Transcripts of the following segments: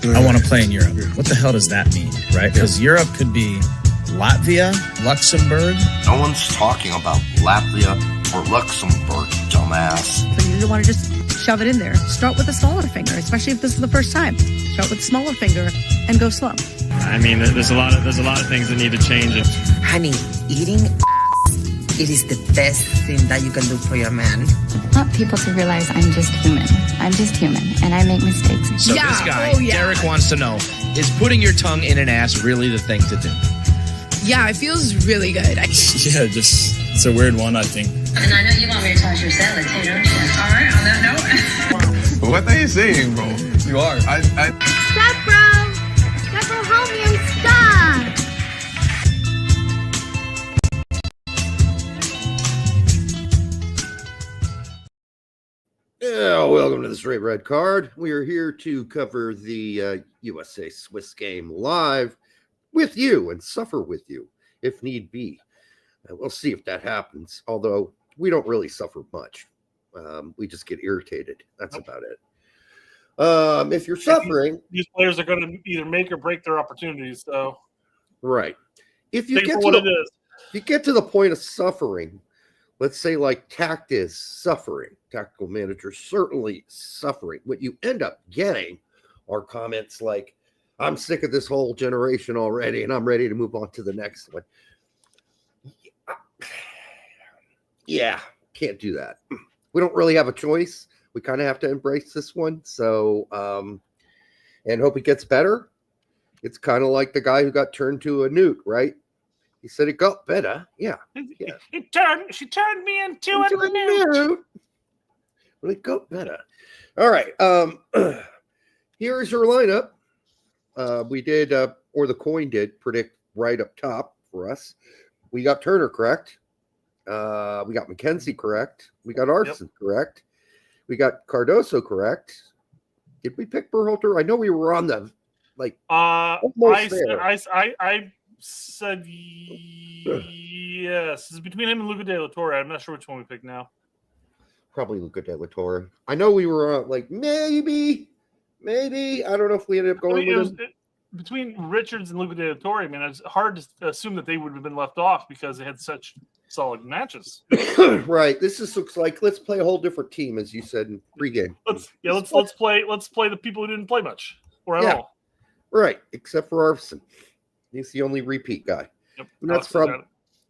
I want to play in Europe. What the hell does that mean, right? Because Europe could be Latvia, Luxembourg. No one's talking about Latvia or Luxembourg, dumbass. So you want to just shove it in there. Start with the smaller finger, especially if this is the first time. Start with the smaller finger and go slow. I mean, there's a lot of things that need to change. Honey, eating ass, it is the best thing that you can do for your man. I want people to realize I'm just human. I'm just human, and I make mistakes. So this guy, Derek, wants to know, is putting your tongue in an ass really the thing to do? Yeah, it feels really good. It's a weird one, I think. And I know you want me to toss your salad too, don't you? All right, on that note. What are you saying, bro? You are. Stop, bro! Stop, bro, help me and stop! Yeah, welcome to the Straight Red Card. We are here to cover the USA Swiss game live with you and suffer with you if need be. We'll see if that happens, although we don't really suffer much. We just get irritated. That's about it. If you're suffering... These players are going to either make or break their opportunities. So, right. If you get to the point of suffering, let's say like Tact is suffering, tactical manager certainly suffering, what you end up getting are comments like, I'm sick of this whole generation already, and I'm ready to move on to the next one. Yeah, can't do that. We don't really have a choice. We kind of have to embrace this one. So, and hope it gets better. It's kind of like the guy who got turned to a newt, right? He said it got better. Yeah. She turned me into a newt. Well, it got better. All right. Here's your lineup. We did, or the coin did, predict right up top for us. We got Turner correct. We got McKenzie correct. We got Arson correct. We got Cardoso correct. Did we pick Berhalter? I know we were on the I said yes. It's between him and Luca De La Torre. I'm not sure which one we picked now. Probably Luca De La Torre. I know we were on maybe. I don't know if we ended up going with him. Between Richards and Luca De La Torre, man, it's hard to assume that they would have been left off because they had such solid matches. Right. This looks like let's play a whole different team, as you said in pregame. Let's play the people who didn't play much or at all. Right, except for Arson. He's the only repeat guy. Yep. And that's from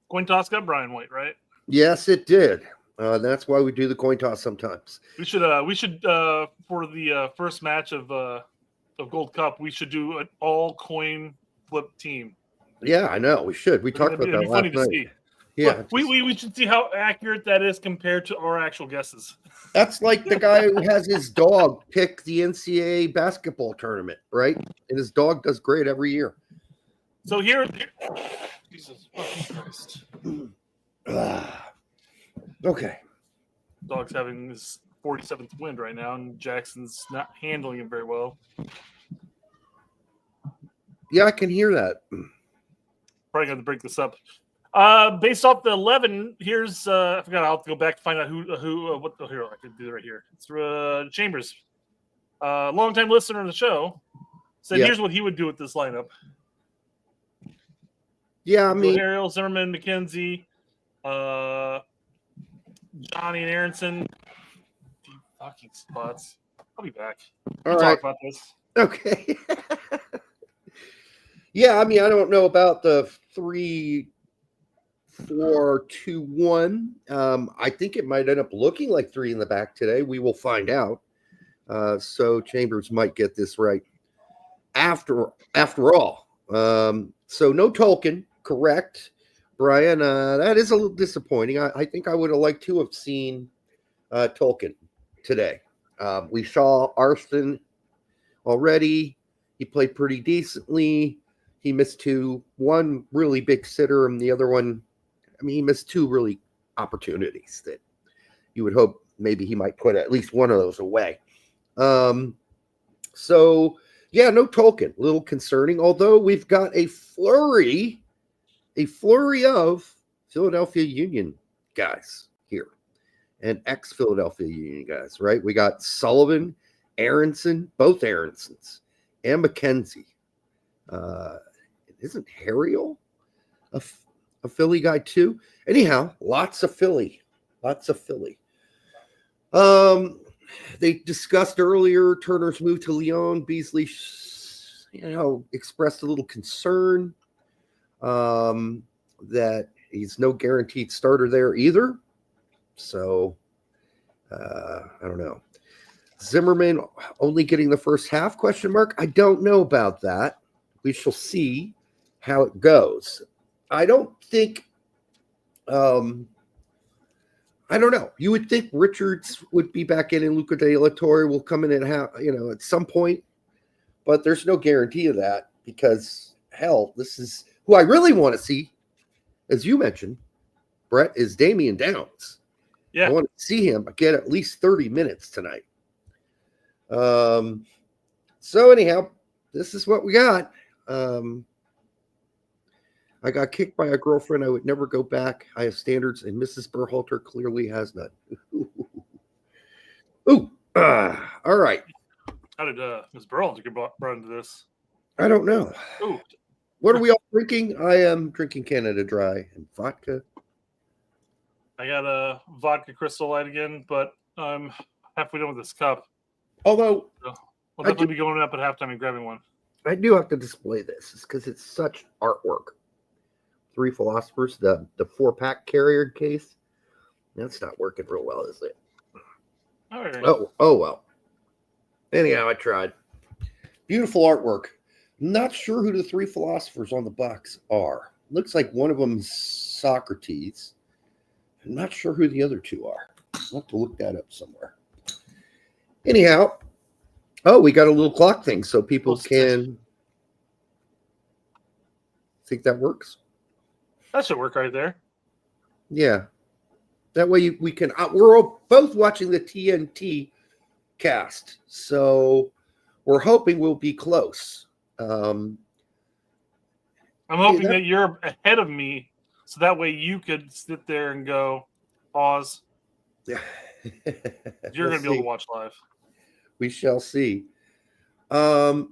coin toss got Brian White, right? Yes, it did. That's why we do the coin toss sometimes. We should for the first match of Gold Cup, we should do an all coin flip team. Yeah, I know. We should. We talked about that last night. See. Yeah, look, we should see how accurate that is compared to our actual guesses. That's like the guy who has his dog pick the NCAA basketball tournament, right? And his dog does great every year. So here Jesus fucking Christ. Okay. Dog's having his 47th win right now, and Jackson's not handling it very well. Yeah, I can hear that. Probably going to break this up. Based off the 11, here's I forgot. I'll have to go back to find out what the hero I can do right here. It's Chambers, longtime listener of the show, said here's what he would do with this lineup. Yeah, I mean, Ariel, Zimmerman, McKenzie, Johnny and Aronson. Deep fucking spots. I'll be back. We'll talk about this. Okay. Yeah, I mean, I don't know about the 3-4-2-1. I think it might end up looking like 3 in the back today. We will find out. So Chambers might get this right after all. So no Tolkien, correct, Brian. That is a little disappointing. I think I would have liked to have seen Tolkien today. We saw Arson already. He played pretty decently. He missed 2, one really big sitter, and the other one, I mean, he missed 2 really opportunities that you would hope maybe he might put at least one of those away. So, yeah, no Tolkien. A little concerning, although we've got a flurry of Philadelphia Union guys here and ex-Philadelphia Union guys, right? We got Sullivan, Aronson, both Aronsons, and McKenzie. Isn't Harriel a Philly guy too? Anyhow, lots of Philly. They discussed earlier Turner's move to Lyon. Beasley, expressed a little concern that he's no guaranteed starter there either. So, I don't know. Zimmerman only getting the first half, ? I don't know about that. We shall see how it goes. I don't think, I don't know. You would think Richards would be back in and Luca De La Torre will come in at some point, but there's no guarantee of that because, hell, this is who I really want to see, as you mentioned, Brett, is Damian Downs. Yeah. I want to see him get at least 30 minutes tonight. So anyhow, this is what we got. I got kicked by a girlfriend. I would never go back. I have standards, and Mrs. Berhalter clearly has none. Ooh. All right. How did Ms. Berhalter get brought into this? I don't know. Ooh. What are we all drinking? I am drinking Canada Dry and vodka. I got a vodka Crystal Light again, but I'm halfway done with this cup. Although So I'll definitely be going up at halftime and grabbing one. I do have to display this because it's such artwork. Three Philosophers, the 4-pack carrier case. That's not working real well, is it? All right. Oh well. Anyhow, I tried. Beautiful artwork. Not sure who the 3 philosophers on the box are. Looks like one of them is Socrates. I'm not sure who the other 2 are. I'll have to look that up somewhere. Anyhow, we got a little clock thing so people can think that works. That should work right there. Yeah. That way we can, we're both watching the TNT cast. So we're hoping we'll be close. I'm hoping that you're ahead of me so that way you could sit there and go, pause. Yeah. You're going to be able to watch live. We shall see. Let's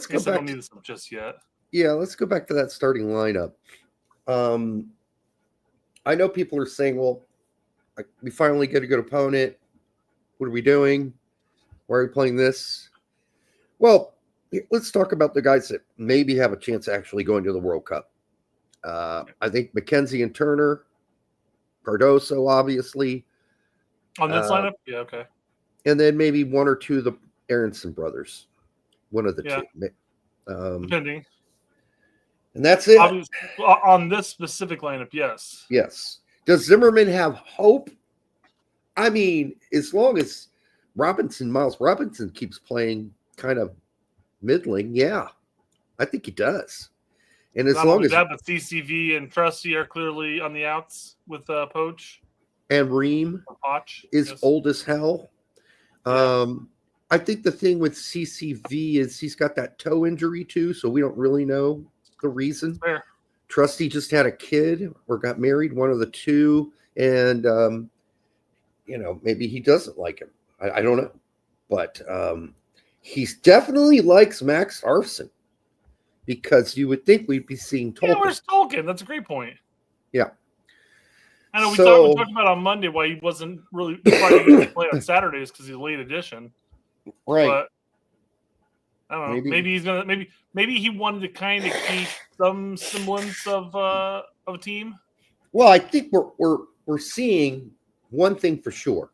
go back. I don't need this just yet. Yeah, let's go back to that starting lineup. I know people are saying, well, we finally get a good opponent. What are we doing? Why are we playing this? Well, let's talk about the guys that maybe have a chance of actually going to the World Cup. I think McKenzie and Turner, Cardoso, obviously. On this lineup? Yeah, okay. And then maybe 1 or 2 of the Aronson brothers. One of the 2. Depending. And that's it. Obviously, on this specific lineup, yes. Yes. Does Zimmerman have hope? I mean, as long as Miles Robinson keeps playing kind of middling, yeah, I think he does. And as long as that, but CCV and Trusty are clearly on the outs with Poach. And Reem is old as hell. Yeah. I think the thing with CCV is he's got that toe injury too, so we don't really know the reason. Fair. Trusty just had a kid or got married, one of the 2, and maybe he doesn't like him. I don't know, but he definitely likes Max Arfson because you would think we'd be seeing Tolkien. Yeah, where's Tolkien? That's a great point. Yeah. I know we talked about on Monday why he wasn't really going to play on Saturdays because he's a late edition. Right. But I don't know. Maybe he's gonna. Maybe he wanted to kind of keep some semblance of a team. Well, I think we're seeing one thing for sure,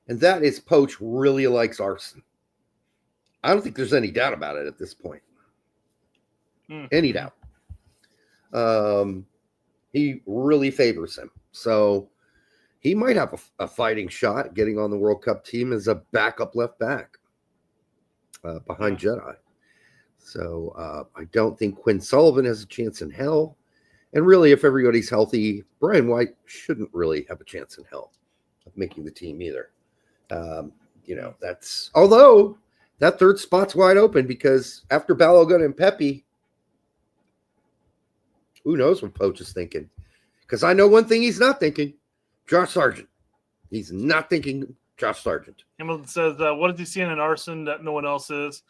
and that is Poach really likes Arson. I don't think there's any doubt about it at this point. Any doubt? He really favors him, so he might have a fighting shot at getting on the World Cup team as a backup left back behind Jedi. So I don't think Quinn Sullivan has a chance in hell. And really, if everybody's healthy, Brian White shouldn't really have a chance in hell of making the team either. That's although that third spot's wide open because after Balogun and Pepe, who knows what Poach is thinking? Because I know one thing he's not thinking. Josh Sargent. He's not thinking Josh Sargent. Hamilton says, what is he seeing in Arson that no one else is?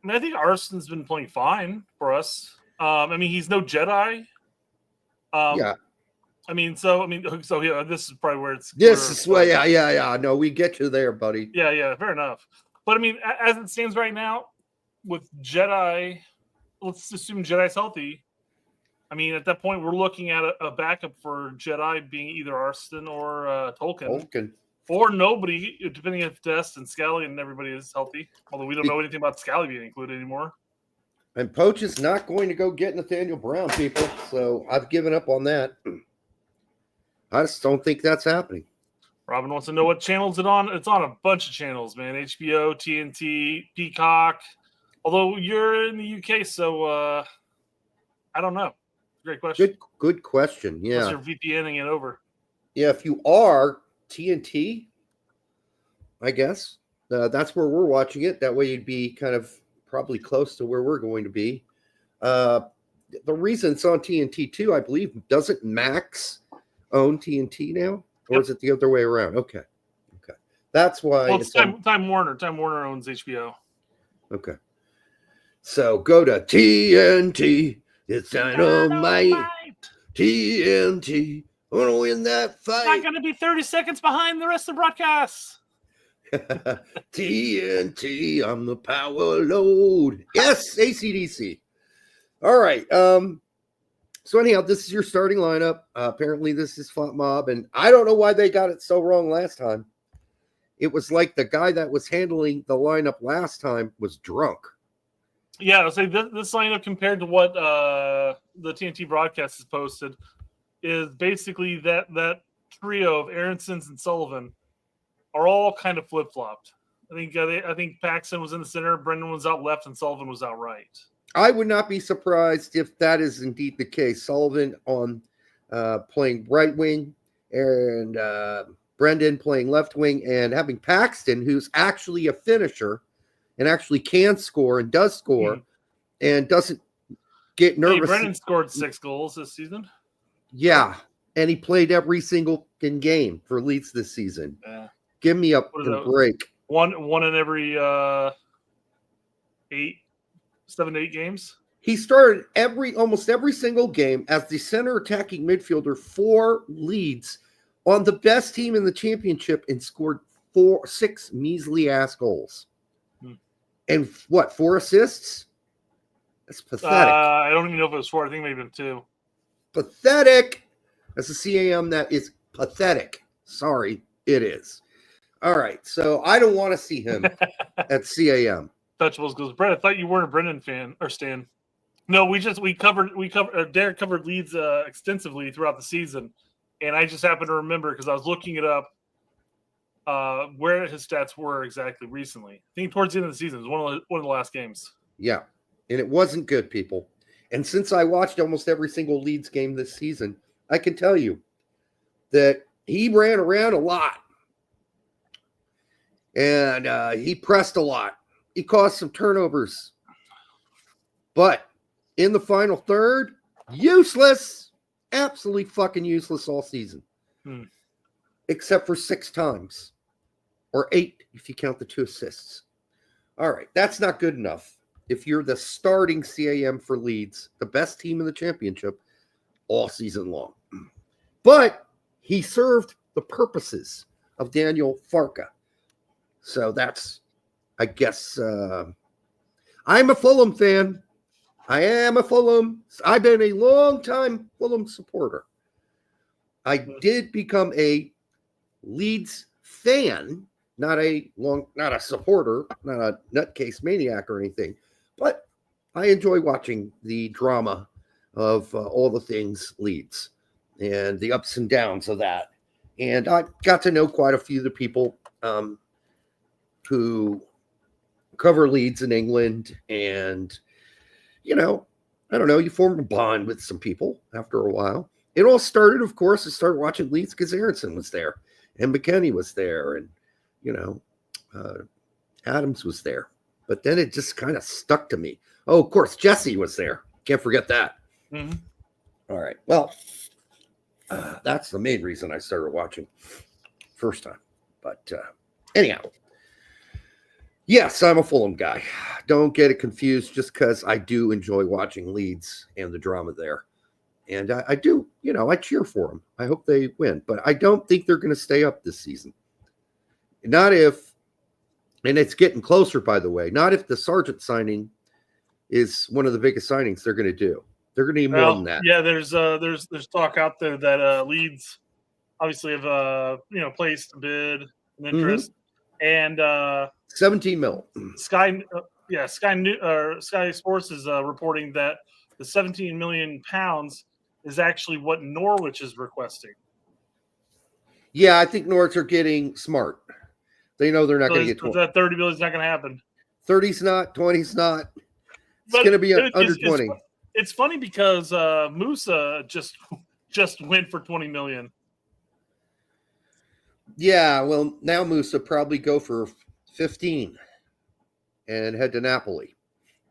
I mean, I think Arson's been playing fine for us. I mean, he's no Jedi. Yeah. So yeah, this is probably where it's. Yeah. No, we get you there, buddy. Yeah, fair enough. But I mean, as it stands right now, with Jedi, let's assume Jedi's healthy. I mean, at that point, we're looking at a backup for Jedi being either Arston or Tolkien. Or nobody, depending if Dest and Scally and everybody is healthy. Although we don't know anything about Scally being included anymore. And Poach is not going to go get Nathaniel Brown, people. So I've given up on that. I just don't think that's happening. Robin wants to know what channel is it on. It's on a bunch of channels, man. HBO, TNT, Peacock. Although you're in the UK, so I don't know. Great question. Good question. Yeah. Unless you're VPNing it over. Yeah, if you are TNT, I guess that's where we're watching it. That way you'd be kind of probably close to where we're going to be. The reason it's on TNT too, I believe, doesn't Max own TNT now? Or is it the other way around? Okay. That's why. Well, it's Time Warner. Time Warner owns HBO. Okay. So go to TNT. It's dynamite. TNT. I want to win that fight. It's not going to be 30 seconds behind the rest of the broadcast. TNT. I'm the power load. Yes, AC/DC. All right. So anyhow, this is your starting lineup. Apparently, this is Font Mob, and I don't know why they got it so wrong last time. It was like the guy that was handling the lineup last time was drunk. Yeah, I'll say this lineup compared to what the TNT broadcast has posted is basically that trio of Aaronsons and Sullivan are all kind of flip-flopped. I think Paxton was in the center, Brendan was out left, and Sullivan was out right. I would not be surprised if that is indeed the case. Sullivan on playing right wing and Brendan playing left wing, and having Paxton, who's actually a finisher and actually can score and does score and doesn't get nervous. Brendan scored 6 goals this season. Yeah, and he played every single game for Leeds this season. Yeah. Give me a break. One in every 7 to 8 games. He started almost every single game as the center attacking midfielder for Leeds on the best team in the championship and scored 6 measly ass goals. And 4 assists? That's pathetic. I don't even know if it was 4. I think maybe 2. Pathetic. That's a CAM that is pathetic. Sorry, it is. All right, so I don't want to see him at CAM. Touchables goes, Brett, I thought you weren't a Brendan fan or Stan. No, we covered Derek covered Leeds extensively throughout the season, and I just happened to remember because I was looking it up where his stats were exactly recently. I think towards the end of the season, it was one of the last games. Yeah, and it wasn't good, people. And since I watched almost every single Leeds game this season, I can tell you that he ran around a lot, and he pressed a lot. He caused some turnovers. But in the final third, useless. Absolutely fucking useless all season. Except for 6 times. Or 8 if you count the 2 assists. All right, that's not good enough. If you're the starting CAM for Leeds, the best team in the championship, all season long. But he served the purposes of Daniel Farke. So that's, I guess, I'm a Fulham fan. I am a Fulham. I've been a long-time Fulham supporter. I did become a Leeds fan, not a supporter, not a nutcase maniac or anything, but I enjoy watching the drama of all the things Leeds and the ups and downs of that. And I got to know quite a few of the people who cover Leeds in England, and I don't know, you form a bond with some people after a while. It all started, of course, I started watching Leeds because Aronson was there and McKennie was there, and Adams was there. But then it just kind of stuck to me. Oh, of course, Jesse was there. Can't forget that. Mm-hmm. All right. Well, that's the main reason I started watching first time. But Anyhow, yes, I'm a Fulham guy. Don't get it confused just because I do enjoy watching Leeds and the drama there. And I do, I cheer for them. I hope they win. But I don't think they're going to stay up this season. Not if, and it's getting closer, by the way, not if the Sargent signing is one of the biggest signings they're going to do. They're going to need more than that. Yeah, there's talk out there that Leeds obviously have placed a bid and interest, and 17 mil. Sky Sports is reporting that the 17 million pounds is actually what Norwich is requesting. Yeah, I think Norwich are getting smart. They know they're not going to get 20. That 30 million is not going to happen. 30's not, 20's not. It's going to be under 20. It's funny because Musa just went for 20 million. Yeah, well, now Musa probably go for 15 and head to Napoli.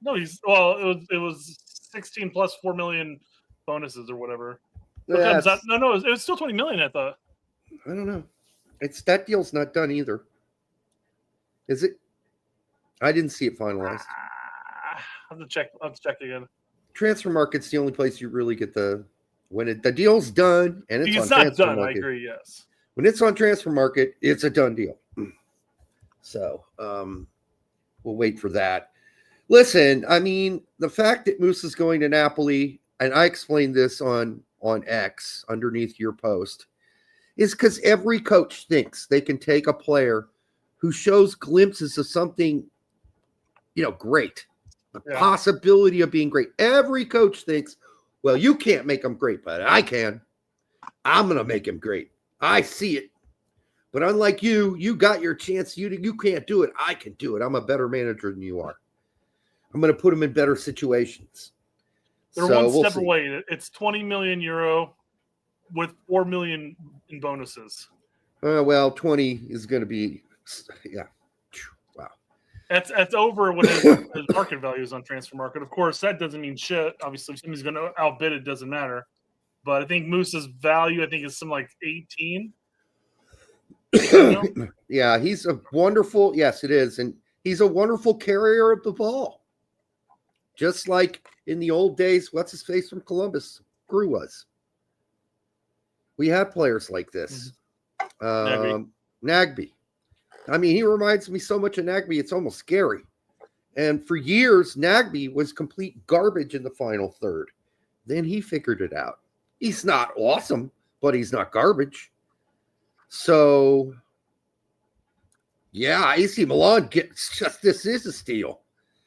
No, it was 16 plus 4 million bonuses or whatever. It was still 20 million, I thought. I don't know. That deal's not done either. Is it? I didn't see it finalized. I'll have to check again. Transfer Market's the only place you really get the deal's done and it's on Transfer Market. I agree, yes. When it's on Transfer Market, it's a done deal. So we'll wait for that. Listen, I mean, the fact that Moose is going to Napoli, and I explained this on X underneath your post, is because every coach thinks they can take a player who shows glimpses of something, great. The possibility of being great. Every coach thinks, well, you can't make him great, but I can. I'm going to make him great. I see it. But unlike you got your chance. You can't do it. I can do it. I'm a better manager than you are. I'm going to put him in better situations. They're one step away. It's 20 million euro with 4 million in bonuses. Well, 20 is going to be, yeah. Wow. That's over what his market value is on Transfer Market. Of course, that doesn't mean shit. Obviously, if somebody's going to outbid it, doesn't matter. But I think Moose's value, is something like 18. Yeah, he's a wonderful, yes, it is. And he's a wonderful carrier of the ball. Just like in the old days, what's his face from Columbus? Crew was. We have players like this. Nagby. I mean, he reminds me so much of Nagby, it's almost scary. And for years, Nagby was complete garbage in the final third. Then he figured it out. He's not awesome, but he's not garbage. So, yeah, AC Milan this is a steal.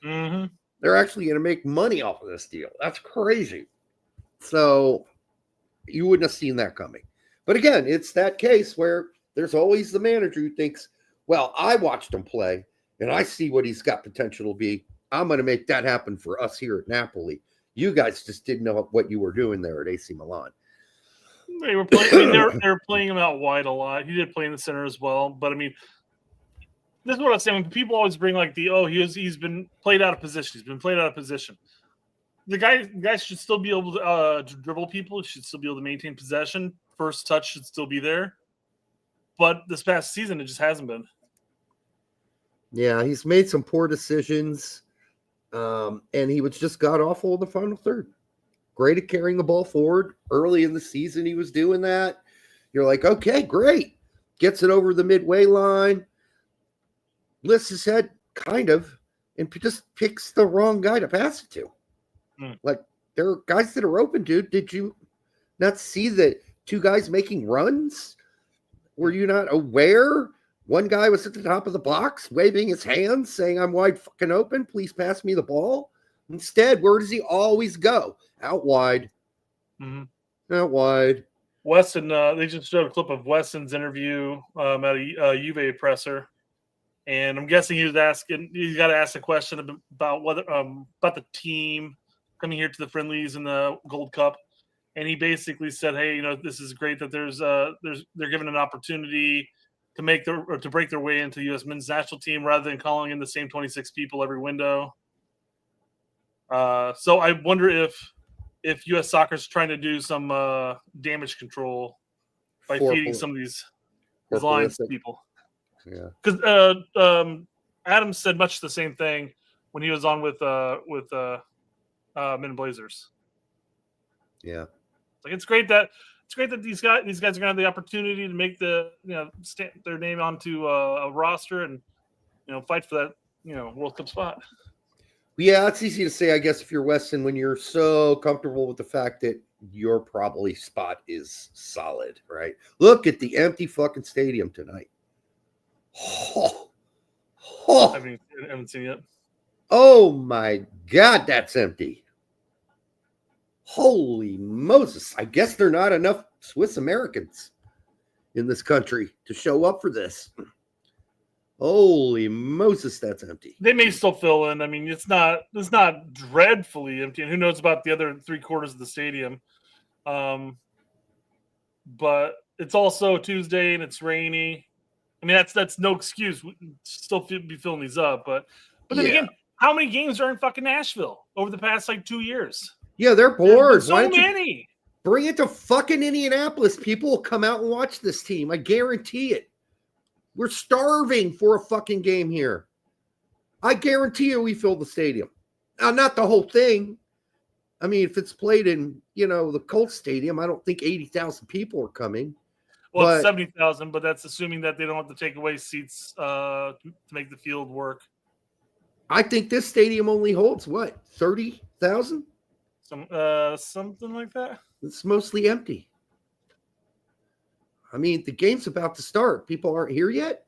Mm-hmm. They're actually going to make money off of this deal. That's crazy. So, you wouldn't have seen that coming. But again, it's that case where there's always the manager who thinks, well, I watched him play, and I see what he's got potential to be. I'm going to make that happen for us here at Napoli. You guys just didn't know what you were doing there at AC Milan. They were playing. They were playing him out wide a lot. He did play in the center as well. But I mean, this is what I was saying. People always bring like he's been played out of position. He's been played out of position. The guy should still be able to dribble people. Should still be able to maintain possession. First touch should still be there. But this past season, it just hasn't been. Yeah, he's made some poor decisions. And he was just god awful in the final third. Great at carrying the ball forward. Early in the season, he was doing that. You're like, okay, great. Gets it over the midway line. Lifts his head, kind of, and just picks the wrong guy to pass it to. Like, there are guys that are open, dude. Did you not see the two guys making runs? Were you not aware? One guy was at the top of the box, waving his hands, saying, I'm wide fucking open. Please pass me the ball. Instead, where does he always go? Out wide. Mm-hmm. Out wide. Weston, they just showed a clip of Weston's interview at a Juve presser. And I'm guessing he's got to ask a question about about the team coming here to the friendlies in the Gold Cup. And he basically said, hey, this is great that they're given an opportunity to break their way into the U.S. men's national team rather than calling in the same 26 people every window. So I wonder if U.S. Soccer is trying to do some damage control by feeding some of these lines to people. Yeah. Because Adam said much the same thing when he was on with Men in Blazers. Yeah. Like it's great that these guys are gonna have the opportunity to make stamp their name onto a roster and fight for that World Cup spot. Yeah, it's easy to say, I guess, if you're Weston, when you're so comfortable with the fact that your probably spot is solid, right? Look at the empty fucking stadium tonight. I haven't seen it yet. Oh my God, that's empty. Holy Moses. I guess there are not enough Swiss Americans in this country to show up for this. Holy Moses, that's empty. They may still fill in. I mean, it's not dreadfully empty, and who knows about the other 3/4 of the stadium. But it's also Tuesday and it's rainy. I mean, that's no excuse. We still be filling these up, but then again, how many games are in fucking Nashville over the past 2 years? Yeah, they're bored. So many. Bring it to fucking Indianapolis. People will come out and watch this team. I guarantee it. We're starving for a fucking game here. I guarantee you we fill the stadium. Now, not the whole thing. I mean, if it's played in, the Colts Stadium, I don't think 80,000 people are coming. Well, it's 70,000, but that's assuming that they don't have to take away seats to make the field work. I think this stadium only holds, 30,000? Something like that. It's mostly empty. I mean, the game's about to start. People aren't here yet?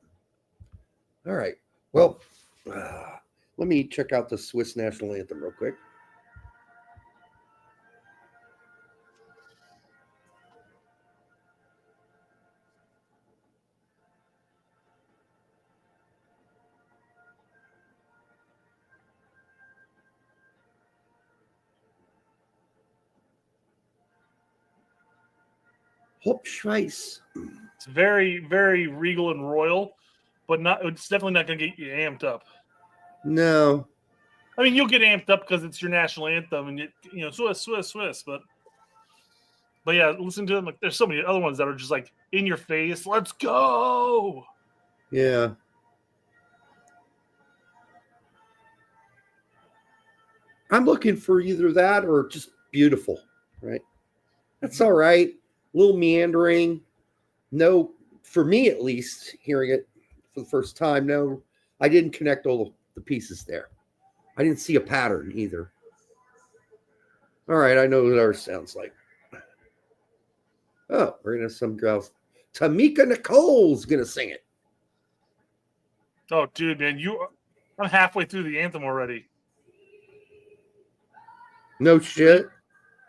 All right. Well, let me check out the Swiss national anthem real quick. Hopschweiss. It's very, very regal and royal, but it's definitely not going to get you amped up. No. I mean, you'll get amped up because it's your national anthem and Swiss, but yeah, listen to them. Like, there's so many other ones that are just in your face. Let's go. Yeah. I'm looking for either that or just beautiful, right? That's all right. A little meandering. No, for me at least, hearing it for the first time, no, I didn't connect all the pieces there. I didn't see a pattern either. All right, I know what ours sounds like. Oh, we're going to have some girls. Tamika Nicole's going to sing it. Oh, dude, man, I'm halfway through the anthem already. No shit.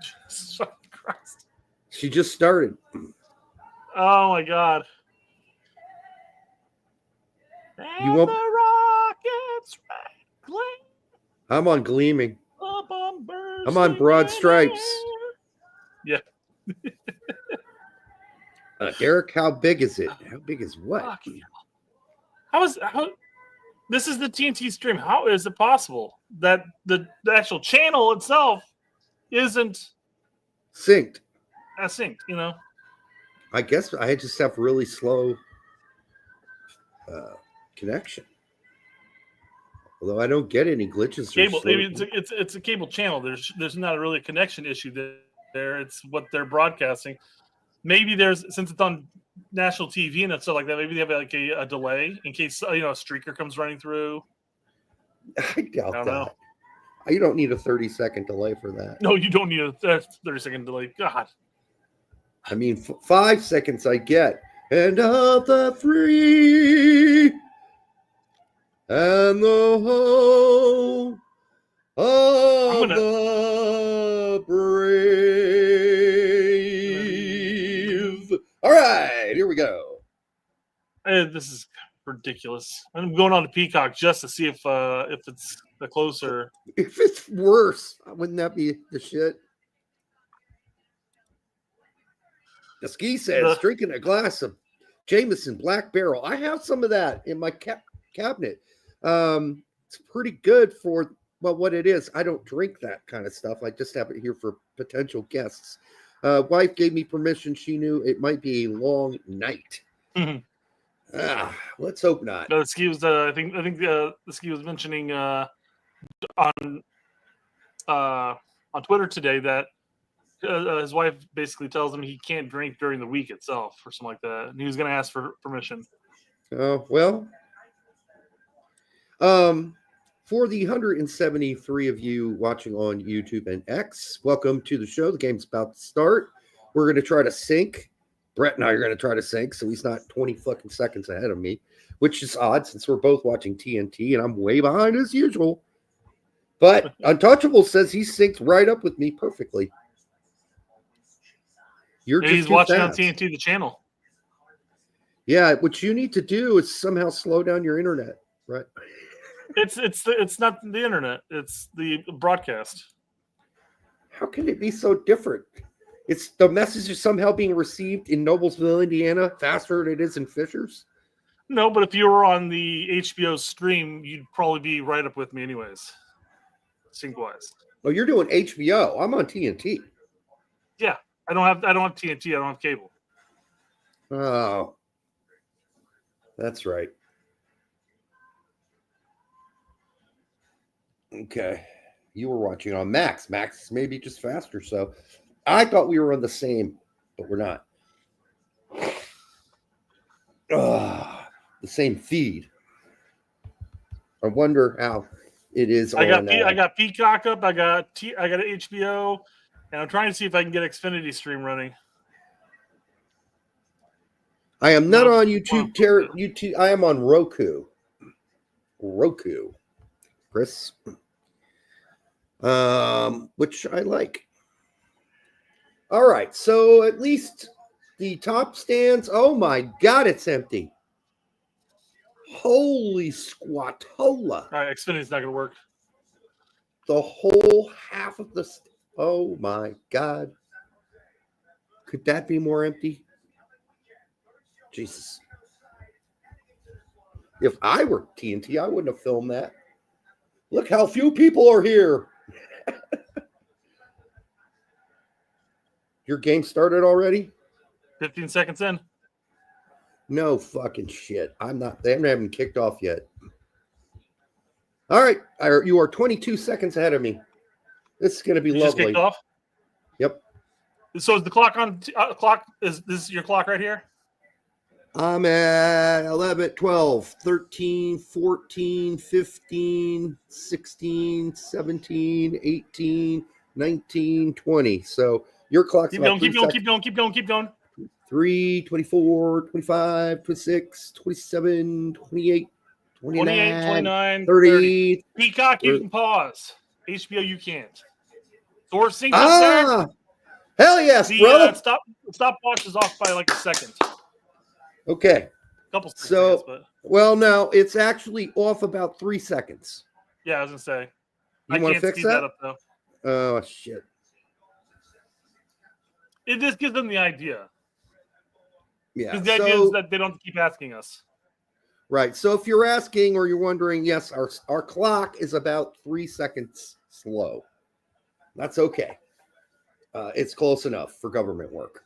Jesus Christ. She just started. Oh my God. You won't... the rockets gleam. I'm on Gleaming. I'm on Broad Stripes. Yeah. Derek, how big is it? How big is what? How this is the TNT stream. How is it possible that the actual channel itself isn't synced? Synced, I guess I just have really slow connection. Although I don't get any glitches. Cable. It's a cable channel. There's not really a connection issue there. It's what they're broadcasting. Maybe since it's on national TV and stuff like that. Maybe they have a delay in case a streaker comes running through. I doubt that. You don't need a 30-second delay for that. No, you don't need a 30-second delay. God. I mean, 5 seconds I get. And of the free and the home of the brave. All right, here we go. This is ridiculous. I'm going on to Peacock just to see if it's the closer. If it's worse, wouldn't that be the shit? The ski says, drinking a glass of Jameson Black Barrel. I have some of that in my cabinet. It's pretty good for, what it is. I don't drink that kind of stuff. I just have it here for potential guests. Wife gave me permission. She knew it might be a long night. Mm-hmm. Let's hope not. No, the ski was. I think the ski was mentioning on Twitter today that his wife basically tells him he can't drink during the week itself or something like that, and he was going to ask for permission. Oh well. For the 173 of you watching on YouTube and X, welcome to the show. The game's about to start. We're going to try to sync. Brett and I are going to try to sync, so he's not 20 fucking seconds ahead of me, which is odd since we're both watching TNT and I'm way behind as usual. But Untouchable says he synced right up with me perfectly. He's watching on TNT, the channel. Yeah, what you need to do is somehow slow down your internet, right? It's not the internet. It's the broadcast. How can it be so different? It's the message is somehow being received in Noblesville, Indiana, faster than it is in Fishers. No, but if you were on the HBO stream, you'd probably be right up with me, anyways. Sync wise. Oh, you're doing HBO. I'm on TNT. Yeah, I don't have TNT. I don't have cable. Oh, that's right. Okay. You were watching on Max. Max is maybe just faster. So I thought we were on the same, but we're not. The same feed. I wonder how it is. I got Peacock up. I got HBO, and I'm trying to see if I can get Xfinity Stream running. I am not on YouTube. YouTube. I am on Roku. Chris. Which I like. All right, so at least the top stands. Oh my God, it's empty. Holy squatola! All right, Xfinity's not going to work. The whole half of the. Oh my God! Could that be more empty? Jesus! If I were TNT, I wouldn't have filmed that. Look how few people are here. Your game started already? 15 seconds in. No fucking shit. I'm not. They haven't kicked off yet. All right. You are 22 seconds ahead of me. This is going to be lovely. Just kicked off? Yep. So is the clock on? Is this your clock right here? I'm at 11, 12, 13, 14, 15, 16, 17, 18, 19, 20. So your clock's keep going. 3, 24, 25, 26, 27, 28, 29, 30. Peacock, you can pause. HBO, you can't. So we're synced up there. Hell yes, brother. Stopwatch is off by like a second. Okay. Couple seconds, but well, no, it's actually off about 3 seconds. Yeah, I was gonna say. You want to fix that? Up, though. Oh shit! It just gives them the idea. Yeah. Because the idea is that they don't keep asking us. Right. So if you're asking or you're wondering, yes, our clock is about 3 seconds slow. That's okay. It's close enough for government work.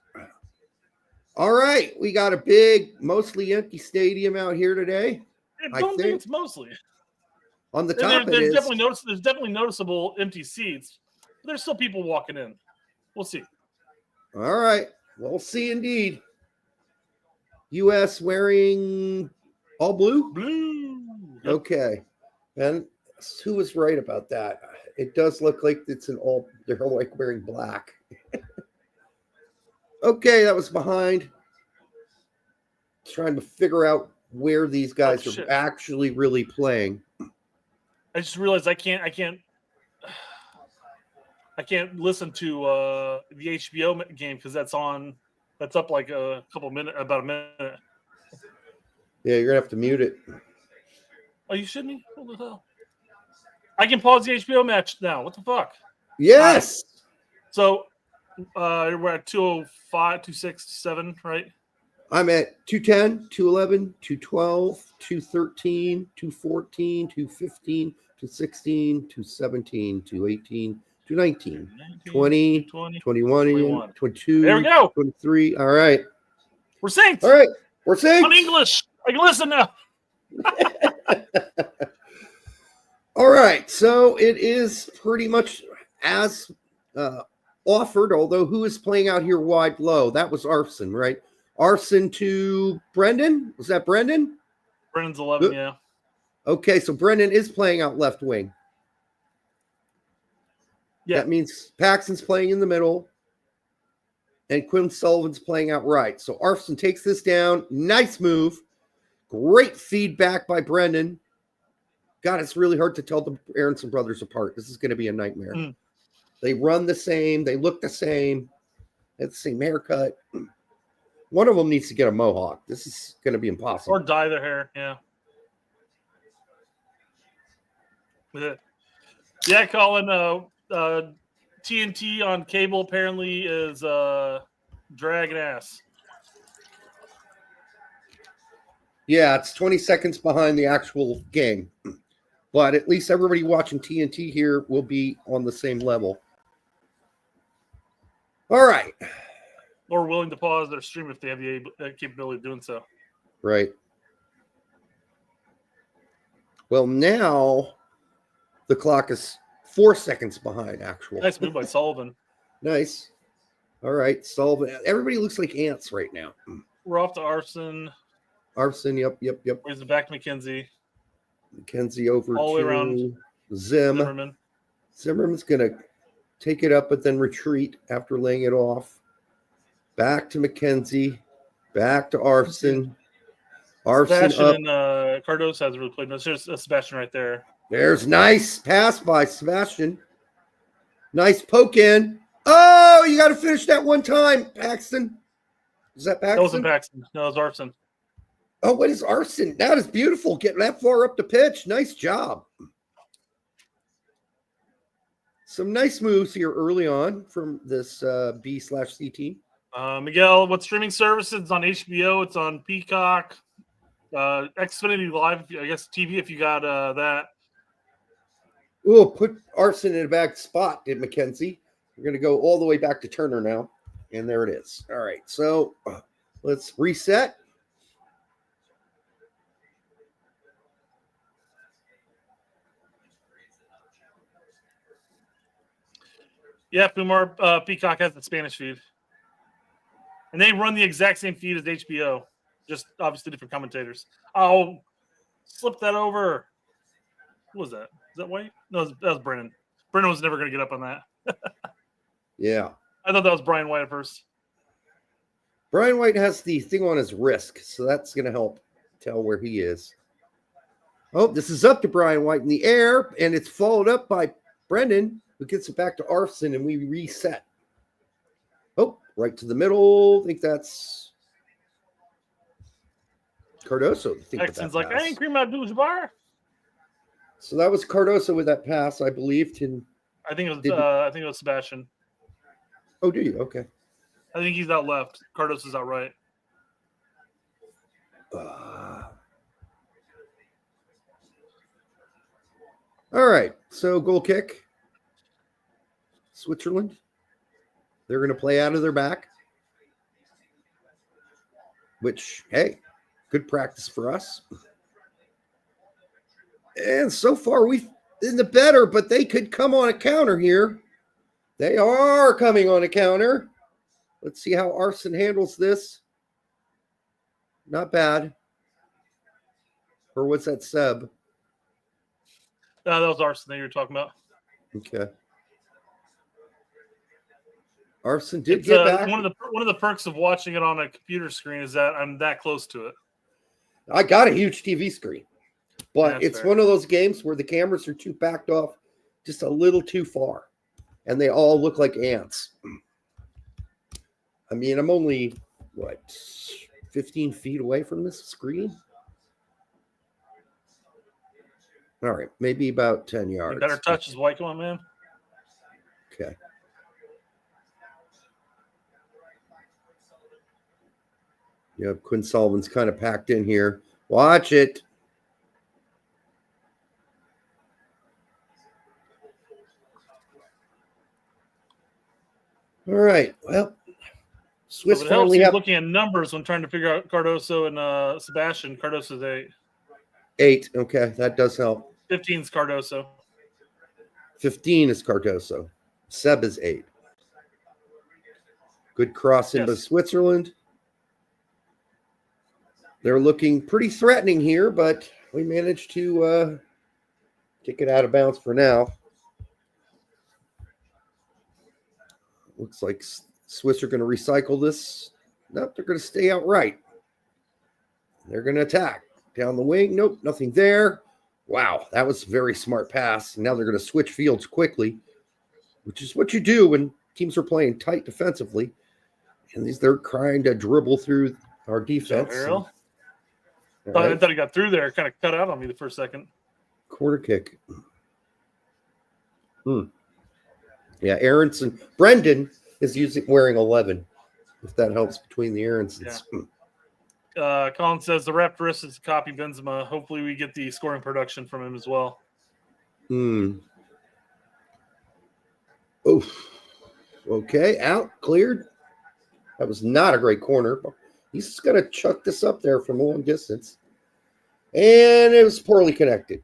All right, we got a big, mostly empty stadium out here today. I don't think it's mostly. On the top, there's definitely noticeable empty seats. But there's still people walking in. We'll see. All right, we'll see indeed. U.S. wearing all blue? Blue. Yep. Okay. And who was right about that? It does look like they're like wearing black. Okay, that was behind. Trying to figure out where these guys are actually really playing. I just realized I can't listen to the HBO game because that's up like a couple minutes, about a minute. Yeah, you're gonna have to mute it. Are you shitting me? What the hell? I can pause the HBO match now. What the fuck? Yes. So we're at 205, 206, 7, right? I'm at 210, 211, 212, 213, 214, 215, 216, 217, 218, 219, 20, 21, 22, there we go. 23. All right. We're synced. All right. We're synced. On English. I can listen now. All right, so it is pretty much as offered, although who is playing out here wide low? That was Arson, right? Arson to Brendan? Was that Brendan? Brennan's 11, yeah. Okay, so Brendan is playing out left wing. Yeah. That means Paxton's playing in the middle, and Quinn Sullivan's playing out right. So Arson takes this down. Nice move. Great feedback by Brendan. God, it's really hard to tell the Aronson brothers apart. This is going to be a nightmare. They run the same. They look the same. They have the same haircut. One of them needs to get a mohawk. This is going to be impossible. Or dye their hair, yeah. Yeah, Colin, TNT on cable apparently is dragging ass. Yeah, it's 20 seconds behind the actual game. But at least everybody watching TNT here will be on the same level. All right. Or willing to pause their stream if they have the capability of doing so. Right. Well, now the clock is 4 seconds behind actual. Nice move by Sullivan. Nice. All right, Sullivan. Everybody looks like ants right now. We're off to Arson. Arson, yep. Brings it back to McKenzie. McKenzie over all the way to around. Zimmerman. Zimmerman's going to take it up, but then retreat after laying it off. Back to McKenzie. Back to Arson. Arson Sebastian up. and Cardoso hasn't really played much. There's Sebastian right there. There's nice pass by Sebastian. Nice poke in. Oh, you got to finish that one time, Paxton. Is that Paxton? That wasn't Paxton. No, it was Arson. Oh, what is Arson? That is beautiful. Getting that far up the pitch. Nice job. Some nice moves here early on from this B/C team. Miguel, what streaming services? It's on HBO. It's on Peacock. Xfinity Live, I guess TV if you got that. Oh, put Arson in a back spot, did McKenzie. We're going to go all the way back to Turner now. And there it is. All right, so let's reset. Yeah, Pumar, Peacock has the Spanish feed. And they run the exact same feed as HBO, just obviously different commentators. Oh, slip that over. What was that? Is that White? No, that was Brennan. Brennan was never going to get up on that. Yeah. I thought that was Brian White at first. Brian White has the thing on his wrist, so that's going to help tell where he is. Oh, this is up to Brian White in the air, and it's followed up by Brendan, who gets it back to Arson, and we reset. Oh, right to the middle. I think that's Cardoso. Texans like, I ain't cream out Abdul-Jabbar. So that was Cardoso with that pass, I believe. I think it was Sebastian. Oh, do you? Okay. I think he's out left. Cardoso's out right. All right. So goal kick. Switzerland. They're going to play out of their back. Which, hey, good practice for us. And so far, we've been the better, but they could come on a counter here. They are coming on a counter. Let's see how Arson handles this. Not bad. Or what's that sub? That was Arson that you were talking about. Okay. Arson did get back. One of the perks of watching it on a computer screen is that I'm that close to it. I got a huge TV screen, but That's it's fair. one of those games where the cameras are too backed off, just a little too far, and they all look like ants. I mean, I'm only 15 feet away from this screen. All right, maybe about 10 yards. You better touch his White. Come on, man. Okay. Yeah, Quinn Sullivan's kind of packed in here. Watch it. All right. Well, Swiss So it helps finally you have looking at numbers when trying to figure out Cardoso and Sebastian. Cardoso's 8. 8. Okay, that does help. 15's Cardoso. 15 is Cardoso. Seb is 8. Good cross into Switzerland. They're looking pretty threatening here, but we managed to kick it out of bounds for now. Looks like Swiss are going to recycle this. Nope, they're going to stay outright. They're going to attack. Down the wing. Nope, nothing there. Wow, that was a very smart pass. Now they're going to switch fields quickly, which is what you do when teams are playing tight defensively. And they're trying to dribble through our defense. I thought he got through there. Kind of cut out on me the first second. Quarter kick. Yeah, Aronson. Brendan is wearing 11, if that helps between the Aronsons. Yeah. Colin says the Raptors is copy Benzema. Hopefully we get the scoring production from him as well. Oof. Okay, out, cleared. That was not a great corner. He's just going to chuck this up there from a long distance. And it was poorly connected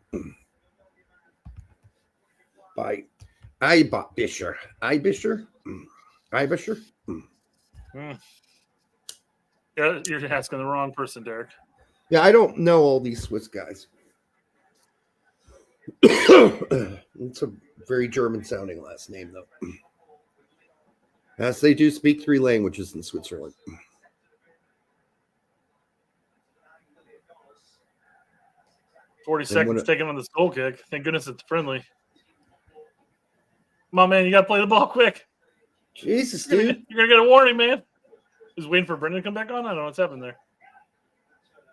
by Ibischer. Yeah, you're asking the wrong person, Derek. Yeah, I don't know all these Swiss guys. It's a very German-sounding last name, though. Yes, they do speak 3 languages in Switzerland. 40 seconds taken on this goal kick. Thank goodness it's friendly. Come on, man. You got to play the ball quick. Jesus, dude. You're going to get a warning, man. Just waiting for Brendan to come back on? I don't know what's happened there.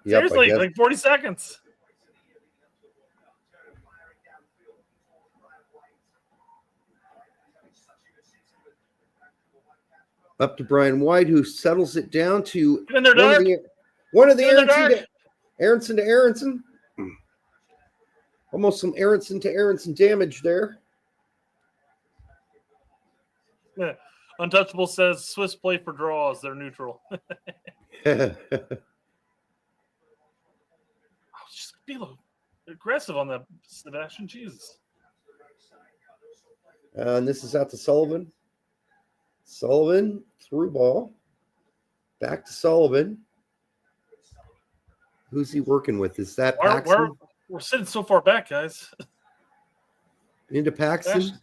Yep, Seriously, like 40 seconds. Up to Brian White, who settles it down to one of the Aronson to Aronson. Almost some Aronson to Aronson damage there. Yeah. Untouchable says Swiss play for draws. They're neutral. Just be a little aggressive on that, Sebastian. Jesus. And this is out to Sullivan. Sullivan through ball. Back to Sullivan. Who's he working with? Is that Paxton? We're sitting so far back, guys. Into Paxton.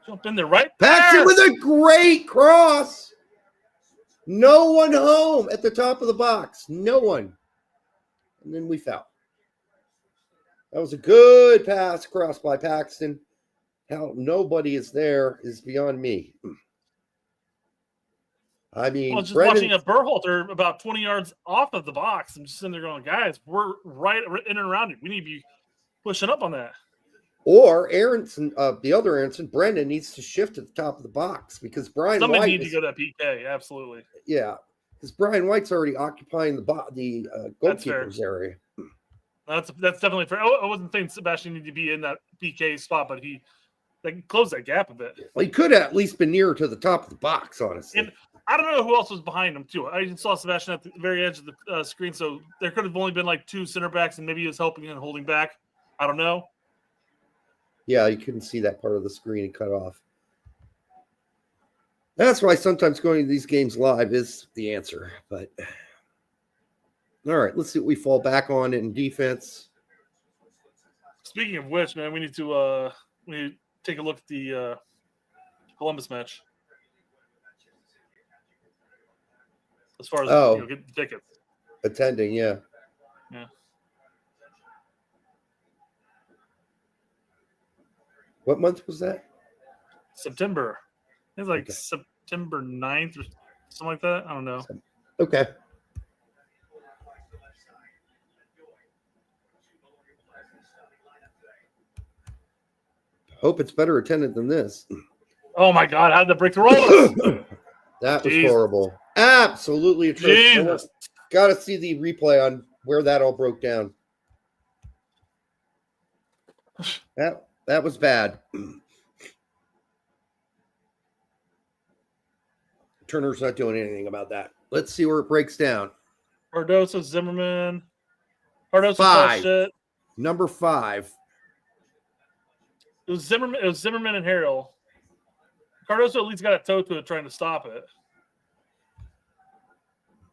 Jump in there, right? Paxton with a great cross. No one home at the top of the box. No one. And then we foul. That was a good pass across by Paxton. How nobody is there is beyond me. I mean, just watching a Berhalter about 20 yards off of the box. I'm just sitting there going, guys, we're right in and around it. We need to be pushing up on that. Or Aronson, the other Aronson, Brendan needs to shift to the top of the box because Somebody needs to go to that PK. Absolutely. Yeah, because Brian White's already occupying the goalkeeper's area. That's definitely fair. I wasn't saying Sebastian needed to be in that PK spot, but he closed that gap a bit. Well, he could have at least been nearer to the top of the box, honestly. And I don't know who else was behind him, too. I saw Sebastian at the very edge of the screen, so there could have only been like 2 center backs, and maybe he was helping and holding back. I don't know. Yeah, you couldn't see that part of the screen and cut off. That's why sometimes going to these games live is the answer. But all right, let's see what we fall back on in defense. Speaking of which, man, we need to take a look at the Columbus match. As far as getting the tickets. Attending, yeah. Yeah. What month was that? September. It's like September 9th or something like that. I don't know. Okay. Hope it's better attended than this. Oh my God! How did that break the roll? That was horrible. Absolutely atrocious. Got to see the replay on where that all broke down. That was bad. Turner's not doing anything about that. Let's see where it breaks down. Cardoso, Zimmerman. Cardoso 5. shit. Number 5. It was Zimmerman and Harrell. Cardoso at least got a toe to it trying to stop it.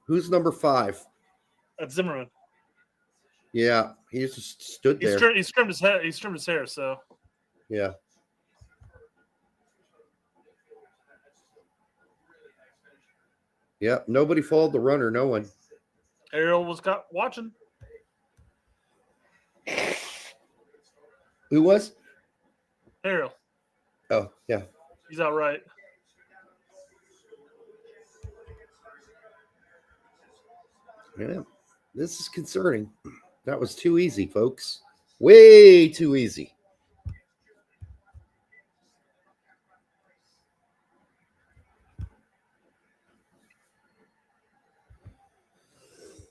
Who's number 5? That's Zimmerman. Yeah, he just stood there. He trimmed his head. He trimmed his hair. So yeah. Yeah, nobody followed the runner. No one. Ariel was watching. Who was? Ariel. Oh, yeah. He's out right. Yeah, this is concerning. That was too easy, folks. Way too easy.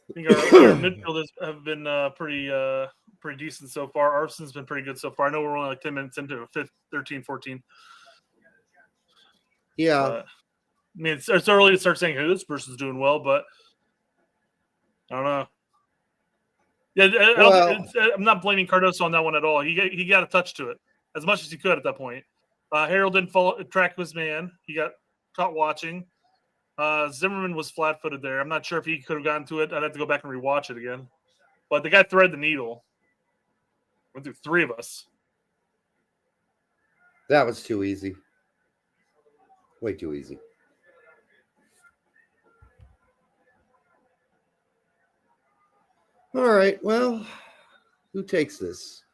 I think our midfielders have been pretty decent so far. Arson's been pretty good so far. I know we're only like 10 minutes into 13, 14. Yeah. I mean, it's early to start saying, hey, this person's doing well, but I don't know. Yeah, I'm not blaming Cardoso on that one at all. He got a touch to it as much as he could at that point. Harold didn't track his man. He got caught watching. Zimmerman was flat-footed there. I'm not sure if he could have gotten to it. I'd have to go back and rewatch it again. But the guy threaded the needle. Went through 3 of us. That was too easy. Way too easy. All right, well, who takes this?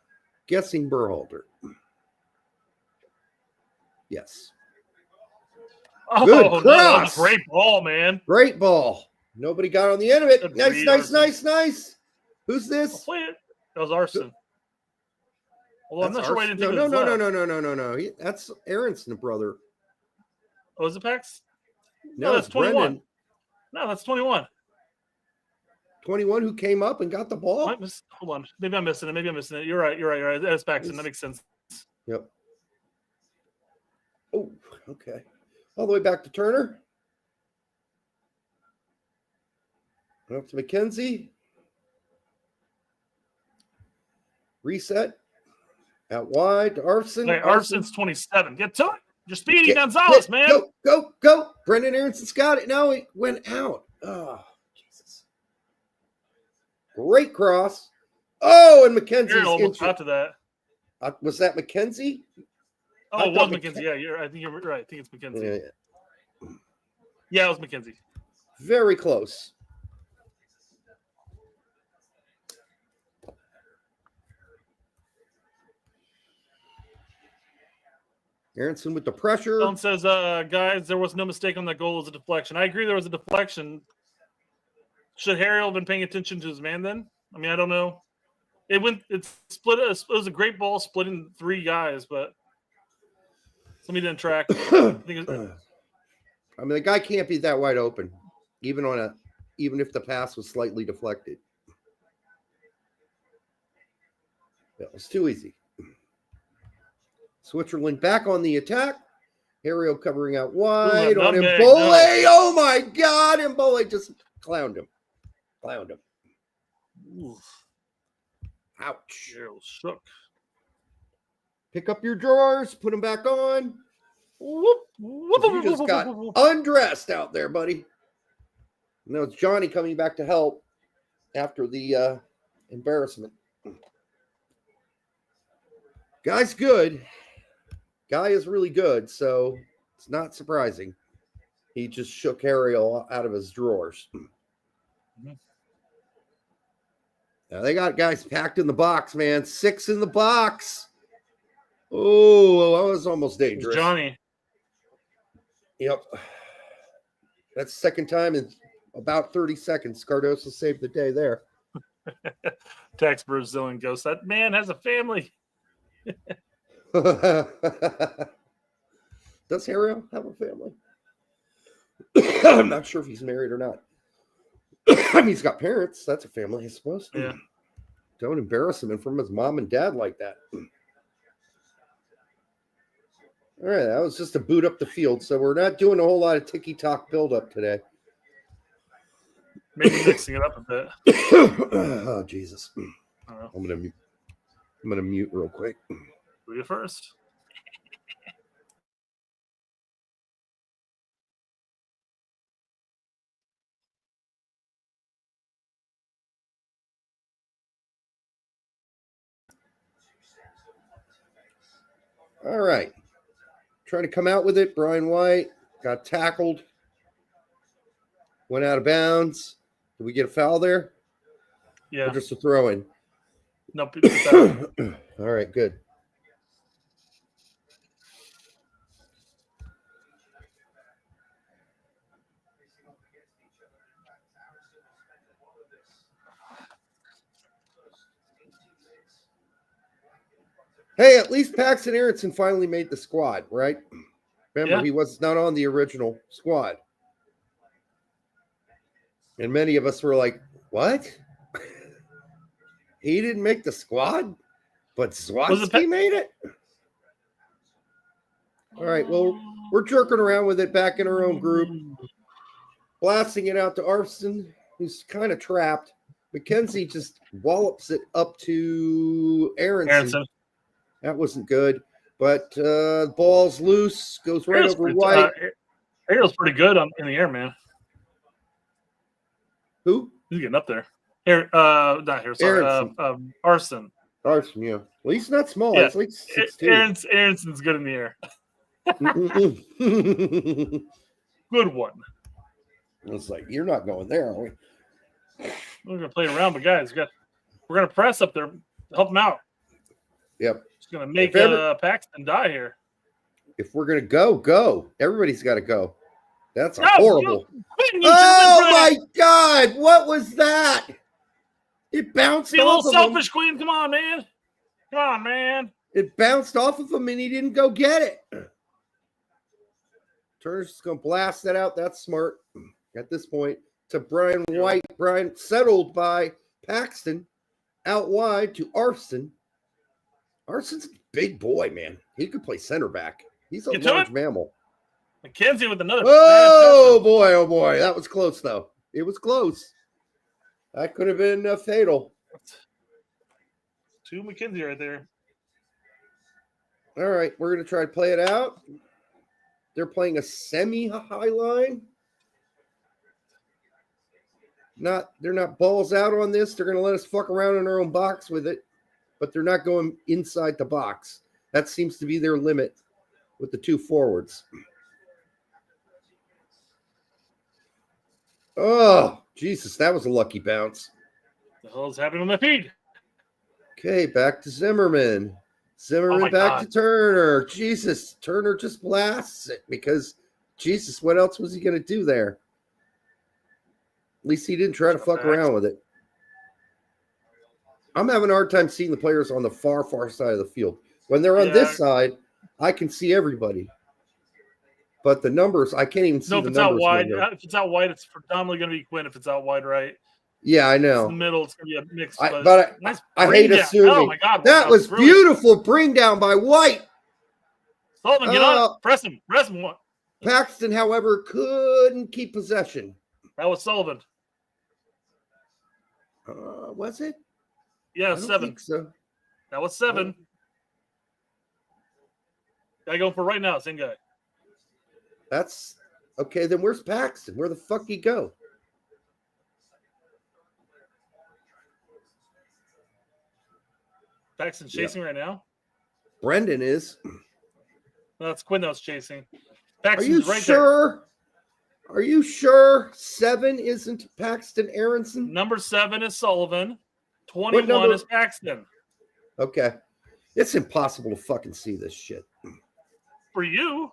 Guessing Berhalter. Yes. Oh, good no, cross. great ball, man. Great ball. Nobody got on the end of it. Good Nice, read, nice, Arson. nice, nice. Who's this? Play it. That was Arson. Well, I'm not sure why I didn't think no, it was No. That's Aronson, brother. Oh, is it Pax? No, that's 21. Brendan. No, that's 21. 21 who came up and got the ball? Hold on. Maybe I'm missing it. You're right. That's Paxton. That makes sense. Yep. Oh, okay. All the way back to Turner. Up to McKenzie. Reset. Out wide to Arson. Hey, Arson's 27. Get to it. You're speedy, Gonzalez, man. Go. Brendan Aronson's got it. No, it went out. Oh, Jesus. Great cross. Oh, and McKenzie's almost got to that. Was that McKenzie? Oh, it was McKenzie. Yeah, I think you're right. I think it's McKenzie. Yeah, it was McKenzie. Very close. Aronson with the pressure. Stone says, guys, there was no mistake on that goal. It was a deflection. I agree there was a deflection. Should Harry have been paying attention to his man then? I mean, I don't know. It split. It was a great ball splitting 3 guys, but somebody didn't track. I mean, the guy can't be that wide open, even if the pass was slightly deflected. That was too easy. Switzerland back on the attack. Ariel covering out wide on Mbole. No. Oh my God! Mbole just clowned him. Oof. Ouch. Ariel shook. Pick up your drawers. Put them back on. Whoop. You just got undressed out there, buddy. No, it's Johnny coming back to help after the embarrassment. Guy's good. Guy is really good, so it's not surprising. He just shook Ariel out of his drawers. Mm-hmm. Now they got guys packed in the box, man. 6 in the box. Oh, that was almost dangerous. Johnny. Yep. That's the second time in about 30 seconds. Cardoso saved the day there. Text Brazilian Ghost. That man has a family. Does Harry have a family? I'm not sure if he's married or not. I mean, he's got parents. That's a family, I suppose. Yeah. Don't embarrass him in front of his mom and dad like that. All right, that was just to boot up the field. So we're not doing a whole lot of ticky-tock build-up today. Maybe mixing it up a bit. Oh, Jesus. I'm gonna mute real quick. Do you first. All right. Trying to come out with it. Brian White got tackled. Went out of bounds. Did we get a foul there? Yeah. Or just a throw in? Nope. All right, good. Hey, at least Paxton Aronson finally made the squad, right? Remember, he was not on the original squad. And many of us were like, what? He didn't make the squad? But Zwatsky made it? All right, well, we're jerking around with it back in our own group. Blasting it out to Arston, who's kind of trapped. McKenzie just wallops it up to Aronson. That wasn't good. But ball's loose, goes right over White. Ariel's pretty good in the air, man. Who? He's getting up there. Not here. Sorry, Arson. Arson, yeah. Well, he's not small. Yeah. He's like 6'2". Aronson's good in the air. Good one. It's like, you're not going there, are we? We're gonna play around, but guys, we're gonna press up there, help him out. Yep. It's gonna make Paxton die here. If we're gonna go. Everybody's got to go. That's horrible. Oh my God! What was that? It bounced off of him. A little selfish, Queen. Come on, man. Come on, man. It bounced off of him, and he didn't go get it. Turner's just gonna blast that out. That's smart. At this point, to Brian White. Brian settled by Paxton, out wide to Arson. Arson's a big boy, man. He could play center back. He's a large mammal. McKenzie with another. Oh boy. That was close, though. It was close. That could have been fatal. Two McKenzie right there. All right, we're going to try to play it out. They're playing a semi-high line. They're not balls out on this. They're going to let us fuck around in our own box with it, but they're not going inside the box. That seems to be their limit with the two forwards. Oh, Jesus, that was a lucky bounce. What the hell's happening on the feed? Okay, back to Zimmerman. Zimmerman back to Turner. Jesus, Turner just blasts it because, Jesus, what else was he going to do there? At least he didn't try to fuck around with it. I'm having a hard time seeing the players on the far side of the field. When they're on this side, I can see everybody. But the numbers, I can't even see the numbers. Out wide, if it's out wide, it's predominantly going to be Quinn. If it's out wide right. Yeah, I know. In the middle, it's going to be a mix. I hate assuming. Oh, my God. That was beautiful bring down by White. Sullivan, get on it. Press him. Paxton, however, couldn't keep possession. That was Sullivan. Was it? Yeah, I don't 7. think so. That was 7. Guy going for right now, same guy. That's okay. Then where's Paxton? Where the fuck he go? Paxton's chasing right now. Brendan is. No, it's Quinn that was chasing. Paxton's right there. Are you sure 7 isn't Paxton Aronson? Number 7 is Sullivan. 21 is Paxton. Okay. It's impossible to fucking see this shit. For you.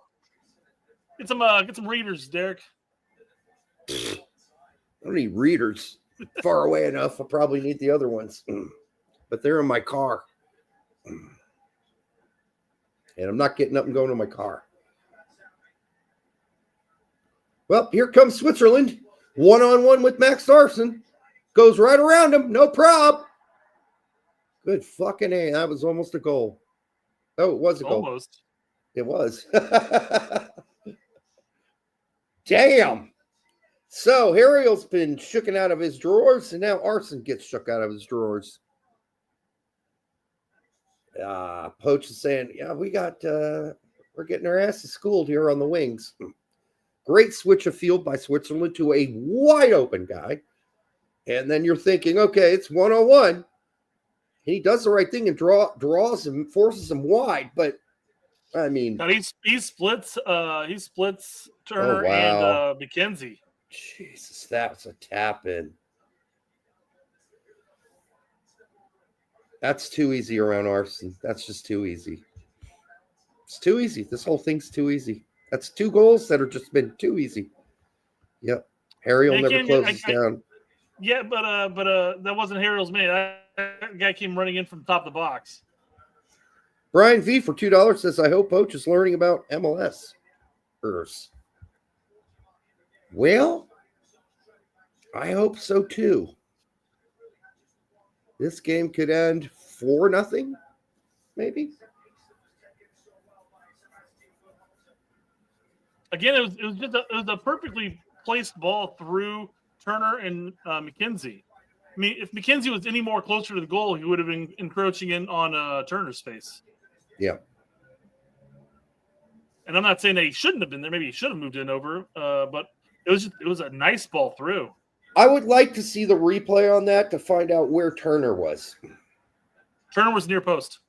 Get some readers, Derek. I don't need readers. Far away enough. I probably need the other ones. But they're in my car. And I'm not getting up and going to my car. Well, here comes Switzerland. 1-on-1 with Max Larson. Goes right around him. No prob. Good fucking A. That was almost a goal. Oh, it was a goal. Almost. It was. Damn. So Ariel's been shooken out of his drawers, and now Arson gets shook out of his drawers. Poach is saying, yeah, we're getting our asses schooled here on the wings. Great switch of field by Switzerland to a wide open guy. And then you're thinking, okay, it's 101. He does the right thing and draws him, forces him wide. But I mean, now he splits Turner wow. and McKenzie. Jesus, that's a tap in. That's too easy around Arson. That's just too easy. It's too easy. This whole thing's too easy. That's 2 goals that have just been too easy. Yep. Harry never closes down. Yeah, but that wasn't Harrell's man. That guy came running in from the top of the box. Brian V for $2 says, I hope Poach is learning about MLS. Well, I hope so too. This game could end 4-0, maybe. Again, it was a perfectly placed ball through Turner and McKenzie. I mean, if McKenzie was any more closer to the goal, he would have been encroaching in on Turner's face. Yeah. And I'm not saying that he shouldn't have been there. Maybe he should have moved in over. But it was a nice ball through. I would like to see the replay on that to find out where Turner was. Turner was near post.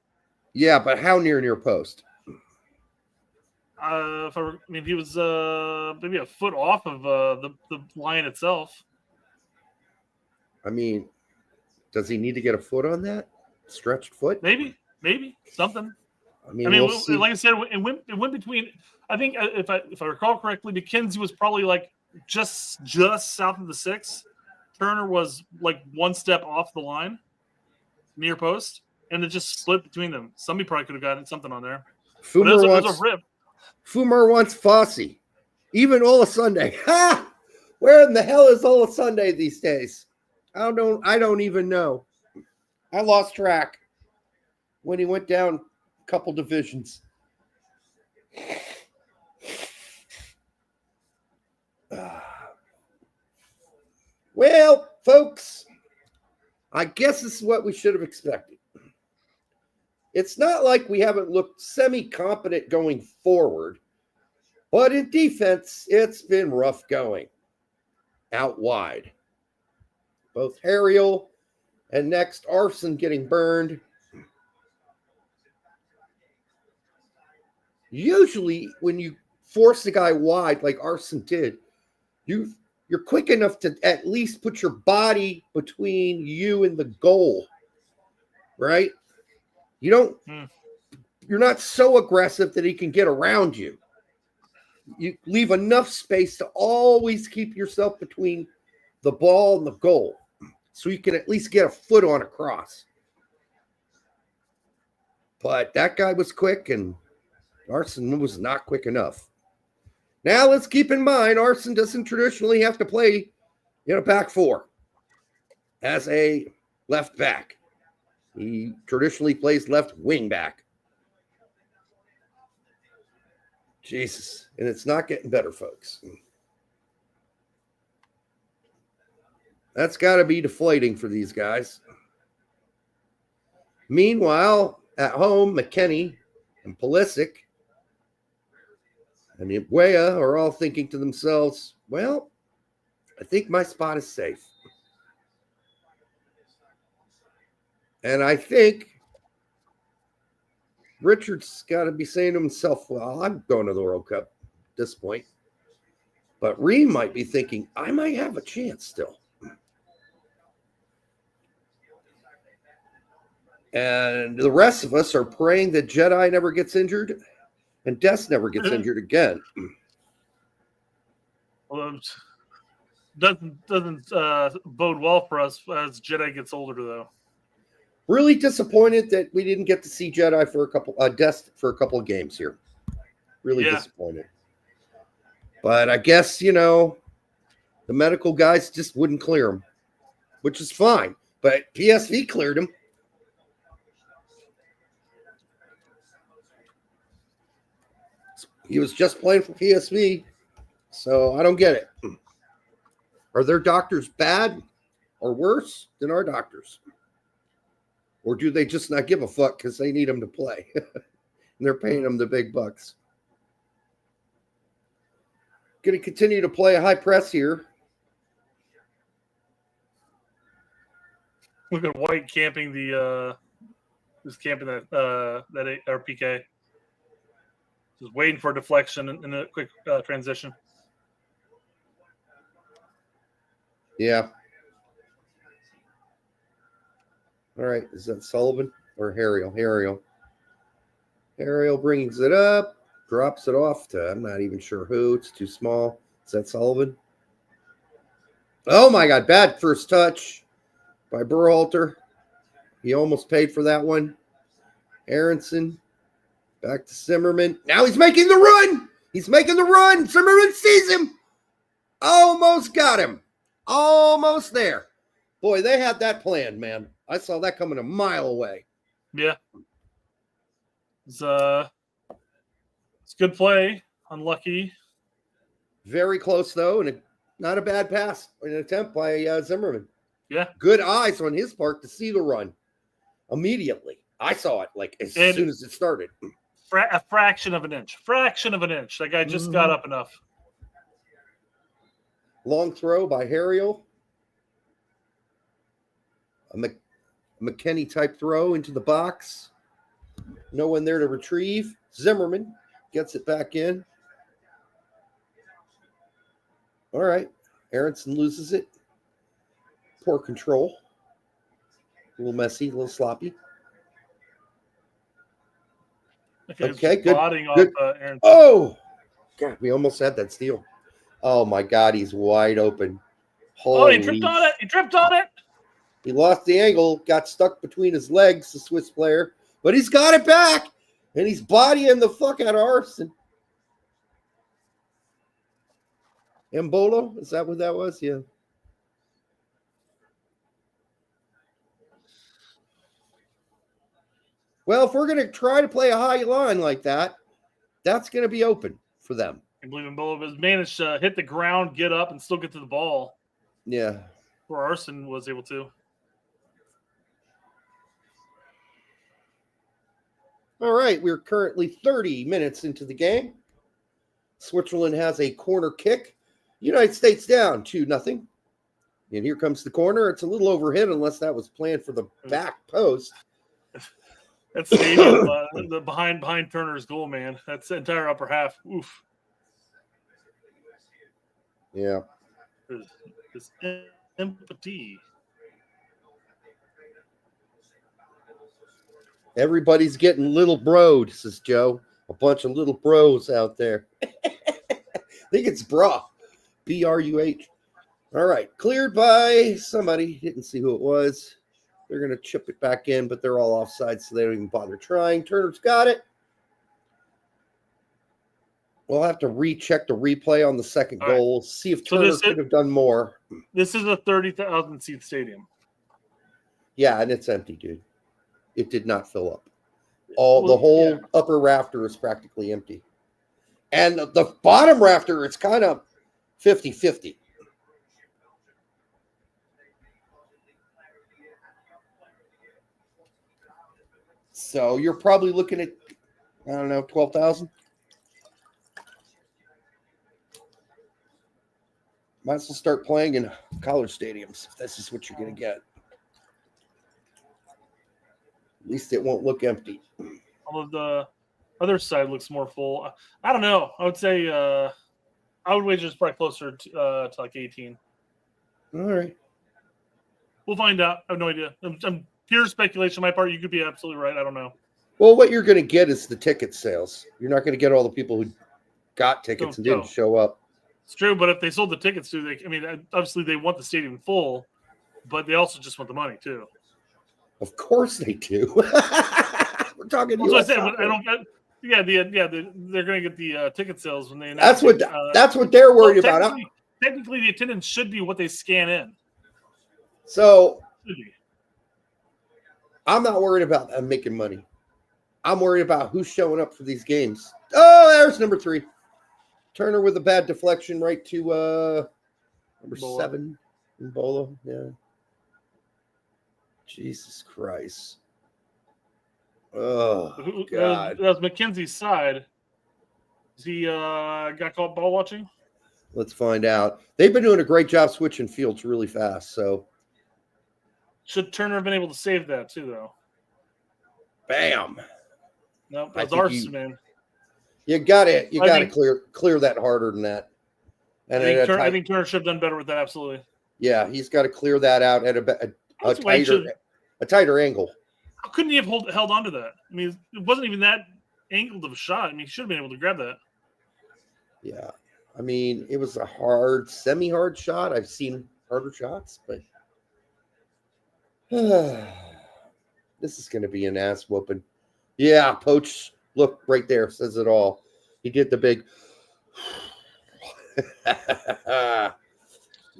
Yeah, but how near post? He was maybe a foot off of the line itself. I mean, does he need to get a foot on that? Stretched foot? Maybe something. I mean, we'll see. Like I said, it went between. I think if I recall correctly, McKenzie was probably like just south of the 6. Turner was like 1 step off the line, near post, and it just split between them. Somebody probably could have gotten something on there. Fumer it was a rip. Fumer wants Fossey. Even Ola Sunday. Ha! Where in the hell is Ola Sunday these days? I don't even know. I lost track when he went down a couple divisions. Well, folks, I guess this is what we should have expected. It's not like we haven't looked semi-competent going forward, but in defense, it's been rough going. Out wide. Both Harriel and next Arson getting burned. Usually, when you force the guy wide like Arson did, you're quick enough to at least put your body between you and the goal, right? You're not so aggressive that he can get around you. You leave enough space to always keep yourself between the ball and the goal so you can at least get a foot on a cross. But that guy was quick and Arson was not quick enough. Now let's keep in mind, Arson doesn't traditionally have to play in a back 4 as a left back. He traditionally plays left wing back. Jesus. And it's not getting better, folks. That's got to be deflating for these guys. Meanwhile, at home, McKinney and Pulisic and Ibuea are all thinking to themselves, well, I think my spot is safe. And I think Richard's got to be saying to himself, well, I'm going to the World Cup at this point. But Reem might be thinking, I might have a chance still. And the rest of us are praying that Jedi never gets injured and Des never gets injured again. Well, doesn't bode well for us as Jedi gets older, though. Really disappointed that we didn't get to see Jedi for Des for a couple of games here. Really disappointed. But I guess, the medical guys just wouldn't clear him, which is fine. But PSV cleared him. He was just playing for PSV, so I don't get it. Are their doctors bad or worse than our doctors? Or do they just not give a fuck because they need him to play? And they're paying him the big bucks. Going to continue to play a high press here. Look at White camping just camping that RPK. Just waiting for a deflection and a quick transition. Yeah. All right. Is that Sullivan or Harriel? Harriel brings it up, drops it off to, I'm not even sure who. It's too small. Is that Sullivan? Oh, my God. Bad first touch by Berhalter. He almost paid for that one. Aronson. Back to Zimmerman. Now he's making the run. Zimmerman sees him. Almost got him. Almost there. Boy, they had that planned, man. I saw that coming a mile away. Yeah. It's good play. Unlucky. Very close, though, and not a bad pass. An attempt by Zimmerman. Yeah. Good eyes on his part to see the run immediately. I saw it as soon as it started. A fraction of an inch. That guy just got up enough. Long throw by Harriel. A McKenny type throw into the box. No one there to retrieve. Zimmerman gets it back in. All right. Aronson loses it. Poor control. A little messy, a little sloppy. Okay, good. Oh, God, we almost had that steal. Oh, my God, he's wide open. He tripped on it. He lost the angle, got stuck between his legs, the Swiss player, but he's got it back, and he's bodying the fuck out of Arson. Embolo, is that what that was? Yeah. Well, if we're going to try to play a high line like that, that's going to be open for them. I believe Embolo has managed to hit the ground, get up, and still get to the ball. Yeah. Where Arson was able to. All right, we're currently 30 minutes into the game. Switzerland has a corner kick. United States down 2-0. And here comes the corner. It's a little overhit unless that was planned for the back post. That's stadium, the behind Turner's goal, man. That's the entire upper half. Oof. Yeah. There's empathy. Everybody's getting little broed, says Joe. A bunch of little bros out there. I think it's bra. B-R-U-H. All right. Cleared by somebody. Didn't see who it was. They're going to chip it back in, but they're all offside, so they don't even bother trying. Turner's got it. We'll have to recheck the replay on the second goal, see if Turner could have done more. This is a 30,000-seat stadium. Yeah, and it's empty, dude. It did not fill up. The whole upper rafter is practically empty. And the bottom rafter, it's kind of 50-50. So you're probably looking at, 12,000. Might as well start playing in college stadiums if this is what you're going to get. At least it won't look empty. Although the other side looks more full. I don't know. I would say I would wager it's probably closer to like 18. All right. We'll find out. I have no idea. I'm pure speculation on my part. You could be absolutely right. I don't know. Well, what you're going to get is the ticket sales. You're not going to get all the people who got tickets and didn't show up. It's true, but if they sold the tickets to, obviously they want the stadium full, but they also just want the money too. Of course they do. We're talking. That's what I said. I don't. They're going to get the ticket sales when they. That's what they're worried about. Technically, the attendance should be what they scan in. So, I'm not worried about them making money. I'm worried about who's showing up for these games. Oh, There's number 3. Turner with a bad deflection right to number Bola. 7. Bola, yeah. Jesus Christ. Oh, God. That was McKenzie's side. Is he got caught ball watching? Let's find out. They've been doing a great job switching fields really fast, so. Should Turner have been able to save that too, though? Bam. No, I that's think ours, man. You got it. You got to think- clear that harder than that. And I think Turner should have done better with that. Absolutely. yeah, he's got to clear that out at a tighter angle. How couldn't he have held on to that? I mean, it wasn't even that angled of a shot. I mean, he should have been able to grab that. Yeah. I mean, it was a hard, semi-hard shot. I've seen harder shots, but this is going to be an ass whooping. Yeah, Poach, look right there, says it all. He did the big.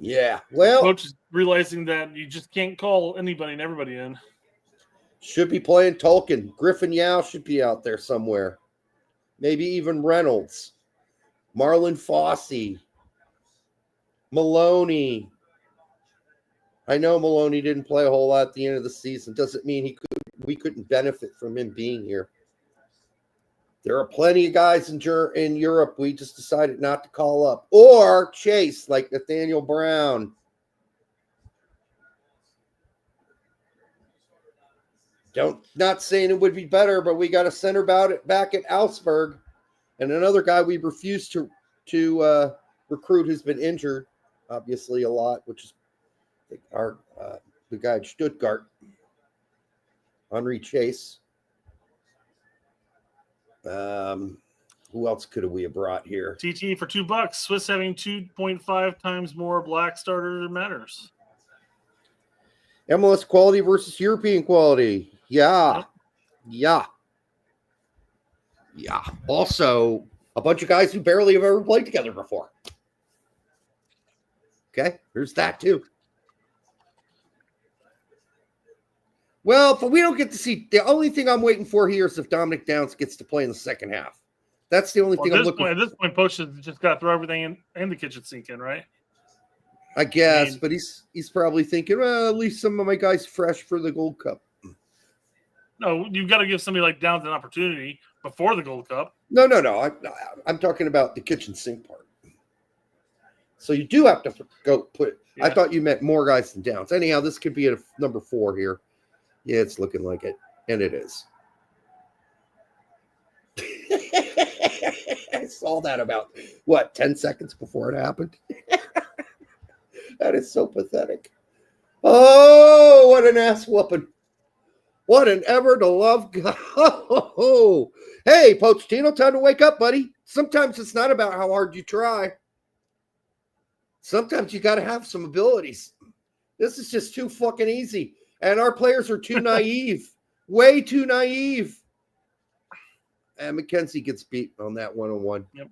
Yeah, well, Coach is realizing that you just can't call anybody and everybody in. Should be playing Tolkien. Griffin Yao should be out there somewhere. Maybe even Reynolds. Marlon Fossey. Maloney. I know Maloney didn't play a whole lot at the end of the season. Doesn't mean we couldn't benefit from him being here. There are plenty of guys in Europe we just decided not to call up. Or chase, like Nathaniel Brown. Not saying it would be better, but we got a center back at Augsburg. And another guy we refused to recruit who's been injured, obviously, a lot, which is the guy at Stuttgart, Henri Chase. Who else could we have brought here? TT for $2. Swiss having 2.5 times more black starter matters. MLS quality versus European quality. Yeah. Also, a bunch of guys who barely have ever played together before. Okay, there's that too. Well, but we don't get to see. The only thing I'm waiting for here is if Dominic Downs gets to play in the second half. That's the only thing I'm looking for. At this point, Poach has just got to throw everything in the kitchen sink in, right? I guess, but he's probably thinking, well, at least some of my guys fresh for the Gold Cup. No, you've got to give somebody like Downs an opportunity before the Gold Cup. No. I'm talking about the kitchen sink part. So you do have to go put. Yeah. I thought you meant more guys than Downs. Anyhow, this could be a number 4 here. Yeah, it's looking like it, and it is. I saw that about 10 seconds before it happened. That is so pathetic. Oh, what an ass whooping. What an ever to love guy. Oh, hey, Pochettino, time to wake up, buddy. Sometimes it's not about how hard you try. Sometimes you got to have some abilities. This is just too fucking easy. And our players are too naive. Way too naive. And McKenzie gets beat on that one-on-one. Yep.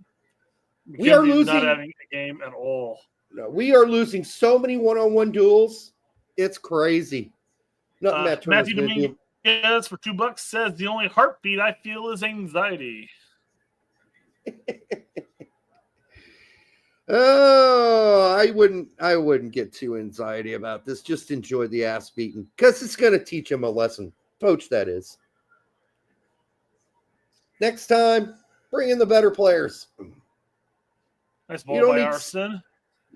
We are losing. Not having a game at all. No, we are losing so many one-on-one duels. It's crazy. Matthew Dominguez for $2 says the only heartbeat I feel is anxiety. Oh, I wouldn't get too anxiety about this. Just enjoy the ass beating because it's going to teach him a lesson. Poach, that is. Next time, bring in the better players. Nice ball by Arson.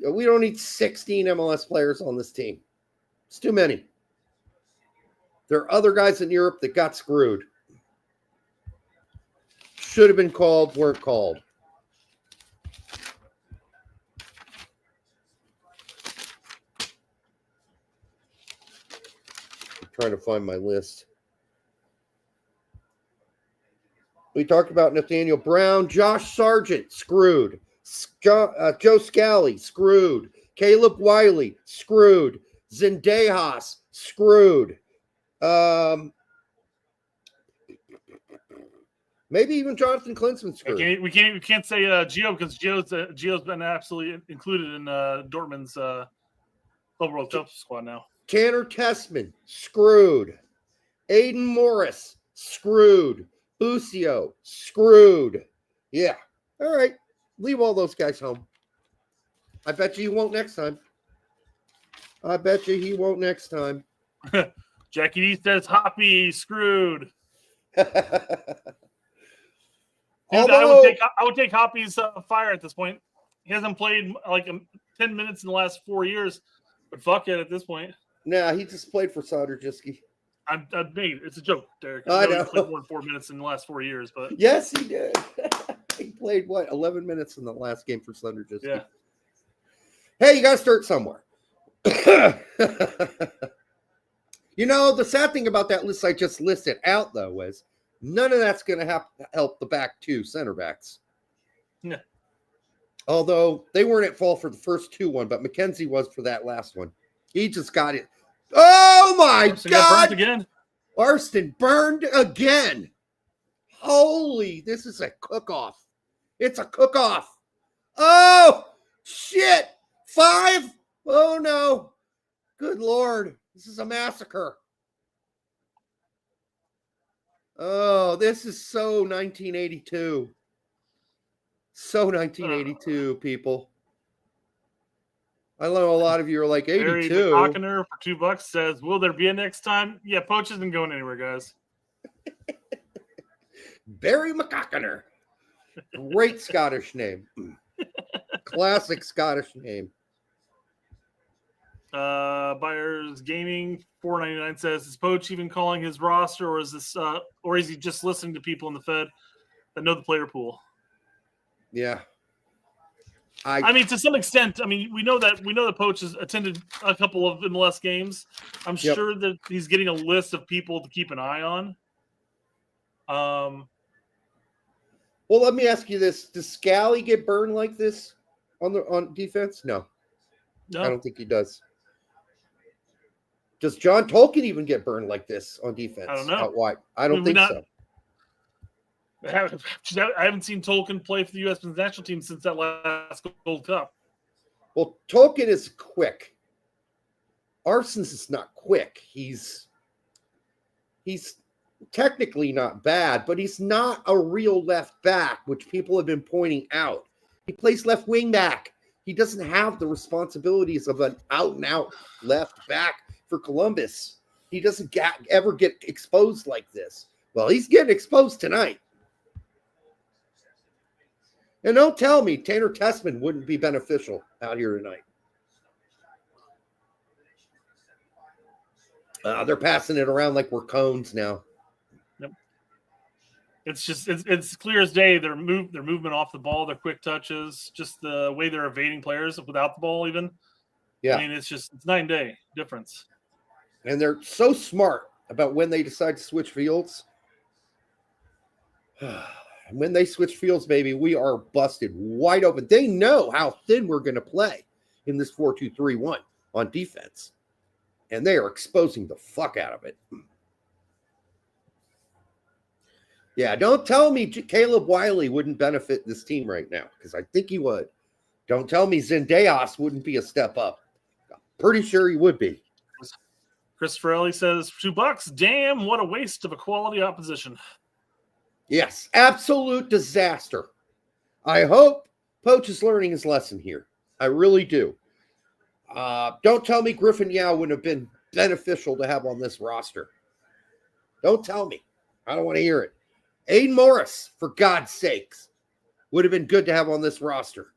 We don't need 16 MLS players on this team. It's too many. There are other guys in Europe that got screwed. Should have been called, weren't called. I'm trying to find my list. We talked about Nathaniel Brown, Josh Sargent, screwed. Joe Scally, screwed. Caleb Wiley, screwed. Zendejas, screwed. Maybe even Jonathan Klinsmann screwed. We can't say Gio because Gio's been absolutely included in Dortmund's Club World Cup squad now. Tanner Tessman, screwed. Aiden Morris, screwed. Busio, screwed. Yeah. All right. Leave all those guys home. I bet you he won't next time. Jackie D says Hoppy screwed. Dude, Although, I would take Hoppy's fire at this point. He hasn't played like 10 minutes in the last 4 years, but fuck it at this point. nah, he just played for Sonderjiski. It's a joke, Derek. I know. He played more than 4 minutes in the last 4 years, but Yes, he did. He played 11 minutes in the last game for Sonderjiski. yeah. Hey, you got to start somewhere. You know, the sad thing about that list I just listed out, though, is none of that's going to help the back two center backs. Yeah. Although they weren't at fault for the first 2-1, but McKenzie was for that last one. He just got it. Oh, my Arson God. got burnt again. Arston burned again. Holy, this is a cook-off. It's a cook-off. Oh, shit. 5? Oh, no. Good Lord. This is a massacre. Oh, this is so 1982. So 1982, people. I know a lot of you are like 82. Barry McCockiner for $2 says, "Will there be a next time?" Yeah, Poach isn't going anywhere, guys. Barry McCockiner. Great Scottish name. Classic Scottish name. Buyers Gaming 499 says, "Is Poach even calling his roster, or is this, or is he just listening to people in the Fed that know the player pool?" Yeah. I mean, to some extent, I mean, we know that Poach has attended a couple of MLS games. I'm sure that he's getting a list of people to keep an eye on. Well, let me ask you this: does Scally get burned like this on defense? No, I don't think he does. Does John Tolkien even get burned like this on defense? I don't know. Out wide? I don't think so. I haven't seen Tolkien play for the U.S. national team since that last Gold Cup. Well, Tolkien is quick. Arsons is not quick. He's technically not bad, but he's not a real left back, which people have been pointing out. He plays left wing back. He doesn't have the responsibilities of an out-and-out left back for Columbus. He doesn't ever get exposed like this. Well, he's getting exposed tonight. And don't tell me Tanner Tessman wouldn't be beneficial out here tonight. They're passing it around like we're cones now. Yep. It's just it's clear as day. Their movement off the ball, their quick touches, just the way they're evading players without the ball. Even, yeah. I mean, it's night and day difference. And they're so smart about when they decide to switch fields. When they switch fields, baby, we are busted wide open. They know how thin we're going to play in this 4-2-3-1 on defense. And they are exposing the fuck out of it. Yeah, don't tell me Caleb Wiley wouldn't benefit this team right now, because I think he would. Don't tell me Zendejas wouldn't be a step up. I'm pretty sure he would be. Christopher Ellie says, $2. Damn, what a waste of a quality opposition. Yes, absolute disaster. I hope Poach is learning his lesson here. I really do. Don't tell me Griffin Yao wouldn't have been beneficial to have on this roster. Don't tell me. I don't want to hear it. Aiden Morris, for God's sakes, would have been good to have on this roster.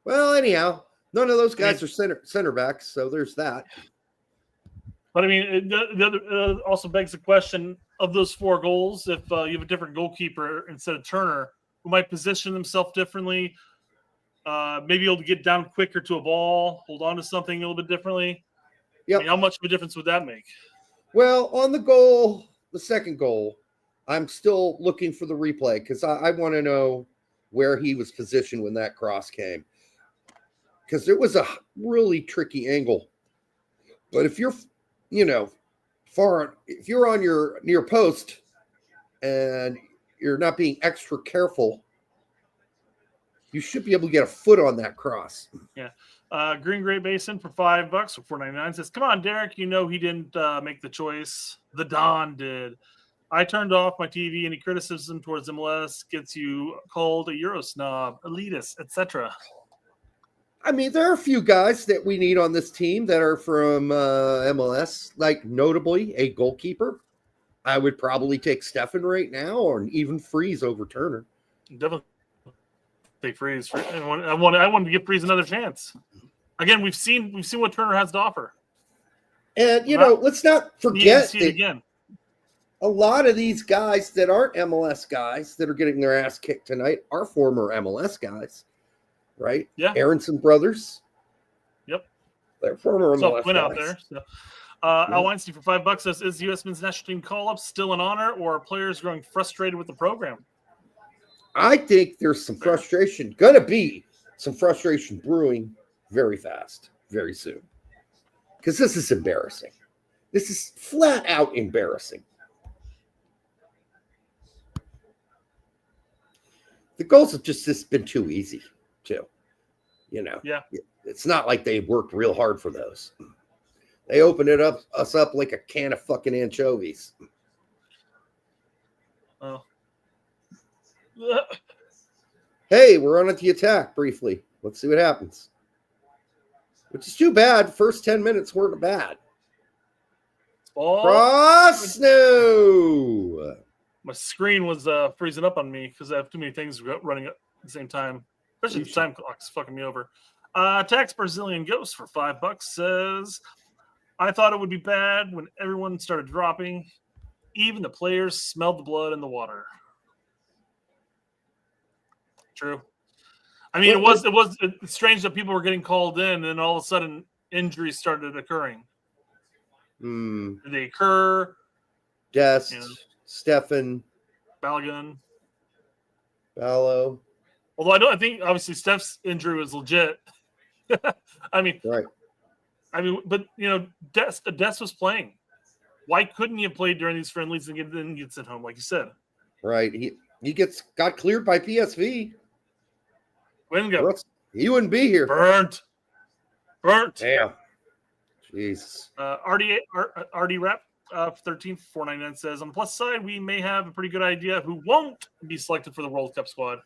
Well, anyhow, none of those guys are center backs, so there's that. But I mean, the other also begs the question of those 4 goals. If you have a different goalkeeper instead of Turner, who might position himself differently, maybe able to get down quicker to a ball, hold on to something a little bit differently. Yep. I mean, how much of a difference would that make? Well, on the goal, the second goal, I'm still looking for the replay because I want to know where he was positioned when that cross came. Because it was a really tricky angle. But if you're if you're on your near post and you're not being extra careful, you should be able to get a foot on that cross. Yeah. Green Great Basin for $5 or $4.99 says, "Come on, Derek. You know he didn't make the choice. The Don did. I turned off my TV. Any criticism towards MLS gets you called a Euro snob, elitist, etc. I mean, there are a few guys that we need on this team that are from MLS, like notably a goalkeeper. I would probably take Stefan right now, or even Freeze over Turner. Definitely take Freeze. I wanted to give Freeze another chance. Again, we've seen what Turner has to offer. And let's not forget see it again. A lot of these guys that aren't MLS guys that are getting their ass kicked tonight are former MLS guys, right? Yeah. Aronson brothers. Yep. They're former MLS win guys. out there. So. Al Weinstein for $5 says, is U.S. men's national team call-up still an honor, or are players growing frustrated with the program? I think there's some frustration, going to be some frustration brewing very fast, very soon. Because this is embarrassing. This is flat out embarrassing. The goals have just been too easy, too. Yeah. It's not like they worked real hard for those. They opened us up like a can of fucking anchovies. Oh. Hey, we're on at the attack briefly. Let's see what happens. Which is too bad. First 10 minutes weren't bad. Cross, no. My screen was freezing up on me because I have too many things running at the same time. Especially the time clock's fucking me over. Tax Brazilian Ghost for $5 says, I thought it would be bad when everyone started dropping. Even the players smelled the blood in the water. True. I mean, it was strange that people were getting called in, and all of a sudden injuries started occurring. Did they occur? Dest, Stefan, Balogun, Ballo. Although I think obviously Steph's injury was legit. I mean, right. I mean, but Dest was playing. Why couldn't he have played during these friendlies and then get sent home, like you said? Right. He got cleared by PSV. Wingo. He wouldn't be here. Burnt. Damn. Jesus. RD Rep 13,499 says, on the plus side, we may have a pretty good idea of who won't be selected for the World Cup squad.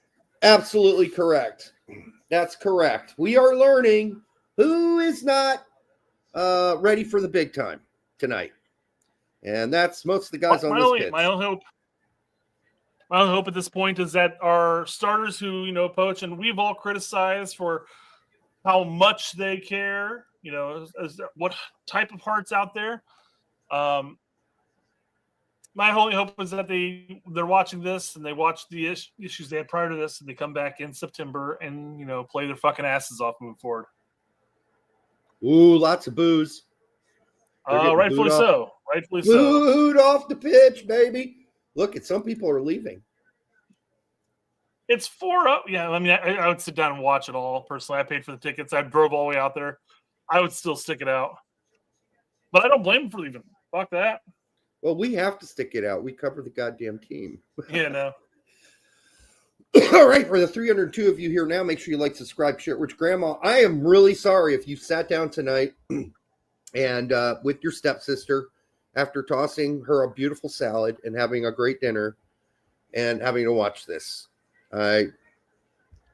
Absolutely correct. That's correct. We are learning who is not ready for the big time tonight. And that's most of the guys on this pitch. My only hope at this point is that our starters who, poach, and we've all criticized for how much they care, as what type of heart's out there. My only hope is that they're watching this and they watch the issues they had prior to this, and they come back in September and, play their fucking asses off moving forward. Ooh, lots of booze. Rightfully so. Booed off the pitch, baby. Look, some people are leaving. It's 4-0. Yeah, I mean, I would sit down and watch it all. Personally, I paid for the tickets. I drove all the way out there. I would still stick it out. But I don't blame them for leaving. Fuck that. Well, we have to stick it out. We cover the goddamn team. Yeah, no. All right, for the 302 of you here now, make sure you like, subscribe, share it with Grandma. I am really sorry if you sat down tonight and with your stepsister after tossing her a beautiful salad and having a great dinner and having to watch this. I'm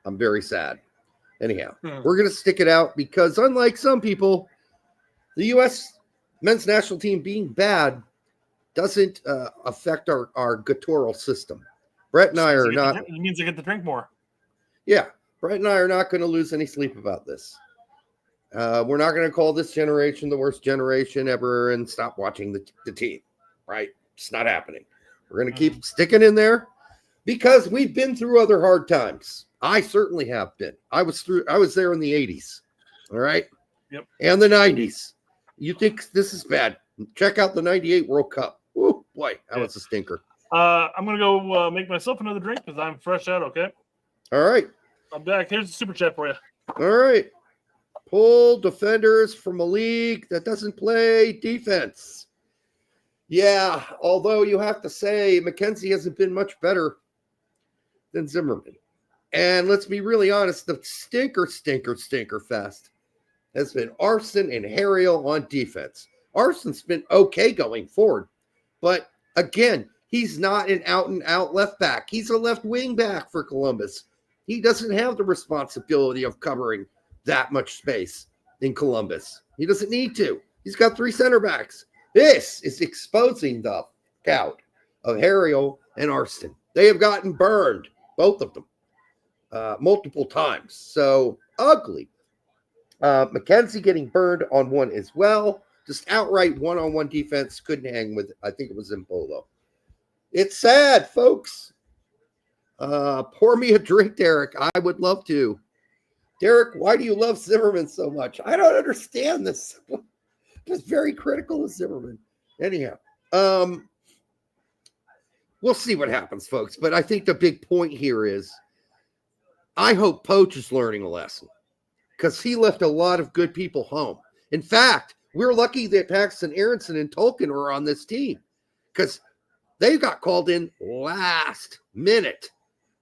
very sad. Anyhow, we're going to stick it out because unlike some people, the U.S. men's national team being bad doesn't affect our guttural system. Brett and I are not. It means I get to drink more. Yeah, Brett and I are not going to lose any sleep about this. We're not going to call this generation the worst generation ever and stop watching the team, right? It's not happening. We're going to keep sticking in there because we've been through other hard times. I certainly have been. I was there in the 80s, all right? Yep. And the 90s. You think this is bad? Check out the 98 World Cup. Woo, boy, that was a stinker. I'm going to go make myself another drink because I'm fresh out, okay? All right. I'm back. Here's the super chat for you. All right. Pull defenders from a league that doesn't play defense. Yeah, although you have to say McKenzie hasn't been much better than Zimmerman. And let's be really honest, the stinker fest has been Arson and Harriel on defense. Arson's been okay going forward. But again, He's not an out-and-out left back. He's a left wing back for Columbus. He doesn't have the responsibility of covering that much space in Columbus. He doesn't need to. He's got 3 center backs. This is exposing the gout of Harriel and Arston. They have gotten burned, both of them, multiple times. So ugly. McKenzie getting burned on one as well. Just outright one-on-one defense. Couldn't hang with, I think it was Impolo. It's sad, folks. Pour me a drink, Derek. I would love to. Derek, why do you love Zimmerman so much? I don't understand this. Just very critical of Zimmerman. Anyhow, we'll see what happens, folks. But I think the big point here is I hope Poach is learning a lesson because he left a lot of good people home. In fact, we're lucky that Paxton Aronson and Tolkien are on this team because they got called in last minute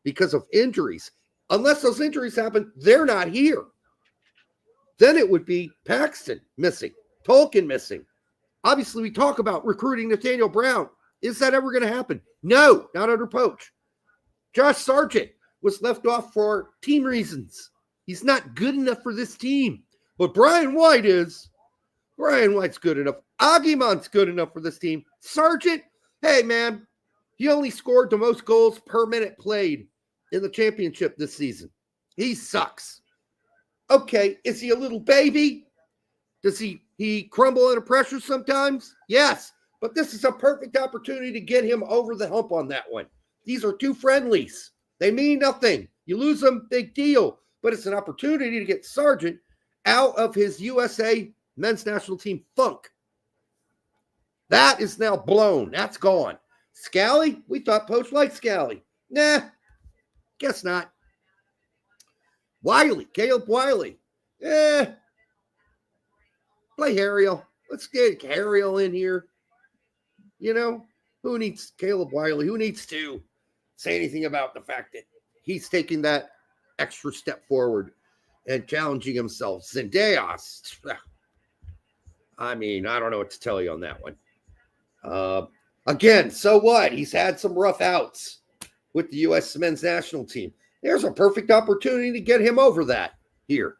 because of injuries. Unless those injuries happen, they're not here. Then it would be Paxton missing, Tolkien missing. Obviously, we talk about recruiting Nathaniel Brown. Is that ever going to happen? No, not under Poach. Josh Sargent was left off for team reasons. He's not good enough for this team. But Brian White is. Brian White's good enough. Aguiman's good enough for this team. Sargent, hey, man, he only scored the most goals per minute played in the championship this season. He sucks. Okay, is he a little baby? Does he crumble under pressure sometimes? Yes, but this is a perfect opportunity to get him over the hump on that one. These are 2 friendlies. They mean nothing. You lose them, big deal. But it's an opportunity to get Sargent out of his USA men's national team funk. That is now blown. That's gone. Scally? We thought Poach liked Scally. Nah, guess not. Wiley, Caleb Wiley. Play Harriel. Let's get Harriel in here. You know, who needs Caleb Wiley? Who needs to say anything about the fact that he's taking that extra step forward and challenging himself? Zendejas. I mean, I don't know what to tell you on that one. Again, so what? He's had some rough outs with the U.S. men's national team. There's a perfect opportunity to get him over that here.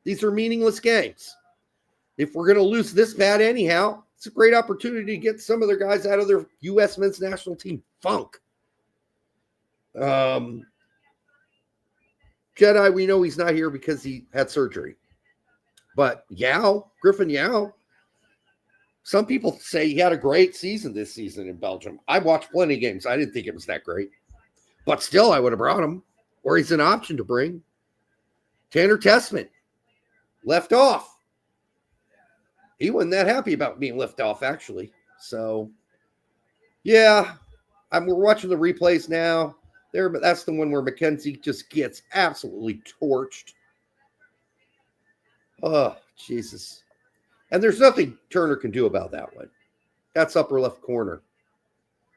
These are meaningless games. If we're going to lose this bad anyhow, it's a great opportunity to get some of their guys out of their U.S. men's national team funk. Jedi, we know he's not here because he had surgery. But Griffin Yao, some people say he had a great season this season in Belgium. I watched plenty of games. I didn't think it was that great. But still, I would have brought him. Or he's an option to bring. Tanner Tessman, left off. He wasn't that happy about being left off, actually. So, yeah, we're watching the replays now. That's the one where McKenzie just gets absolutely torched. Oh, Jesus. And there's nothing Turner can do about that one. That's upper left corner.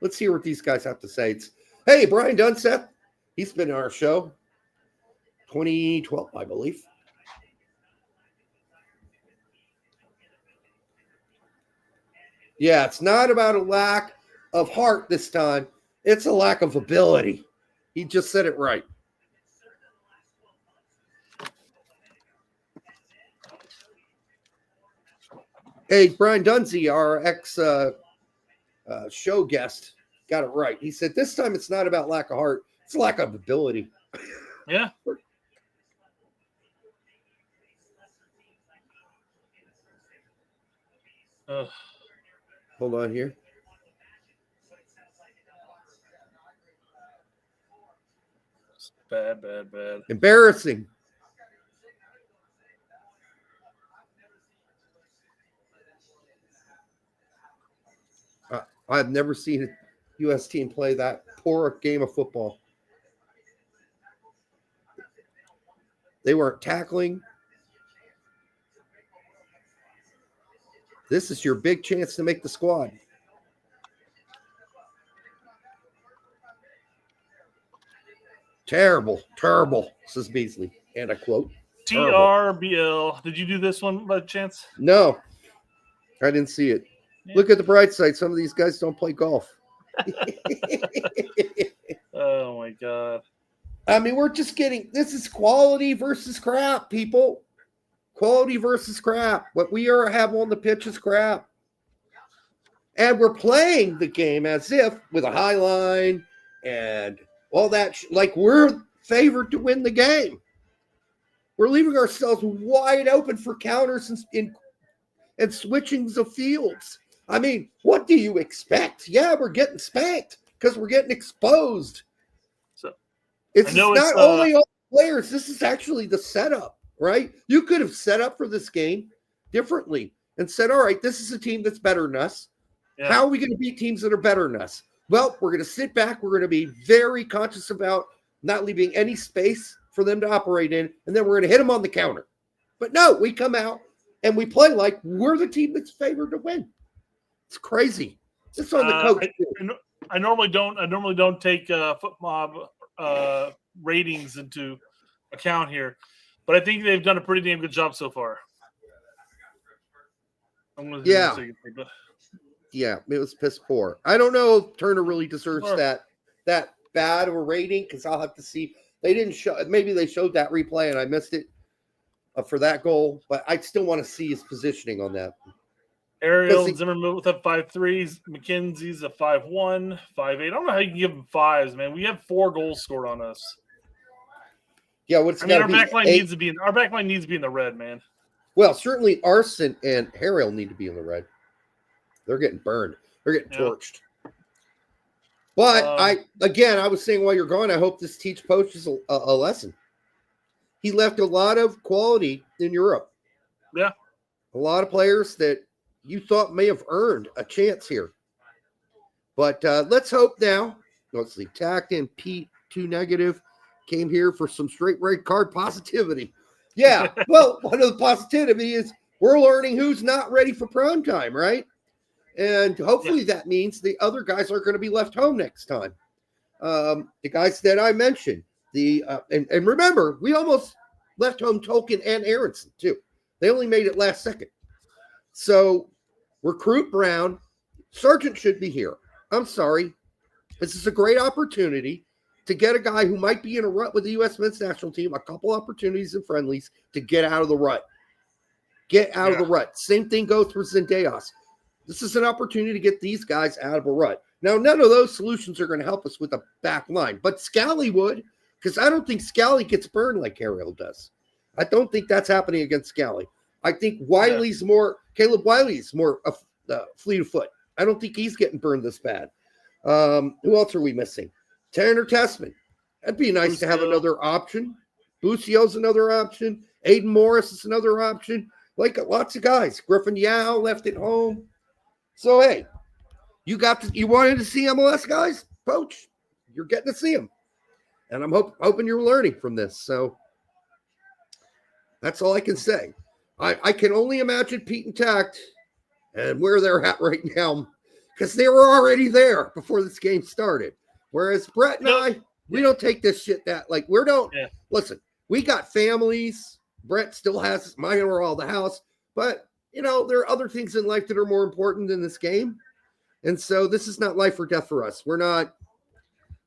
Let's hear what these guys have to say. Hey, Brian Dunseth. He's been on our show. 2012, I believe. Yeah, it's not about a lack of heart this time. It's a lack of ability. He just said it right. Hey, Brian Dunsey, our show guest, got it right. He said, this time it's not about lack of heart. It's lack of ability. Yeah. Hold on here. Bad. Embarrassing. I've never seen a U.S. team play that poor a game of football. They weren't tackling. This is your big chance to make the squad. Terrible, says Beasley. And I quote. TRBL. Did you do this one by chance? No, I didn't see it. Yeah. Look at the bright side. Some of these guys don't play golf. Oh my god. I mean, we're just getting, this is quality versus crap, people. Quality versus crap. What we have on the pitch is crap. And we're playing the game as if with a high line and all that, like we're favored to win the game. We're leaving ourselves wide open for counters and switchings of fields. I mean, what do you expect? Yeah, we're getting spanked because we're getting exposed. So it's not only all players. This is actually the setup, right? You could have set up for this game differently and said, all right, this is a team that's better than us. Yeah. How are we going to beat teams that are better than us? Well, we're going to sit back. We're going to be very conscious about not leaving any space for them to operate in, and then we're going to hit them on the counter. But no, we come out and we play like we're the team that's favored to win. It's crazy. It's on the coach. I normally don't take Foot Mob ratings into account here, but I think they've done a pretty damn good job so far. Yeah, it was piss poor. I don't know if Turner really deserves that bad of a rating because I'll have to see. They didn't show. Maybe they showed that replay and I missed it for that goal, but I still want to see his positioning on that. Ariel Zimmerman with a 5.3s. McKenzie's a 5.1, 5.8. I don't know how you can give them fives, man. We have 4 goals scored on us. Yeah, what's our back line needs to be in the red, man. Well, certainly Arson and Harrell need to be in the red. They're getting burned. They're getting torched. But I was saying while you're gone, I hope this teach coaches a lesson. He left a lot of quality in Europe. Yeah. A lot of players that you thought may have earned a chance here. But let's hope now. Let's see. Tact and Pete, 2 negative, came here for some straight red card positivity. Yeah. Well, one of the positivity is we're learning who's not ready for prime time, right? And hopefully that means the other guys are going to be left home next time. The guys that I mentioned, and remember, we almost left home Tolkien and Aronson too. They only made it last second. So recruit Brown. Sargent should be here. I'm sorry. This is a great opportunity to get a guy who might be in a rut with the U.S. men's national team, a couple opportunities in friendlies to get out of the rut. Get out of the rut. Same thing goes for Zendejas. This is an opportunity to get these guys out of a rut. Now, none of those solutions are going to help us with the back line, but Scally would, because I don't think Scally gets burned like Ariel does. I don't think that's happening against Scally. I think Caleb Wiley's more fleet of foot. I don't think he's getting burned this bad. Who else are we missing? Tanner Tessman. That'd be nice to have another option. Bucio's another option. Aiden Morris is another option. Like lots of guys. Griffin Yao left at home. So, hey, you wanted to see MLS guys? Coach, you're getting to see them. And I'm hoping you're learning from this. So that's all I can say. I can only imagine Pete and Tact and where they're at right now because they were already there before this game started. Whereas Brett and I, we don't take this shit listen, we got families. Brett still has mine or all the house, but there are other things in life that are more important than this game. And so this is not life or death for us. We're not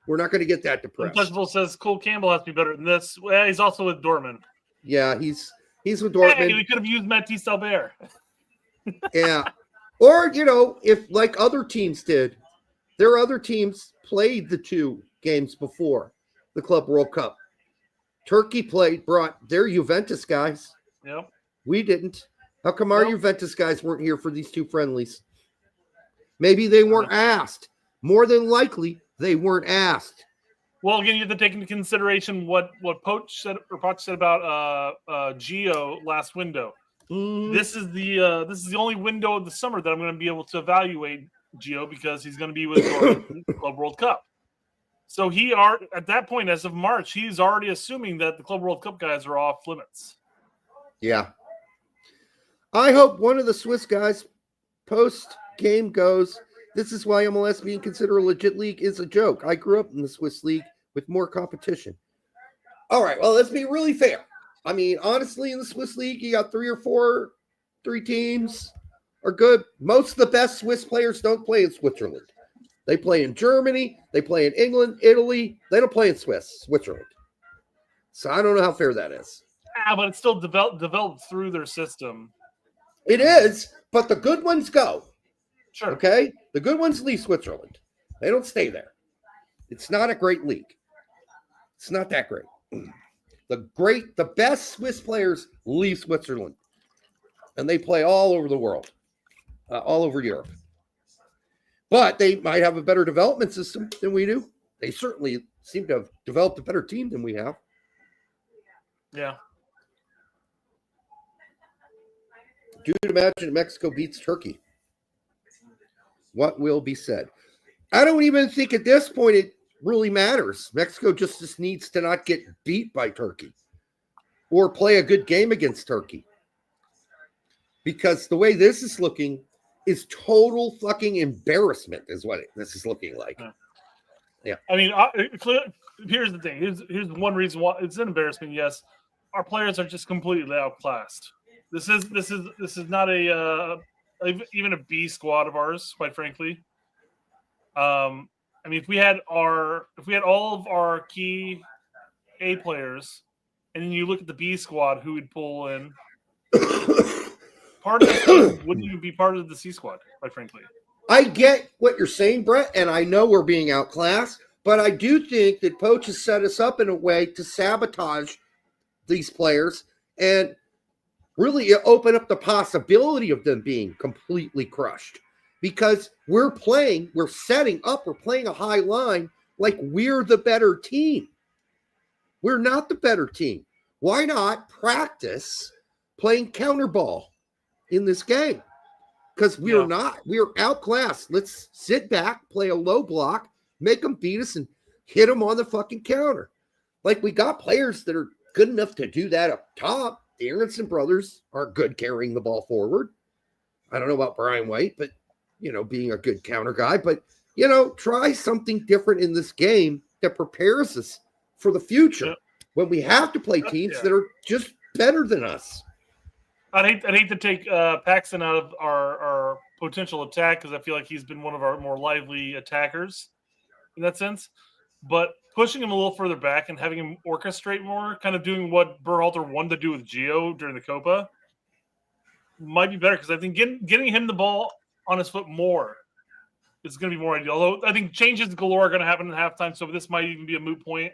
going to get that depressed. Untouchable says Cole Campbell has to be better than this. Well, he's also with Dortmund. Yeah, he's with Dortmund. Hey, we could have used Matisse Albert. Yeah. Or, if like other teams did, there are other teams played the 2 games before the Club World Cup. Turkey brought their Juventus guys. Yep. We didn't. How come our Juventus guys weren't here for these 2 friendlies? Maybe they weren't asked. More than likely, they weren't asked. Well, again, you have to take into consideration what Poch said about Gio last window. Mm. This is the only window of the summer that I'm going to be able to evaluate Gio because he's going to be with the Club World Cup. So at that point, as of March, he's already assuming that the Club World Cup guys are off limits. Yeah. I hope one of the Swiss guys post-game goes, this is why MLS being considered a legit league is a joke. I grew up in the Swiss league with more competition. All right, well, let's be really fair. I mean, honestly, in the Swiss league, you got 3 teams are good. Most of the best Swiss players don't play in Switzerland. They play in Germany. They play in England, Italy. They don't play in Switzerland. So I don't know how fair that is. Yeah, but it's still developed through their system. It is, but the good ones go. Sure. Okay? The good ones leave Switzerland. They don't stay there. It's not a great league. It's not that great. The best Swiss players leave Switzerland. And they play all over the world. All over Europe. But they might have a better development system than we do. They certainly seem to have developed a better team than we have. Yeah. Dude, imagine Mexico beats Turkey. What will be said? I don't even think at this point it really matters. Mexico just needs to not get beat by Turkey or play a good game against Turkey. Because the way this is looking is total fucking embarrassment is what this is looking like. Yeah. I mean, here's the thing. Here's one reason why it's an embarrassment. Yes, our players are just completely outclassed. This is not even a B squad of ours, quite frankly. I mean, if we had all of our key A players, and then you look at the B squad, who would pull in, part of the team wouldn't even be part of the C squad, quite frankly. I get what you're saying, Brett, and I know we're being outclassed, but I do think that Poach has set us up in a way to sabotage these players and really open up the possibility of them being completely crushed. Because we're setting up, we're playing a high line like we're the better team. We're not the better team. Why not practice playing counter ball in this game? Because we're outclassed. Let's sit back, play a low block, make them beat us, and hit them on the fucking counter. Like, we got players that are good enough to do that up top. The Aronson brothers are good carrying the ball forward. I don't know about Brian White, but, being a good counter guy. But, try something different in this game that prepares us for the future when we have to play teams that are just better than us. I'd hate to take Paxton out of our potential attack because I feel like he's been one of our more lively attackers in that sense. But pushing him a little further back and having him orchestrate more, kind of doing what Berhalter wanted to do with Gio during the Copa, might be better because I think getting him the ball on his foot more is going to be more ideal. Although I think changes galore are going to happen in halftime, so this might even be a moot point.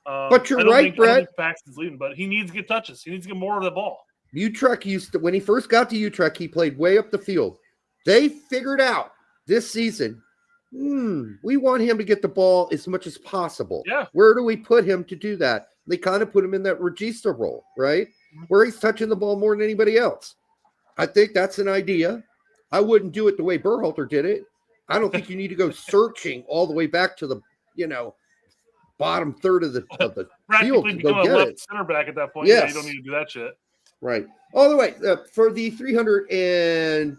But you're right, Brett. I don't think Paxton's leading, but he needs to get touches. He needs to get more of the ball. Utrecht when he first got to Utrecht, he played way up the field. They figured out this season, we want him to get the ball as much as possible. Yeah. Where do we put him to do that? They kind of put him in that Regista role, right? Where he's touching the ball more than anybody else. I think that's an idea. I wouldn't do it the way Berhalter did it. I don't think you need to go searching all the way back to the, bottom third of the field to go get it. Center back at that point. Yes. Yeah, you don't need to do that shit. Right. All the way for the 316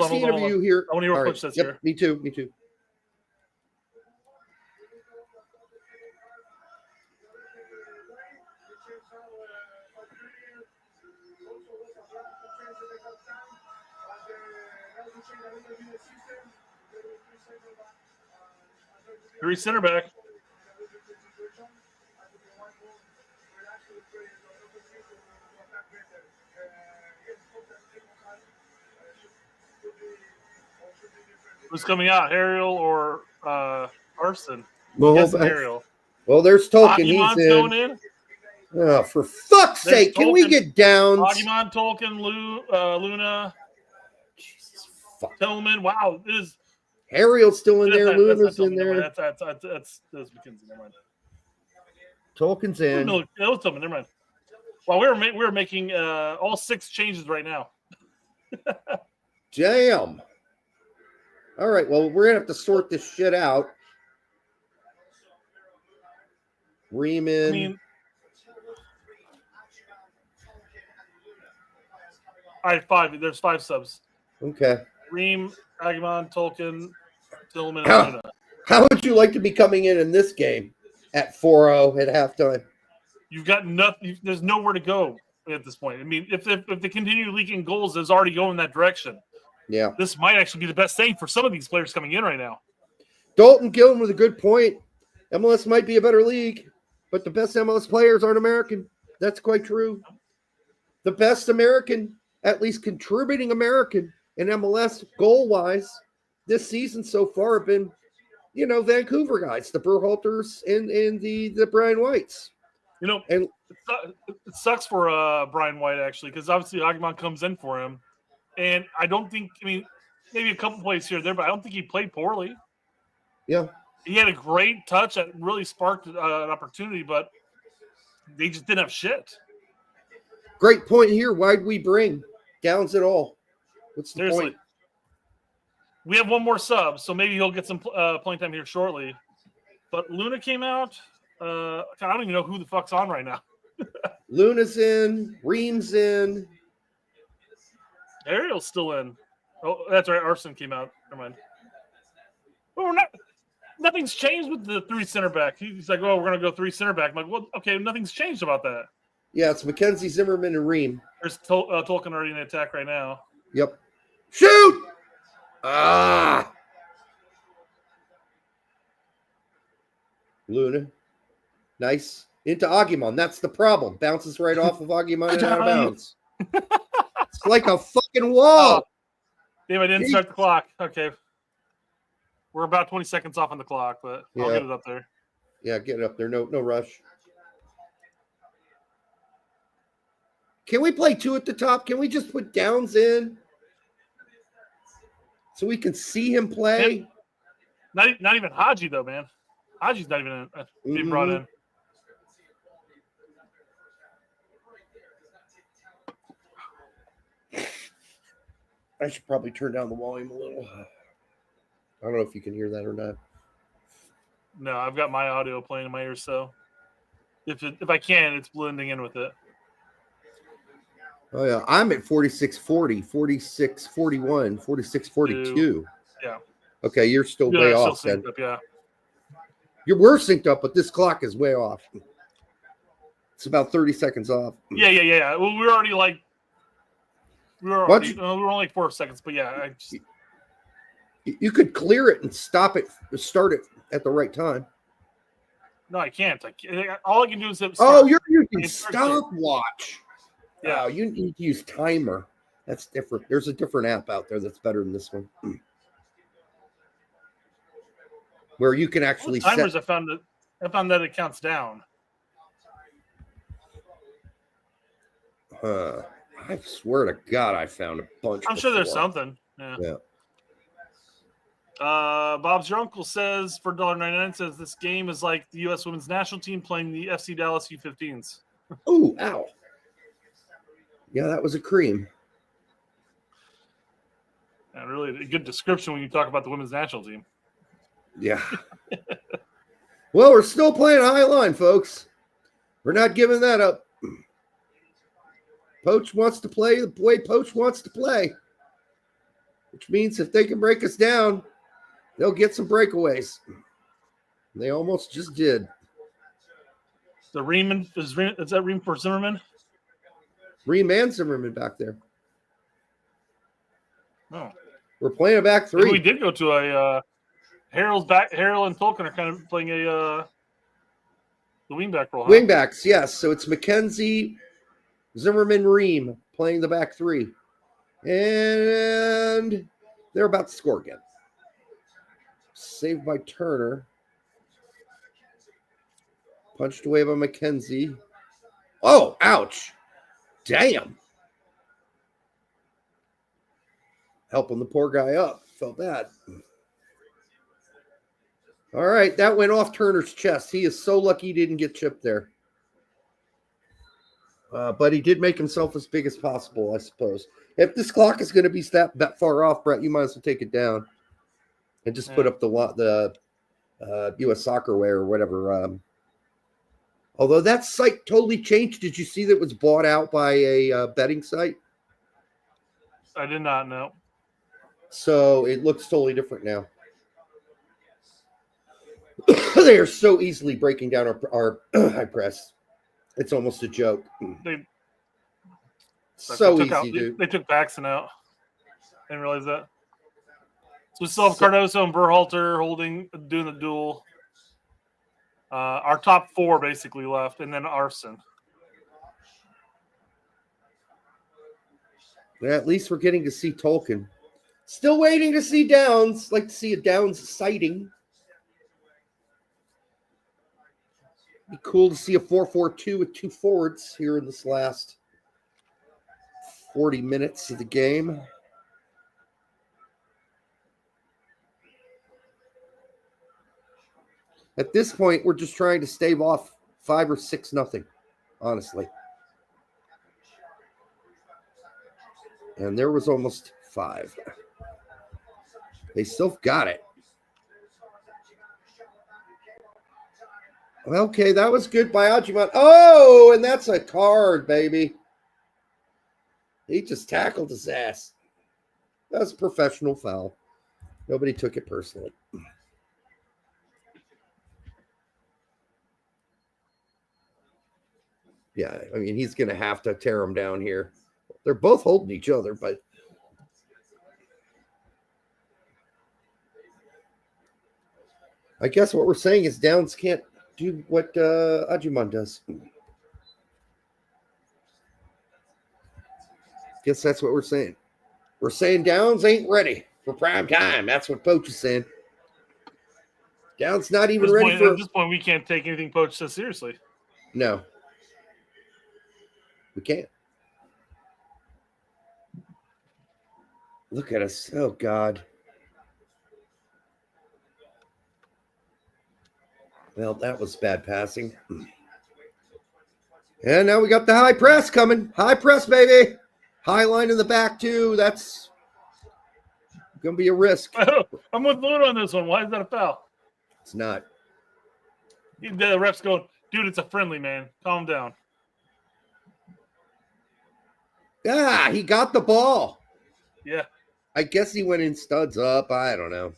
of you here. I want to hear what Coach says here. Me too. Three center back. Who's coming out, Harriel or Arson? Harriel. Well, there's Tolkien. Aguiman's He's going in. Oh, for fuck's sake! Can we get down? Aguiman, Tolkien, Luna, Tillman. Wow, this is Harriel's still in there. Luna's in there. That's McKenzie. Never mind. Tolkien's in. No, that was Tillman. Never mind. Well, we're making all 6 changes right now. Damn. All right, well, we're going to have to sort this shit out. Riemann. All right, 5. There's 5 subs. Okay. Reem, Agamon, Tolkien, Tillman, and Luna. How would you like to be coming in this game at 4-0 at halftime? You've got nothing. There's nowhere to go at this point. I mean, if they continue leaking goals, it's already going that direction. Yeah. This might actually be the best thing for some of these players coming in right now. Dalton Gillen with a good point. MLS might be a better league, but the best MLS players aren't American. That's quite true. The best American, at least contributing American in MLS goal-wise this season so far have been, Vancouver guys, the Berhalters and the Brian Whites. And it sucks for Brian White, actually, because obviously Agumon comes in for him. And I don't think, maybe a couple plays here or there, but I don't think he played poorly. Yeah. He had a great touch that really sparked an opportunity, but they just didn't have shit. Great point here. Why'd we bring Downs at all? What's the point? We have one more sub, so maybe he'll get some playing time here shortly. But Luna came out. I don't even know who the fuck's on right now. Luna's in. Ream's in. Ariel's still in. Oh, that's right. Arson came out. Never mind. Oh, nothing's changed with the 3 center back. He's like, we're going to go 3 center back. I'm like, well, okay, nothing's changed about that. Yeah, it's Mackenzie, Zimmerman, and Ream. There's Tolkien already in attack right now. Yep. Shoot! Ah! Luna. Nice. Into Agumon. That's the problem. Bounces right off of Agumon and out of bounds. It's like a fucking wall. Oh, damn, I didn't start the clock. Okay. We're about 20 seconds off on the clock, but I'll get it up there. Yeah, get it up there. No rush. Can we play 2 at the top? Can we just put Downs in so we can see him play? Not even Haji, though, man. Haji's not even being brought in. I should probably turn down the volume a little. I don't know if you can hear that or not. No, I've got my audio playing in my ears, so if I can, it's blending in with it. Oh, yeah. I'm at 4640, 4641, 4642. Yeah. Okay, you're still way off still then. up, yeah. We're synced up, but this clock is way off. It's about 30 seconds off. Yeah. Well, we were only like 4 seconds, but yeah. You could clear it and start it at the right time. No, I can't. All I can do is hit start. Oh, you're using stopwatch. Yeah, you need to use timer. That's different. There's a different app out there that's better than this one, where you can actually timers. I found that it counts down. I swear to God, I found a bunch. I'm sure there's something. Yeah. Bob's your uncle says for $1.99 says this game is like the U.S. women's national team playing the FC Dallas U15s. Oh, ow. Yeah, that was a cream. And really a good description when you talk about the women's national team. Yeah. Well, we're still playing high line, folks. We're not giving that up. Poach wants to play the way Poach wants to play, which means if they can break us down, they'll get some breakaways. They almost just did. The Ream is that Ream for Zimmerman? Ream and Zimmerman back there. Oh. We're playing a back 3. Maybe we did go to a Harold and Tolkien are kind of playing the wingback role. Huh? Wingbacks, yes. So it's McKenzie, Zimmerman, Ream playing the back 3. And they're about to score again. Saved by Turner. Punched away by McKenzie. Oh, ouch. Damn. Helping the poor guy up. Felt bad. All right, that went off Turner's chest. He is so lucky he didn't get chipped there. But he did make himself as big as possible, I suppose. If this clock is going to be that far off, Brett, you might as well take it down and just put up the U.S. Soccer Way or whatever. Although that site totally changed. Did you see that it was bought out by a betting site? I did not know. So it looks totally different now. They are so easily breaking down our high press. It's almost a joke. So easy, dude. They took Paxton out. Didn't realize that. So we still have Cardoso and Berhalter doing the duel. Our top 4 basically left, and then Arson. Yeah, at least we're getting to see Tolkien. Still waiting to see Downs. Like to see a Downs sighting. Be cool to see a 4-4-2 with 2 forwards here in this last 40 minutes of the game. At this point, we're just trying to stave off 5 or 6-0, honestly. And there was almost 5. They still got it. Okay, that was good by Ajiman. Oh, and that's a card, baby. He just tackled his ass. That was a professional foul. Nobody took it personally. Yeah, I mean, he's going to have to tear him down here. They're both holding each other, but I guess what we're saying is Downs can't do what Ajiman does. Guess that's what we're saying. We're saying Downs ain't ready for prime time. That's what Poach is saying. Downs not even ready for. At this point, we can't take anything Poach says seriously. No, we can't. Look at us. Oh, God. Well, that was bad passing. And now we got the high press coming. High press, baby. High line in the back, too. That's going to be a risk. I'm with Blue on this one. Why is that a foul? It's not. The ref's going, dude, it's a friendly, man. Calm down. Ah, he got the ball. Yeah. I guess he went in studs up. I don't know.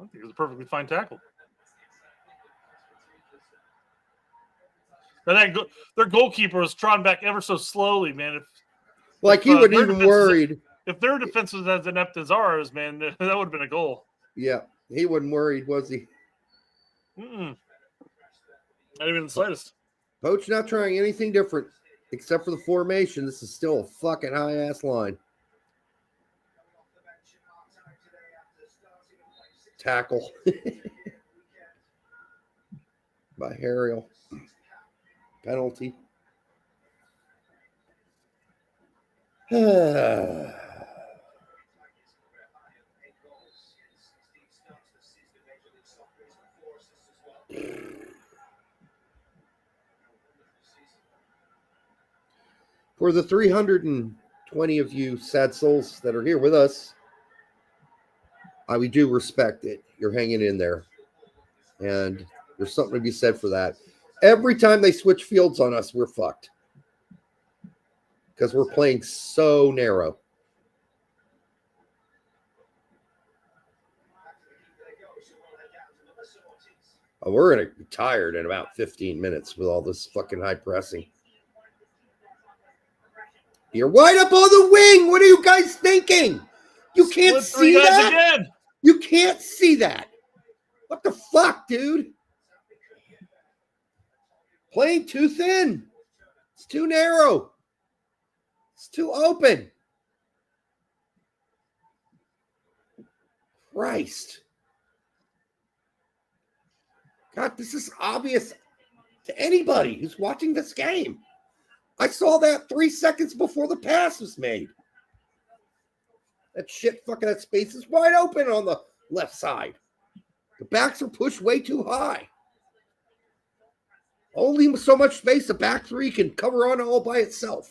I think it was a perfectly fine tackle. Now their goalkeeper was trotting back ever so slowly, man. He wasn't even worried. If their defense was as inept as ours, man, that would have been a goal. Yeah, he wasn't worried, was he? Not even the slightest. Poach not trying anything different except for the formation. This is still a fucking high-ass line. Tackle by Harriel. Penalty. For the 320 of you sad souls that are here with us, we do respect it. You're hanging in there. And there's something to be said for that. Every time they switch fields on us, we're fucked. Because we're playing so narrow. We're going to be tired in about 15 minutes with all this fucking high pressing. You're wide up on the wing. What are you guys thinking? You can't see that? Again. You can't see that. What the fuck, dude? Playing too thin. It's too narrow. It's too open. Christ. God, this is obvious to anybody who's watching this game. I saw that 3 seconds before the pass was made. That that space is wide open on the left side. The backs are pushed way too high. Only so much space a back three can cover on all by itself.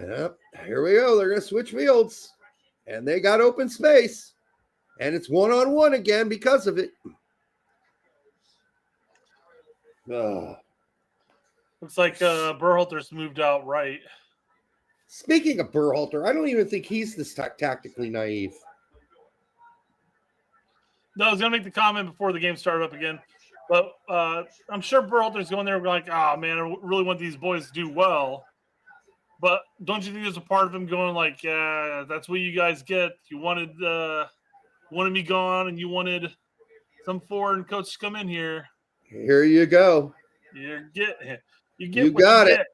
Yep, here we go. They're going to switch fields. And they got open space. And it's one-on-one again because of it. Looks like Berhalter's moved out right. Speaking of Berhalter, I don't even think he's this tactically naive. No, I was going to make the comment before the game started up again. But I'm sure Berhalter's going there like, oh, man, I really want these boys to do well. But don't you think there's a part of him going like, yeah, that's what you guys get. You wanted me gone, and you wanted some foreign coach to come in here. Here you go. You get You what got you it. get.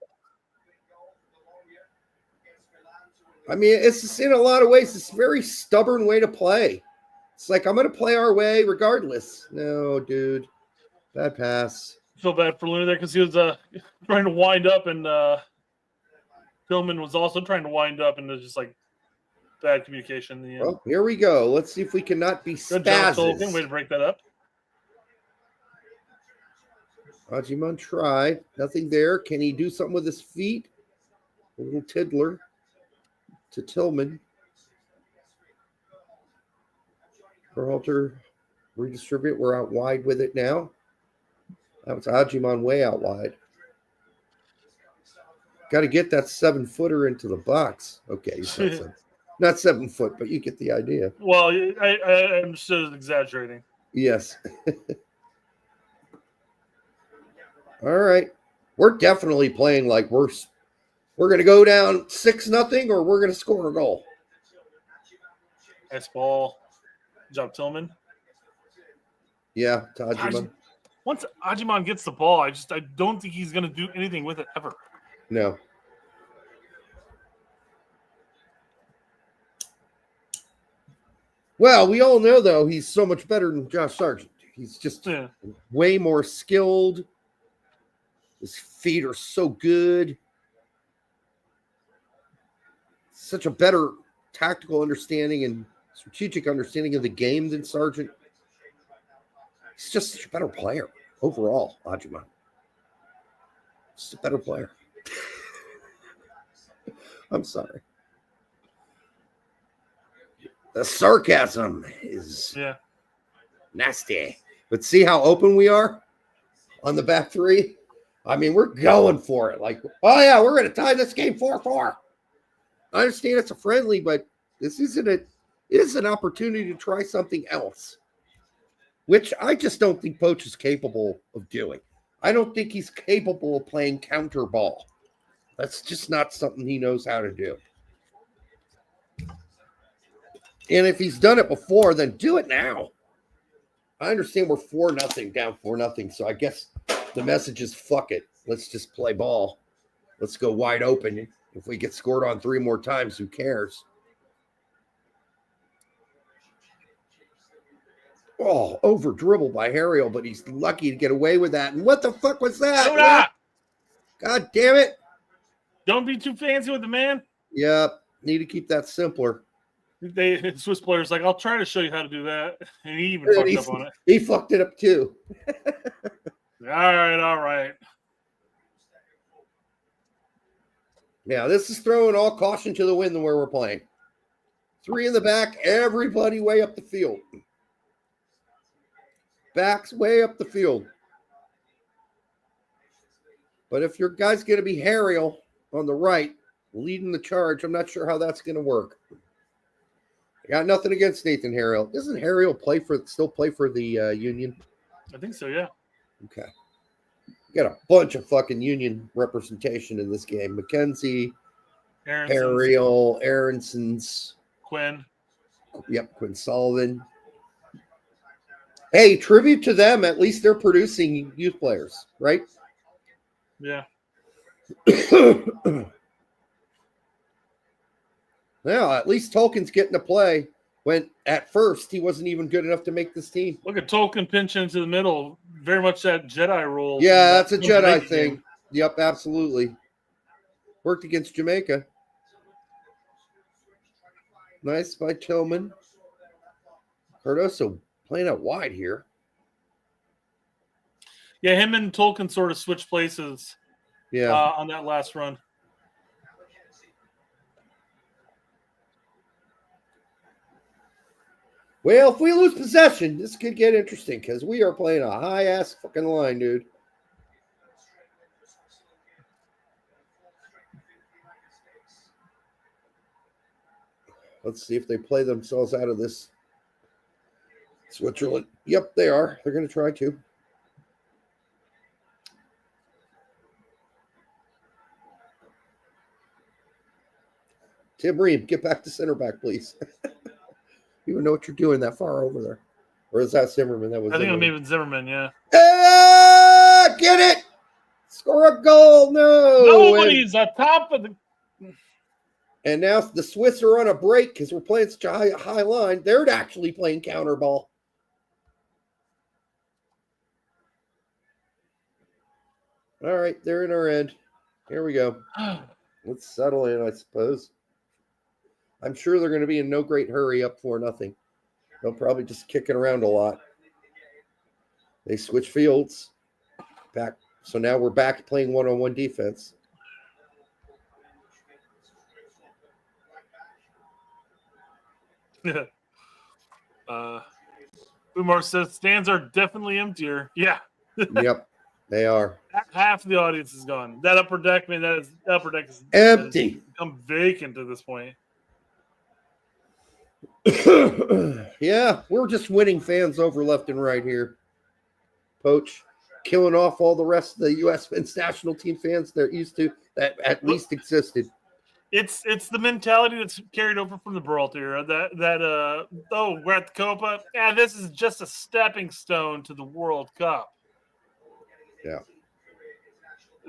I mean, it's just, in a lot of ways, it's a very stubborn way to play. It's like, I'm going to play our way regardless. No, dude. Bad pass. Feel bad for Luna there because he was trying to wind up, and Tillman was also trying to wind up, and there's just like bad communication in the end. Well, here we go. Let's see if we cannot be Good job, Tolkien. spazzes. Way to break that up. Ajimon tried. Nothing there. Can he do something with his feet? A little tiddler to Tillman. Berhalter redistribute. We're out wide with it now. That was Ajimon way out wide. Got to get that 7-footer into the box. Okay, he's not 7 foot, but you get the idea. Well, I understood exaggerating. Yes. All right. We're definitely playing like we're going to go down 6-0 or we're going to score a goal. Nice ball. Good job, Tillman. Yeah, to Ajimon. Once Ajimon gets the ball, I don't think he's going to do anything with it ever. No. Well, we all know, though, he's so much better than Josh Sargent. He's just way more skilled. His feet are so good. Such a better tactical understanding and strategic understanding of the game than Sargent. He's just such a better player overall, Ajimon. Just a better player. I'm sorry. The sarcasm is nasty. But see how open we are on the back three? I mean, we're going for it. Like, oh, yeah, we're going to tie this game 4-4. I understand it's a friendly, but this isn't it. It is an opportunity to try something else, which I just don't think Poach is capable of doing. I don't think he's capable of playing counter ball. That's just not something he knows how to do. And if he's done it before, then do it now. I understand we're 4-0, down 4-0, so I guess the message is fuck it. Let's just play ball. Let's go wide open. If we get scored on 3 more times, who cares? Oh, over dribbled by Harriel, but he's lucky to get away with that. And what the fuck was that? God damn it. Don't be too fancy with the man. Yep. Need to keep that simpler. The Swiss player's like, I'll try to show you how to do that. And he even fucked up on it. He fucked it up too. All right. Yeah, this is throwing all caution to the wind where we're playing. 3 in the back, everybody way up the field. Backs way up the field. But if your guy's going to be Harriel on the right, leading the charge, I'm not sure how that's going to work. I got nothing against Nathan Harriel. Doesn't Harriel still play for the Union? I think so, yeah. Okay. We got a bunch of fucking Union representation in this game. McKenzie, Harriel, Aaronson's. Quinn. Yep, Quinn Sullivan. Hey, tribute to them. At least they're producing youth players, right? Yeah. Well, at least Tolkien's getting to play when at first he wasn't even good enough to make this team. Look at Tolkien pinching into the middle. Very much that Jedi role. Yeah, that's a Jedi thing. Yep, absolutely. Worked against Jamaica. Nice by Tillman. Cardoso playing out wide here. Yeah, him and Tolkien sort of switched places on that last run. Well, if we lose possession, this could get interesting because we are playing a high-ass fucking line, dude. Let's see if they play themselves out of this. Switzerland. Yep, they are. They're going to try to. Tim Ream, get back to center back, please. You don't know what you're doing that far over there. Or is that Zimmerman? That was I think it Zimmerman. may have been Zimmerman, yeah. Get it! Score a goal! No! Nobody's on top of the. And now the Swiss are on a break because we're playing such a high line. They're actually playing counter ball. All right, they're in our end. Here we go. Let's settle in, I suppose. I'm sure they're going to be in no great hurry up for nothing. They'll probably just kick it around a lot. They switch fields. Back. So now we're back playing one-on-one defense. Yeah. Umar says stands are definitely emptier. Yeah. Yep, they are. Half the audience is gone. That upper deck, man, that upper deck is empty. Become vacant at this point. Yeah, we're just winning fans over left and right here. Poach killing off all the rest of the U.S. men's national team fans they're used to that at least existed. It's the mentality that's carried over from the Brawl era. We're at the Copa. Yeah, this is just a stepping stone to the World Cup. Yeah,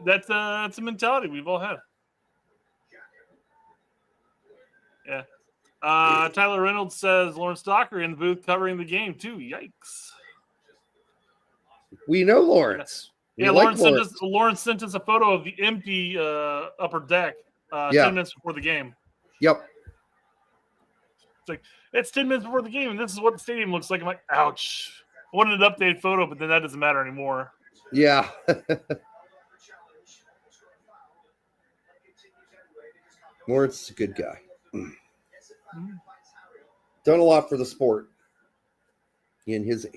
that's a mentality we've all had. Yeah. Tyler Reynolds says Lawrence Docker in the booth covering the game too. Yikes. We know Lawrence. Yeah, Lawrence sent us a photo of the empty upper deck 10 minutes before the game. Yep. It's like, it's 10 minutes before the game, and this is what the stadium looks like. I'm like, ouch. I wanted an updated photo, but then that doesn't matter anymore. Yeah. Lawrence is a good guy. Done a lot for the sport in his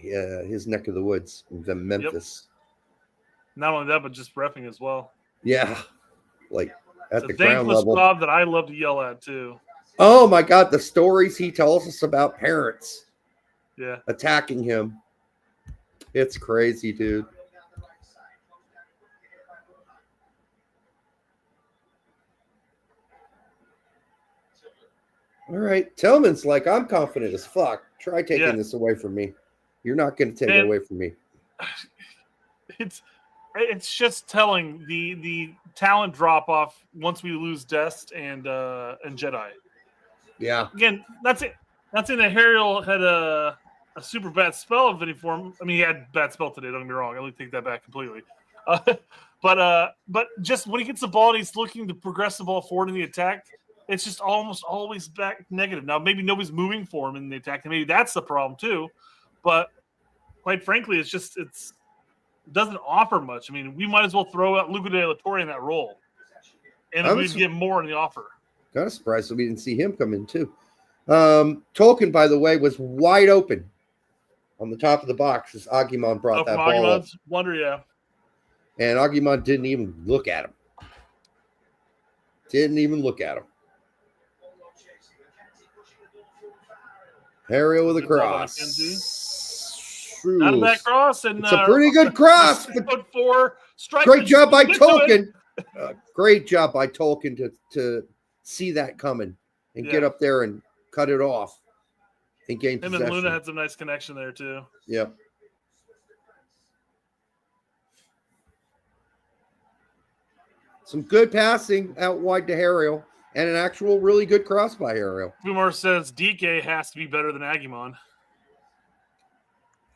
neck of the woods, the Memphis. Yep. Not only that, but just reffing as well. Yeah, like at it's the a ground thankless level. job that I love to yell at too. Oh my God, the stories he tells us about parents, attacking him. It's crazy, dude. All right. Tillman's like, I'm confident as fuck. Try taking this away from me. You're not going to take it away from me. It's just telling the talent drop off once we lose Dest and Jedi. Yeah. Again, that's it. Not saying that Harriel had a super bad spell of any form. I mean, he had bad spell today. Don't get me wrong. I take that back completely. But just when he gets the ball and he's looking to progress the ball forward in the attack, it's just almost always back negative. Now, maybe nobody's moving for him in the attack, and maybe that's the problem too. But quite frankly, it doesn't offer much. I mean, we might as well throw out Luca De La Torre in that role, and we'd get more in the offer. Kind of surprised that we didn't see him come in too. Tolkien, by the way, was wide open on the top of the box as Agumon brought that ball up. Wonder, and Agumon didn't even look at him. Didn't even look at him. Harriel with a cross. Out of that cross, and it's a pretty good cross. But four strikes. Great job by Tolkien. Great job by Tolkien to see that coming and get up there and cut it off and gain possession. Him and Luna had some nice connection there too. Yep. Some good passing out wide to Harriel and an actual really good cross by Harriel. Kumar says DK has to be better than Agumon.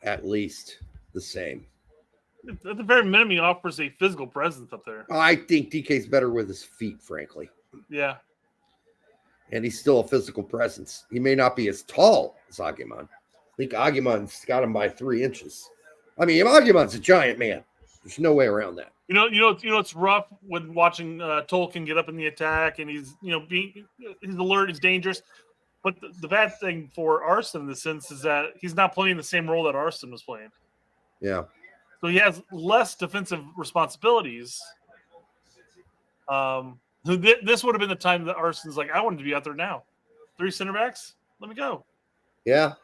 At least the same. At the very minimum, he offers a physical presence up there. I think DK's better with his feet, frankly. Yeah. And he's still a physical presence. He may not be as tall as Agumon. I think Agumon's got him by 3 inches. I mean, Agumon's a giant man. There's no way around that. You know, it's rough when watching Tolkien get up in the attack, and he's alert, he's dangerous. But the bad thing for Arsene in the sense is that he's not playing the same role that Arsene was playing. Yeah. So he has less defensive responsibilities. This would have been the time that Arsene's like, I wanted to be out there now. 3 center backs, let me go. Yeah.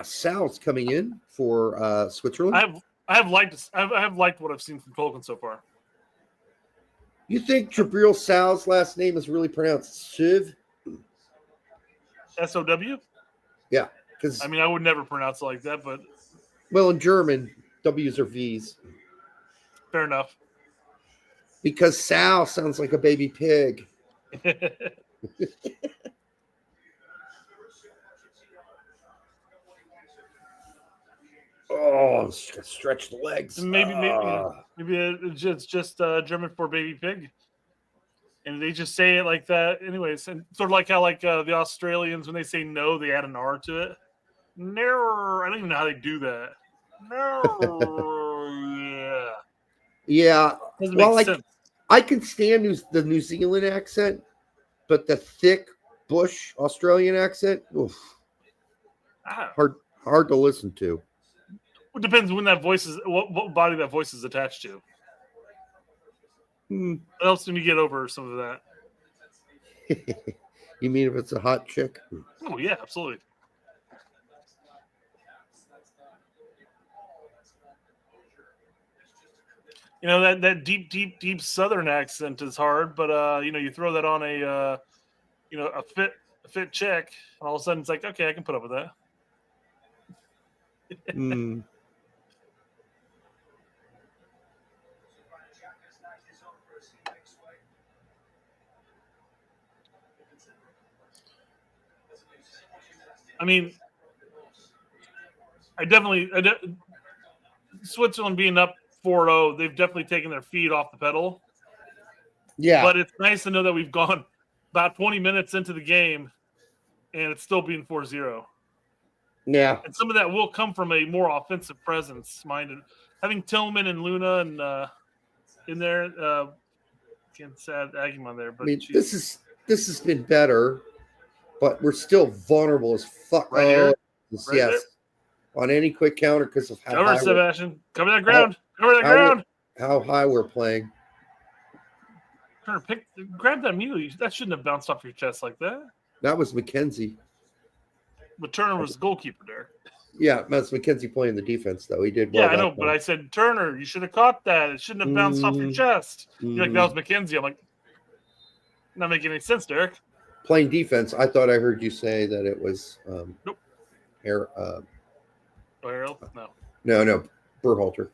Sal's coming in for Switzerland. I have liked what I've seen from Tolkien so far. You think Jabril Sal's last name is really pronounced Siv? SOW? Yeah, because I mean, I would never pronounce it like that, but well, in German, W's are V's. fair enough. Because Sal sounds like a baby pig. Oh, stretch the legs. Maybe it's just German for baby pig, and they just say it like that, anyways. And sort of like how the Australians, when they say no, they add an R to it. No, I don't even know how they do that. No, Yeah. doesn't Well, make sense. I can stand the New Zealand accent, but the thick Bush Australian accent, oof, hard to listen to. It depends when that voice is, what body that voice is attached to. What else can you get over some of that? You mean if it's a hot chick? Oh yeah, absolutely. You know, that deep Southern accent is hard, but you throw that on a fit chick, and all of a sudden it's like, okay, I can put up with that. I mean, Switzerland being up 4-0, they've definitely taken their feet off the pedal. Yeah. But it's nice to know that we've gone about 20 minutes into the game and it's still being 4-0. Yeah. And some of that will come from a more offensive presence, minded. Having Tillman and Luna and in there, can't sad Agumon there, but I mean, this has been better, but we're still vulnerable as fuck. Right here? Yes. Right there? On any quick counter because of how cover, high Sebastian. Cover that ground. Cover that ground. How high we're playing. Turner, grab that mule. That shouldn't have bounced off your chest like that. That was McKenzie. But Turner was the goalkeeper there. Yeah, that's McKenzie playing the defense, though. He did well. Yeah, I know, but I said, Turner, you should have caught that. It shouldn't have bounced off your chest. You're like, that was McKenzie. I'm like, not making any sense, Derek. Playing defense, I thought I heard you say that it was nope. No, Berhalter.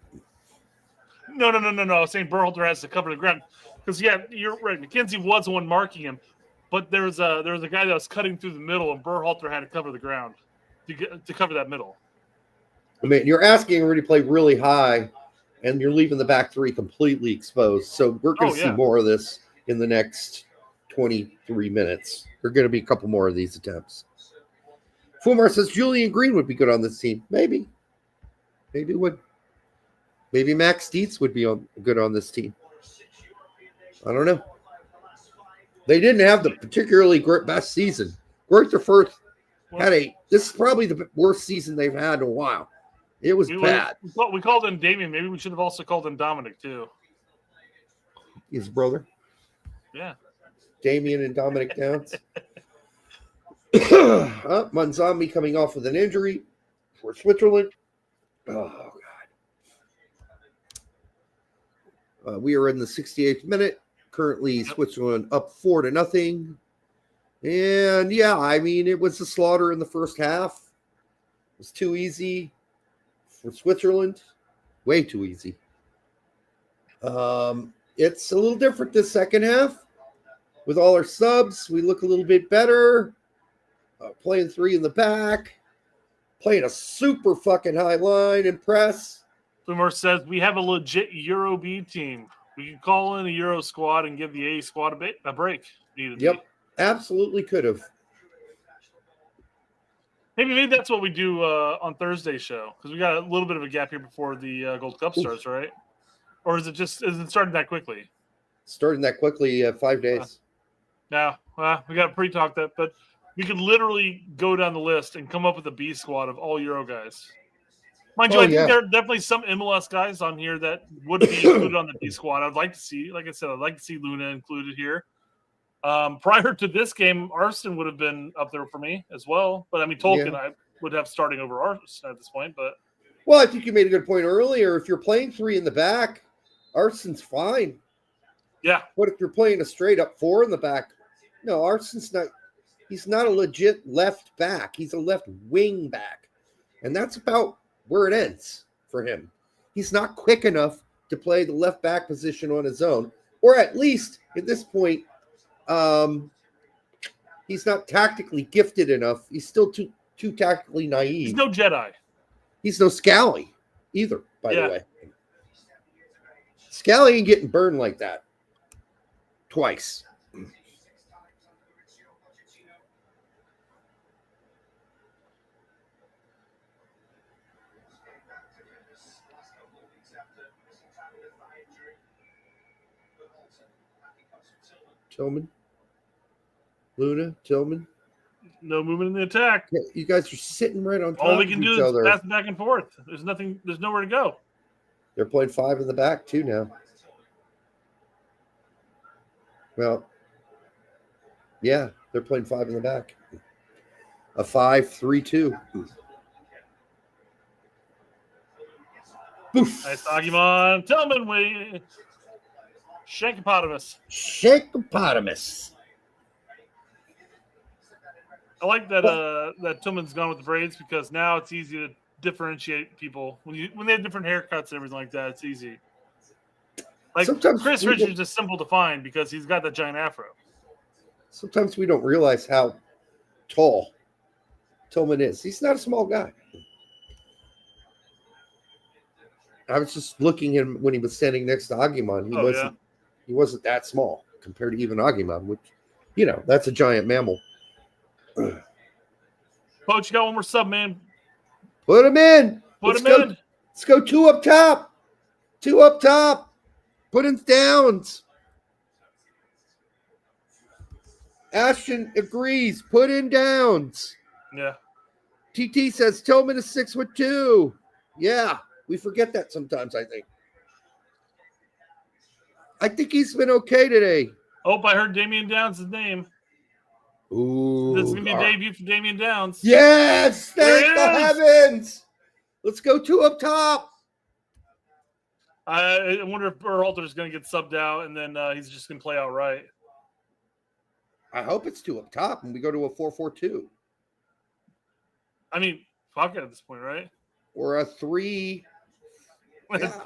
No. I was saying Berhalter has to cover the ground because you're right. McKenzie was the one marking him, but there was a guy that was cutting through the middle, and Berhalter had to cover the ground to cover that middle. I mean, you're asking him to play really high, and you're leaving the back three completely exposed. So we're going to see more of this in the next 23 minutes. There are going to be a couple more of these attempts. Fumar says Julian Green would be good on this team. Maybe would. Maybe Max Dietz would be good on this team. I don't know. They didn't have the particularly best season. Greuther Fürth this is probably the worst season they've had in a while. It was bad. We called him Damien. Maybe we should have also called him Dominic too. His brother. Yeah. Damien and Dominic Downs. Manzambi coming off with an injury for Switzerland. Oh, God. We are in the 68th minute. Currently, Switzerland up 4-0. And, I mean, it was a slaughter in the first half. It was too easy for Switzerland. Way too easy. It's a little different this second half. With all our subs, we look a little bit better. Playing three in the back. Playing a super fucking high line and press. Boomer says we have a legit Euro B team. We can call in a Euro squad and give the A squad a break. Yep, absolutely could have. Maybe that's what we do on Thursday's show because we got a little bit of a gap here before the Gold Cup starts, right? Or is it starting that quickly? Starting that quickly, 5 days. No, we got to pre-talk that, but we could literally go down the list and come up with a B squad of all Euro guys. Mind you, I think there are definitely some MLS guys on here that would be included on the B squad. I'd like to see, like I said, I'd like to see Luna included here. Prior to this game, Arston would have been up there for me as well. But I mean, Tolkien, I would have starting over Arston at this point. But I think you made a good point earlier. If you're playing three in the back, Arston's fine. Yeah. What if you're playing a straight up 4 in the back? No, Arson's not. He's not a legit left back. He's a left wing back. And that's about where it ends for him. He's not quick enough to play the left back position on his own. Or at least at this point, he's not tactically gifted enough. He's still too tactically naive. He's no Jedi. He's no Scally either, by the way. Scally ain't getting burned like that. Twice. Tillman, Luna, Tillman. No movement in the attack. Yeah, you guys are sitting right on top All we can of do each is other. pass back and forth. There's nothing. There's nowhere to go. They're playing 5 in the back too now. Well, yeah, they're playing 5 in the back. A 5-3-2. Boof. Nice Agumon. Tillman, we Shankopotamus. Shankopotamus. I like that that Tillman's gone with the braids because now it's easy to differentiate people when they have different haircuts and everything like that. It's easy. Like Sometimes Chris Richards is simple to find because he's got that giant afro. Sometimes we don't realize how tall Tillman is. He's not a small guy. I was just looking at him when he was standing next to Agumon. He wasn't that small compared to even Agumon, which, that's a giant mammal. Coach, you got one more sub, man. Put him in. Let's go 2 up top. 2 up top. Put in downs. Ashton agrees. Put in downs. Yeah. TT says Tillman is 6'2". Yeah, we forget that sometimes, I think. I think he's been okay today. Oh, I heard Damian Downs' name. Ooh. This is going to be a debut for Damian Downs. Yes! Thank the heavens! Let's go 2 up top. I wonder if Berhalter is going to get subbed out and then he's just going to play out right. I hope it's 2 up top and we go to a 4-4-2. I mean, fuck it at this point, right? Or a 3. Yeah.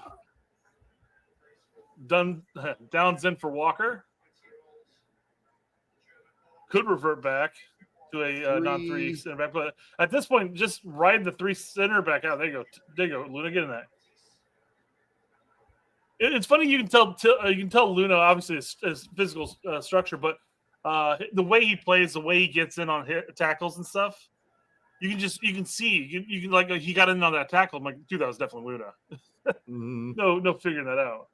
Downs in for Walker. Could revert back to a non-3 center back, but at this point, just ride the 3 center back out. There you go. Luna, get in that. It's funny. You can tell Luna obviously his physical structure, but the way he plays, the way he gets in on tackles and stuff, you can see you can like he got in on that tackle. I'm like, dude, that was definitely Luna. No figuring that out.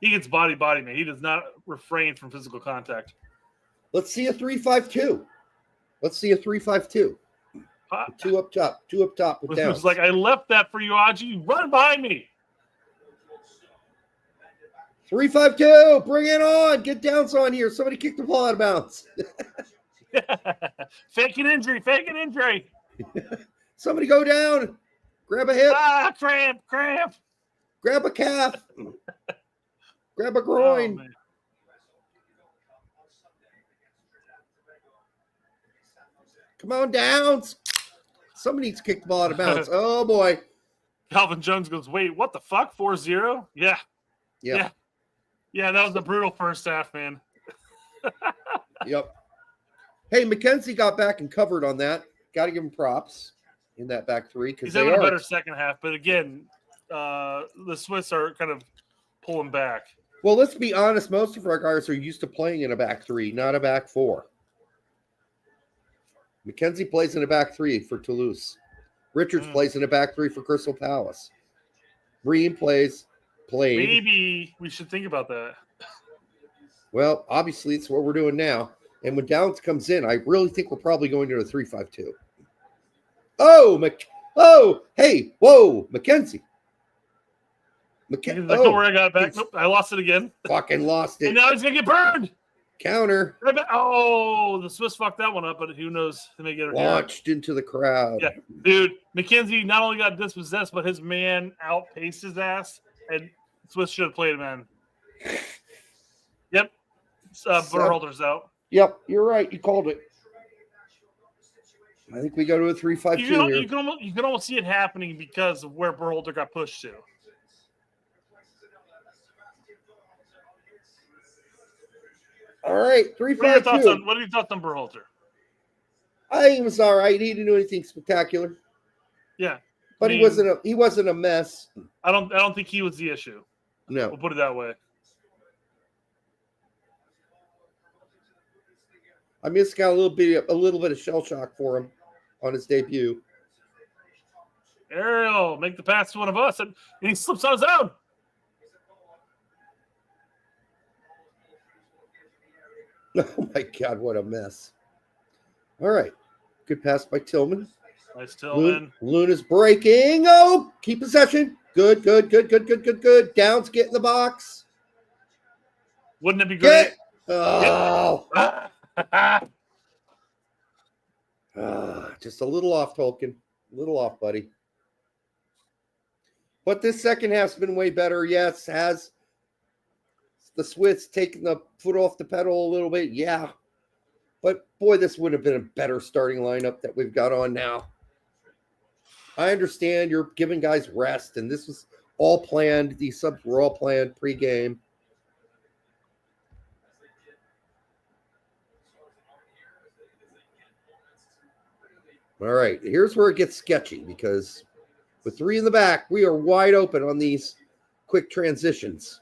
He gets body, man. He does not refrain from physical contact. Let's see a 3-5-2. Let's see a 3-5-2. 2 up top. 2 up top with Downs. It's like, I left that for you, Aji. Run behind me. 3-5-2. Bring it on. Get Downs on here. Somebody kick the ball out of bounds. Fake an injury. Somebody go down. Grab a hip. Cramp. Grab a calf. Grab a groin. Oh, Come on, Downs. Somebody needs to kick the ball out of bounds. Oh, boy. Calvin Jones goes, wait, what the fuck? 4-0? Yeah. Yeah, that was a brutal first half, man. Yep. Hey, McKenzie got back and covered on that. Got to give him props in that back 3. He's having a better second half. But again, the Swiss are kind of pulling back. Well, let's be honest. Most of our guys are used to playing in a back 3, not a back 4. McKenzie plays in a back 3 for Toulouse. Richards plays in a back 3 for Crystal Palace. Ream played. Maybe we should think about that. Well, obviously, it's what we're doing now. And when Downs comes in, I really think we're probably going to a 3-5-2. Hey, whoa, McKenzie. Don't worry, I got it back. Nope, I lost it again. Fucking lost it. And now he's going to get burned. Counter. Oh, the Swiss fucked that one up, but who knows? They may get it. Launched into the crowd. Yeah, dude. McKenzie not only got dispossessed, but his man outpaced his ass, and Swiss should have played him in. Berhalter's out. Yep, you're right. You called it. I think we go to a 3-5-2 here. You can almost see it happening because of where Berhalter got pushed to. All right, 3-5-2. What are your thoughts on Berhalter? I think he was all right. He didn't do anything spectacular. Yeah, but he wasn't a mess. I don't think he was the issue. No, we'll put it that way. I mean, it's got a little bit of shell shock for him on his debut. Ariel, make the pass to one of us, and he slips on his own. Oh my God, what a mess! All right, good pass by Tillman. Nice Tillman. Luna's breaking. Oh, keep possession. Good. Downs, get in the box. Wouldn't it be great? Oh. Just a little off, Tolkien. A little off, buddy. But this second half's been way better. Yes, has the Swiss taken the foot off the pedal a little bit? Yeah. But boy, this would have been a better starting lineup that we've got on now. I understand you're giving guys rest, and this was all planned. These subs were all planned pre-game. All right, here's where it gets sketchy because with 3 in the back, we are wide open on these quick transitions.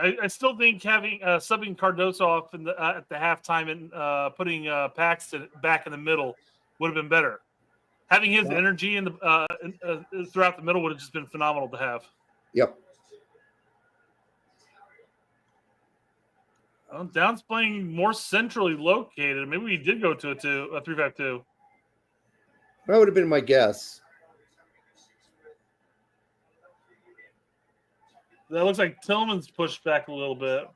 I still think having subbing Cardoso off at the halftime and putting Paxton back in the middle would have been better. Having his energy in the throughout the middle would have just been phenomenal to have. Yep. Downs playing more centrally located. Maybe we did go to a 3-5-2. That would have been my guess. That looks like Tillman's pushed back a little bit.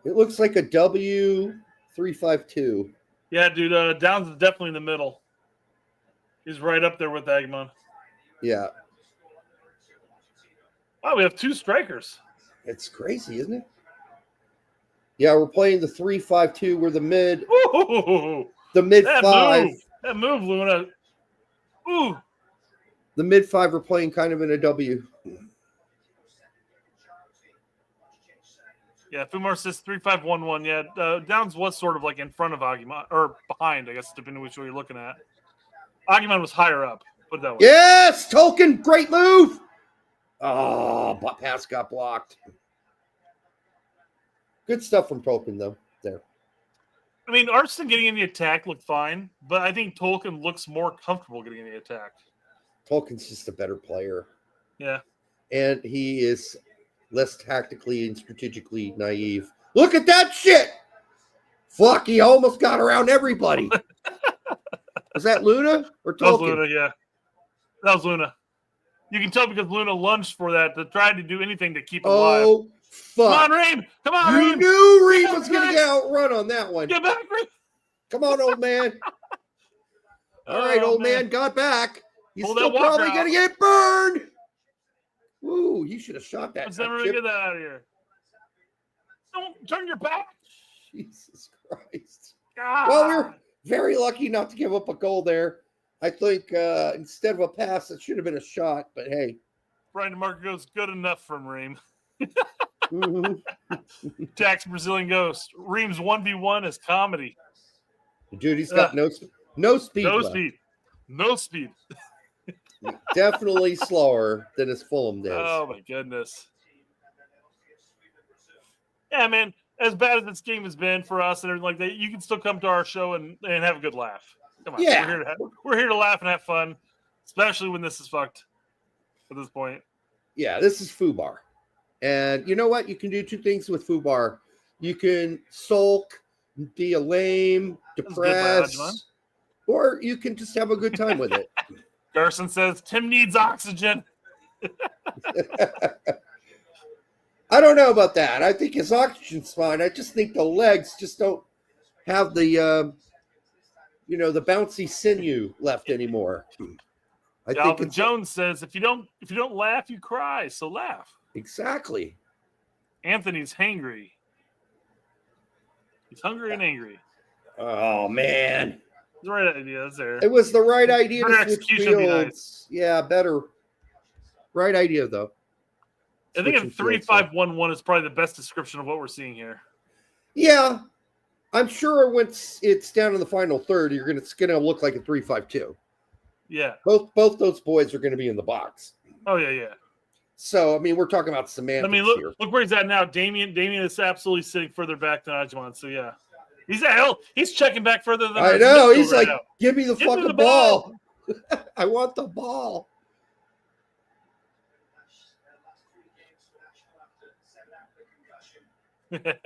It looks like a W352. Yeah, dude. Downs is definitely in the middle. He's right up there with Agumon. Yeah. Wow, we have 2 strikers. It's crazy, isn't it? Yeah, we're playing the 3-5-2. We're the mid. Ooh, the mid 5. That move, Luna. Ooh. The mid 5 are playing kind of in a W. Yeah, Fumar says 3-5-1-1. Yeah, Downs was sort of like in front of Agumon, or behind, I guess, depending on which way you're looking at. Agumon was higher up. Put it that way. Yes, Tolkien, great move. Oh, but pass got blocked. Good stuff from Tolkien, though. There. I mean, Arston getting in the attack looked fine, but I think Tolkien looks more comfortable getting in the attack. Tolkien's just a better player. Yeah. And he is less tactically and strategically naive. Look at that shit! Fuck, he almost got around everybody. Was that Luna or Tolkien? That was Luna, yeah. That was Luna. You can tell because Luna lunged for that to try to do anything to keep him alive. Oh, fuck. Come on, Reem! Come on, You Reem! knew Reem was going to get outrun on that one. Get back, Reem! Come on, old man. All right, old man got back. He's Pull still that walker probably out. going to get burned. Woo, you should have shot that. Let's never get that out of here. Don't turn your back. Jesus Christ. God. Well, we're very lucky not to give up a goal there. I think instead of a pass, it should have been a shot, but hey. Brian DeMarco goes, good enough from Reem. Mm-hmm. Tax Brazilian Ghost. Reem's 1v1 is comedy. Dude, he's got no speed. No left. speed. No speed. Definitely slower than his Fulham days. Oh, my goodness. Yeah, man. As bad as this game has been for us and everything like that, you can still come to our show and have a good laugh. Come on. Yeah. We're here to laugh and have fun, especially when this is fucked at this point. Yeah, this is Fubar. And you know what? You can do 2 things with Fubar. You can sulk, be a lame, depressed, or you can just have a good time with it. Garson says, Tim needs oxygen. I don't know about that. I think his oxygen's fine. I just think the legs just don't have the, the bouncy sinew left anymore. Alvin Jones says, if you don't laugh, you cry. So laugh. Exactly. Anthony's hangry. He's hungry and angry. Oh man, The right idea is there. it was the right idea Better to switch execution would be fields. nice. Yeah, better. Right idea though. I think a Switching fields, though. 3-5-1-1 is probably the best description of what we're seeing here. Yeah, I'm sure once it's down in the final third, it's gonna look like a 3-5-2. Yeah. Both those boys are gonna be in the box. Oh yeah. So I mean, we're talking about semantics here. Look where he's at now. Damien is absolutely sitting further back than Ajman. So yeah, he's checking back further than I know. He's right like, now. give me the Give me fucking the ball. I want the ball.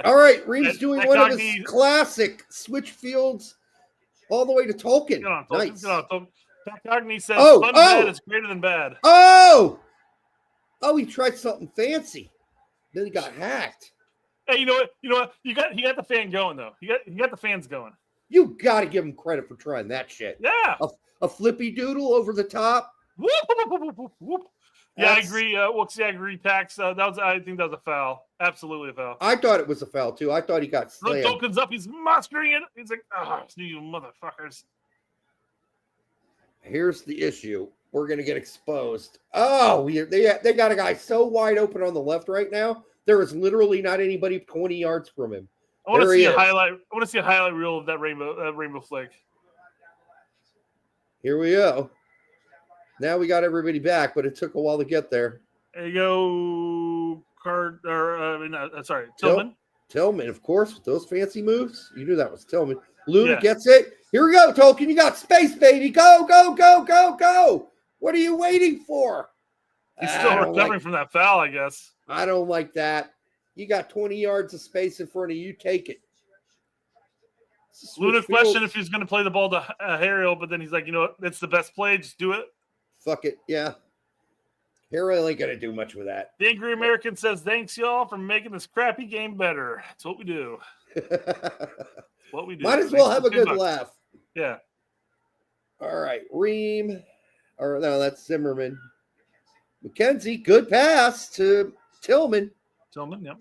All right, Reem's doing one of his classic switch fields all the way to Tolkien. Get on, Tolkien. Nice. Get on, Tolkien. Pat Cogny says bad is greater than bad. Oh, he tried something fancy. Then he got hacked. Hey, you know what? He got the fan going though. He got the fans going. You got to give him credit for trying that shit. Yeah. A flippy doodle over the top. Whoop, whoop, whoop, whoop, whoop. Yeah, I agree. I agree, Pax. I think that was a foul. Absolutely a foul. I thought it was a foul too. I thought he got slammed. Tolkien's up. He's mustering it. He's like, you motherfuckers. Here's the issue. We're gonna get exposed. Oh, they got a guy so wide open on the left right now. There is literally not anybody 20 yards from him. I want to see a highlight. I want to see a highlight reel of that rainbow flick. Here we go. Now we got everybody back, but it took a while to get there. There you go, Tillman. Tillman, of course, with those fancy moves. You knew that was Tillman. Luna gets it. Here we go, Tolkien. You got space, baby. Go, go, go, go, go. What are you waiting for? He's still recovering from that foul, I guess. I don't like that. You got 20 yards of space in front of you. Take it. Luna questioned if he's going to play the ball to Harriel, but then he's like, you know what? It's the best play. Just do it. Fuck it. Yeah. Harriel ain't going to do much with that. The Angry American says, thanks, y'all, for making this crappy game better. That's what we do. What we do. Might as well have a good laugh. Yeah. All right. Reem. Or no, that's Zimmerman. McKenzie, good pass to Tillman. Yep.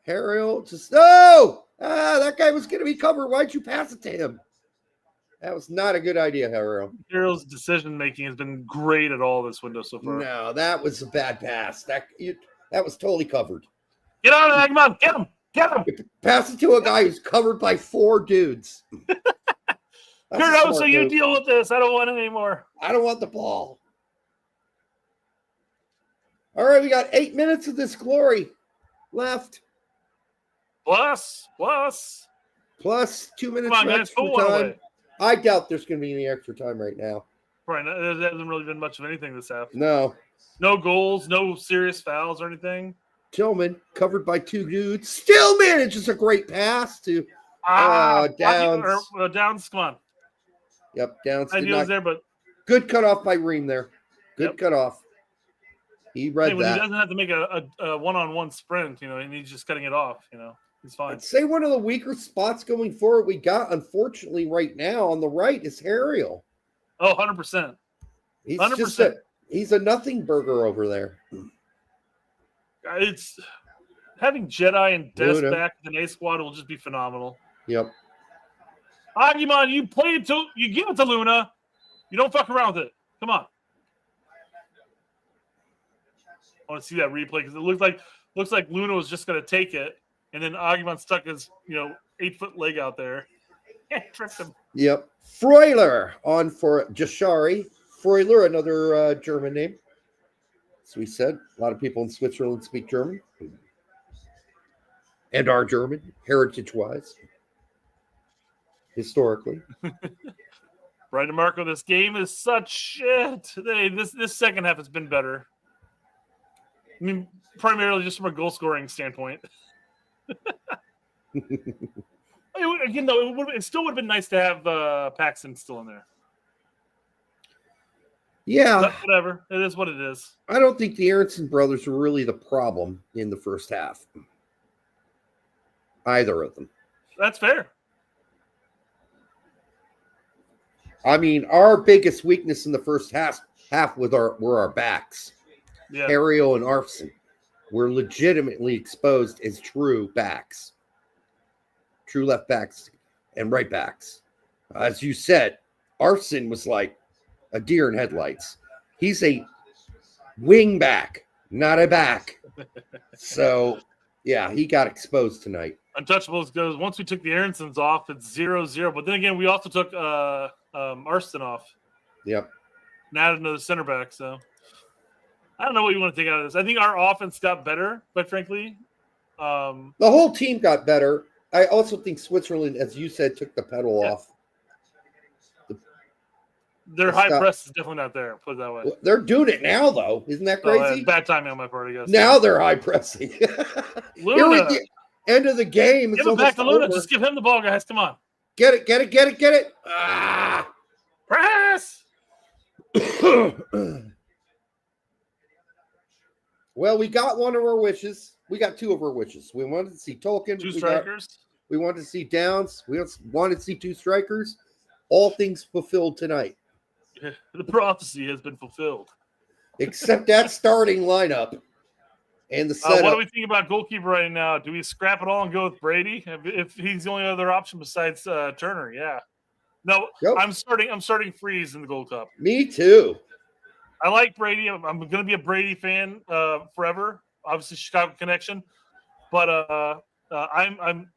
Harriel just that guy was going to be covered. Why'd you pass it to him? That was not a good idea, Harriel. Harriel's decision making has been great at all this window so far. No, that was a bad pass. That was totally covered. Get on, Agman. Get him. Get him. Pass it to a guy who's covered by 4 dudes. So you deal with this. I don't want it anymore. I don't want the ball. All right, we got 8 minutes of this glory left. Plus 2 minutes Come on, man, extra pull one time. away. I doubt there's going to be any extra time right now. Right, there hasn't really been much of anything this half. No goals, no serious fouls or anything. Tillman covered by 2 dudes. Still manages a great pass to Downs. Downs, come on. Yep, Downs. Ideas there, but good cutoff by Reem there. Good cutoff. He read when that. He doesn't have to make a one-on-one sprint, and he's just cutting it off. He's fine. I'd say one of the weaker spots going forward we got, unfortunately, right now on the right is Harriel. Oh, 100%. He's 100%. He's a nothing burger over there. It's having Jedi and Des Luna. back in the A squad will just be phenomenal. Yep. Agumon, you give it to Luna. You don't fuck around with it. Come on. I want to see that replay because it looks like Luna was just going to take it, and then Agumon stuck his 8-foot leg out there. Tripped him. Yep. Freuler on for Jashari. Freuler, another German name. As we said, a lot of people in Switzerland speak German and are German, heritage-wise, historically. Brian DeMarco, this game is such shit. This second half has been better. I mean, primarily just from a goal-scoring standpoint. Again, though, it still would have been nice to have Paxton still in there. Yeah. But whatever. It is what it is. I don't think the Aronson brothers were really the problem in the first half. Either of them. That's fair. I mean, our biggest weakness in the first half were our backs. Yeah. Ariel and Arfson were legitimately exposed as true backs. true left backs and right backs. As you said, Arson was like a deer in headlights. He's a wing back, not a back. So, yeah, he got exposed tonight. Untouchables goes, once we took the Aaronsons off, it's 0-0. But then again, we also took Arston off. Yep. And added another center back. So, I don't know what you want to take out of this. I think our offense got better, quite frankly. The whole team got better. I also think Switzerland, as you said, took the pedal off. Their high press is definitely not there, put it that way. Well, they're doing it now, though. Isn't that crazy? Bad timing on my part, I guess. Now they're high pressing. Luna. Here end of the game. Give it back to Luna. Just give him the ball, guys. Come on. Get it. Ah! Press! Well, we got one of our wishes. We got two of our wishes. We wanted to see Tolkien. Two strikers. We wanted to see Downs. We wanted to see two strikers. All things fulfilled tonight. The prophecy has been fulfilled. Except that starting lineup and the setup. What do we think about goalkeeper right now? Do we scrap it all and go with Brady if he's the only other option besides Turner? Yeah. No, yep. I'm starting Freeze in the Gold Cup. Me too. I like Brady. I'm going to be a Brady fan forever. Obviously, Chicago connection, but I'm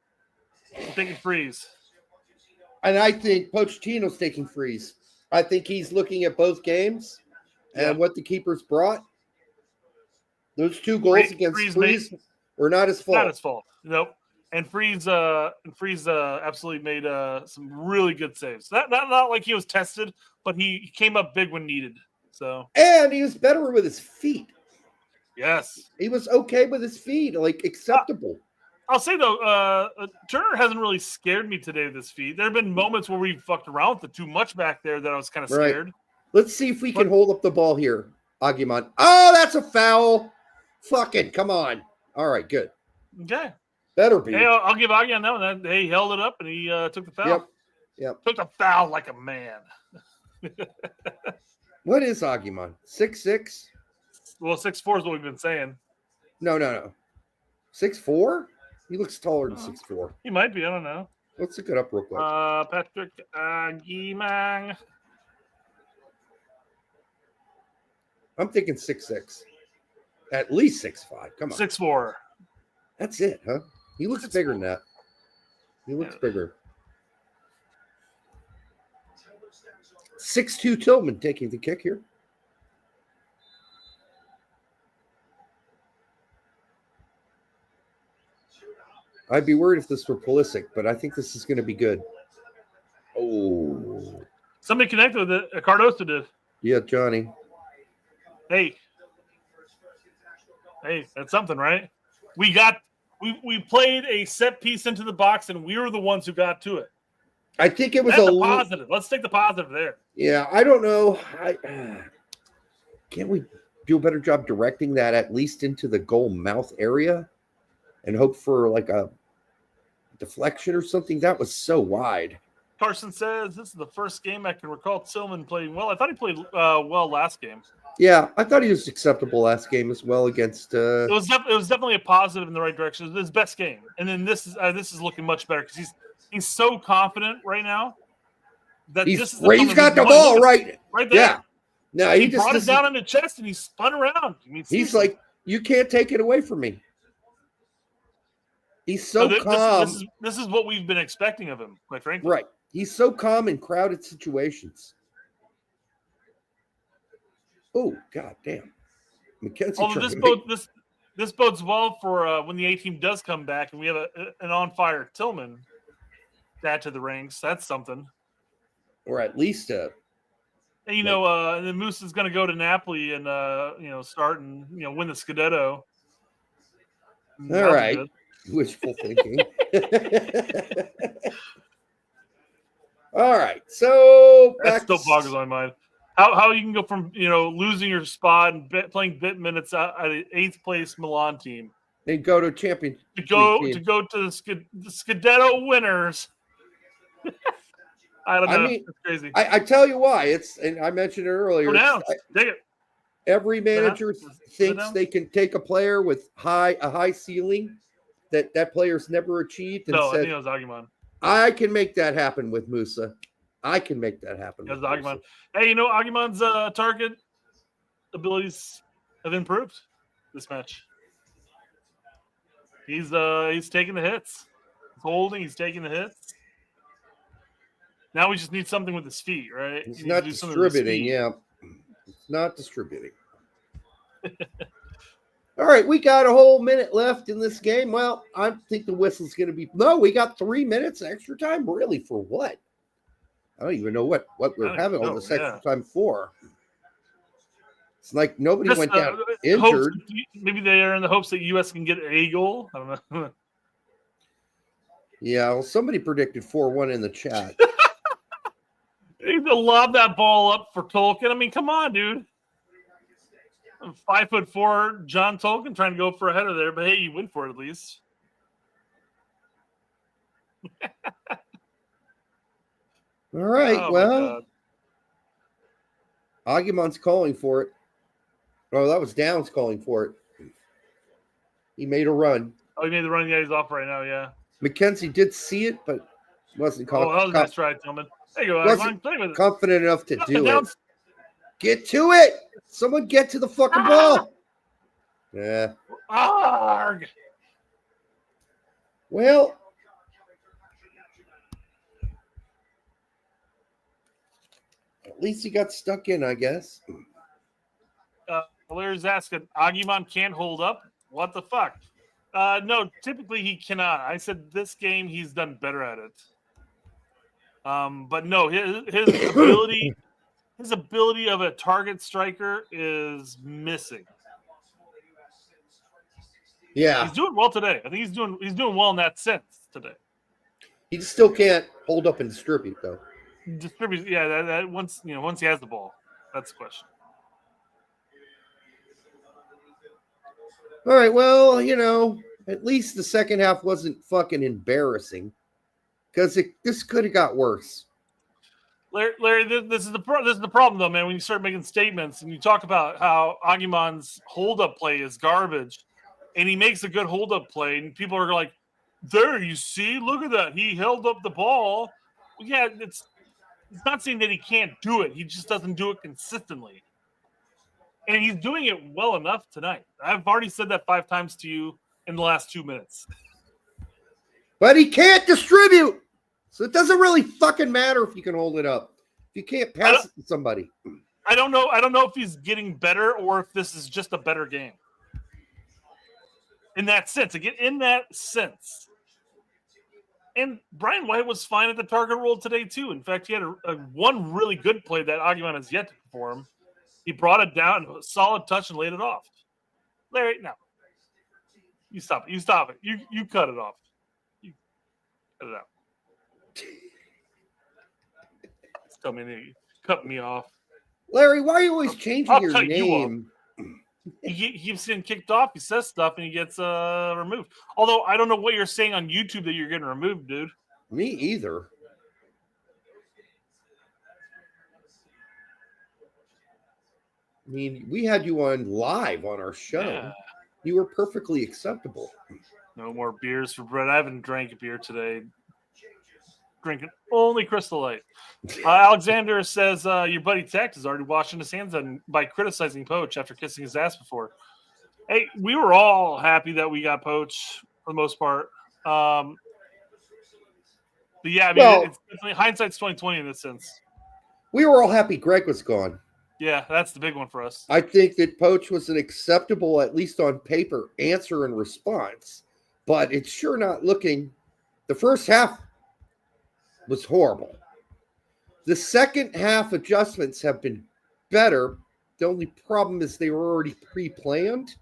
thinking Freeze. And I think Pochettino's taking Freeze. I think he's looking at both games and what the keepers brought. Those two goals against Freeze were not his fault. Not his fault. Nope. And Freeze absolutely made some really good saves. Not like he was tested, but he came up big when needed. So and he was better with his feet. Yes, he was okay with his feet, like acceptable. I'll say though, Turner hasn't really scared me today with his feet. There have been moments where we fucked around with it too much back there that I was kind of scared. Right. Let's see if we can hold up the ball here, Aguiman. Oh, that's a foul. Fucking come on. All right, good. Okay. Better be. Hey, I'll give Aguiman that one. He held it up and he took the foul. Yep. Took the foul like a man. What is Aguiman? 6'6"? Well, 6'4" is what we've been saying. No. 6'4"? He looks taller than 6'4". He might be. I don't know. Let's look it up real quick. Patrick Aguiman. I'm thinking 6'6". At least 6'5". Come on. 6'4". That's it, huh? He looks bigger than that. He looks bigger. 6'2" Tillman taking the kick here. I'd be worried if this were Pulisic, but I think this is going to be good. Oh. Somebody connected with it. Cardoso did. Yeah, Johnny. Hey, that's something, right? We played a set piece into the box, and we were the ones who got to it. I think it was That's a positive. Let's take the positive there. Yeah, I don't know. Can't we do a better job directing that at least into the goal mouth area and hope for like a deflection or something? That was so wide. Carson says this is the first game I can recall Tillman playing well. I thought he played well last game. Yeah, I thought he was acceptable last game as well against. It was definitely a positive in the right direction. It was his best game, and then this is looking much better because he's so confident right now that he's got the ball right there. Yeah, no, he brought it down on the chest and he spun around. I mean, he's like, you can't take it away from me. He's so calm. This is what we've been expecting of him, quite frankly. Right. He's so calm in crowded situations. Oh, god damn. Although this bodes well for when the A team does come back and we have an on-fire Tillman to add to the ranks. That's something. Or at least and then Moose is going to go to Napoli and start and win the Scudetto. All right. Wishful thinking. All right. So that still boggles my mind. How you can go from losing your spot and playing bit minutes at an 8th place Milan team and go to champion to go to the Scudetto winners. I don't know. It's crazy. I tell you why. And I mentioned it earlier. Take it. Every manager thinks they can take a player with a high ceiling that player's never achieved and No, I said, think it was Agumon. I can make that happen with Musa. I can make that happen. It was with Agumon. Musa. Hey, Agumon's target abilities have improved this match. He's taking the hits. He's holding. He's taking the hits. Now we just need something with his feet, right? He's He needs not to do something with his distributing. feet. Yeah, it's not distributing. All right, we got a whole minute left in this game. Well, I think the whistle's going to be. No, we got 3 minutes extra time. Really, for what? I don't even know what we're having all this extra time for. It's like nobody went down injured. Maybe they are in the hopes that U.S. can get a goal. I don't know. Yeah, well, somebody predicted 4-1 in the chat. They need to lob that ball up for Tolkien. I mean, come on, dude. 5'4" John Tolkien trying to go for a header there, but hey, you win for it at least. All right, well, Agumon's calling for it. Oh, that was Downs calling for it. He made a run. Oh, he made the run. Yeah, he's off right now. Yeah. McKenzie did see it, but wasn't that was a nice try, Tillman. There you go. Wasn't play with it. confident enough to do it. Get to it. Someone get to the fucking ball. Yeah. Arg. Well, at least he got stuck in, I guess. Larry's asking, Agumon can't hold up? What the fuck? No, typically he cannot. I said this game he's done better at it. But no, his ability his ability of a target striker is missing. Yeah. He's doing well today. I think he's doing well in that sense today. He still can't hold up and distribute though. Distribute, yeah, that once he has the ball. That's the question. All right, well, at least the second half wasn't fucking embarrassing because this could have got worse. Larry, this is the problem though, man. When you start making statements and you talk about how Agumon's hold-up play is garbage, and he makes a good hold-up play, and people are like, "There, you see, look at that. He held up the ball." Well, yeah, it's not saying that he can't do it. He just doesn't do it consistently. And he's doing it well enough tonight. I've already said that 5 times to you in the last 2 minutes. But he can't distribute. So it doesn't really fucking matter if you can hold it up. If you can't pass it to somebody. I don't know if he's getting better or if this is just a better game. In that sense. Again, in that sense. And Brian White was fine at the target role today, too. In fact, he had a one really good play that Agumon has yet to perform. He brought it down, a solid touch, and laid it off. Larry, no. You stop it. You stop it. You cut it off. You cut it out. Tell me you cut me off. Larry, why are you always changing your name? He keeps getting kicked off. He says stuff, and he gets removed. Although, I don't know what you're saying on YouTube that you're getting removed, dude. Me either. I mean, we had you on live on our show. Yeah. You were perfectly acceptable. No more beers for Brett. I haven't drank a beer today. Drinking only Crystal Light. Alexander says your buddy Tech is already washing his hands by criticizing Poach after kissing his ass before. Hey, we were all happy that we got Poach for the most part. But yeah, I mean, it's definitely hindsight's 20/20 in this sense. We were all happy Greg was gone. Yeah, that's the big one for us. I think that Poach was an acceptable, at least on paper, answer and response. But it's sure not looking. The first half was horrible. The second half adjustments have been better. The only problem is they were already pre-planned.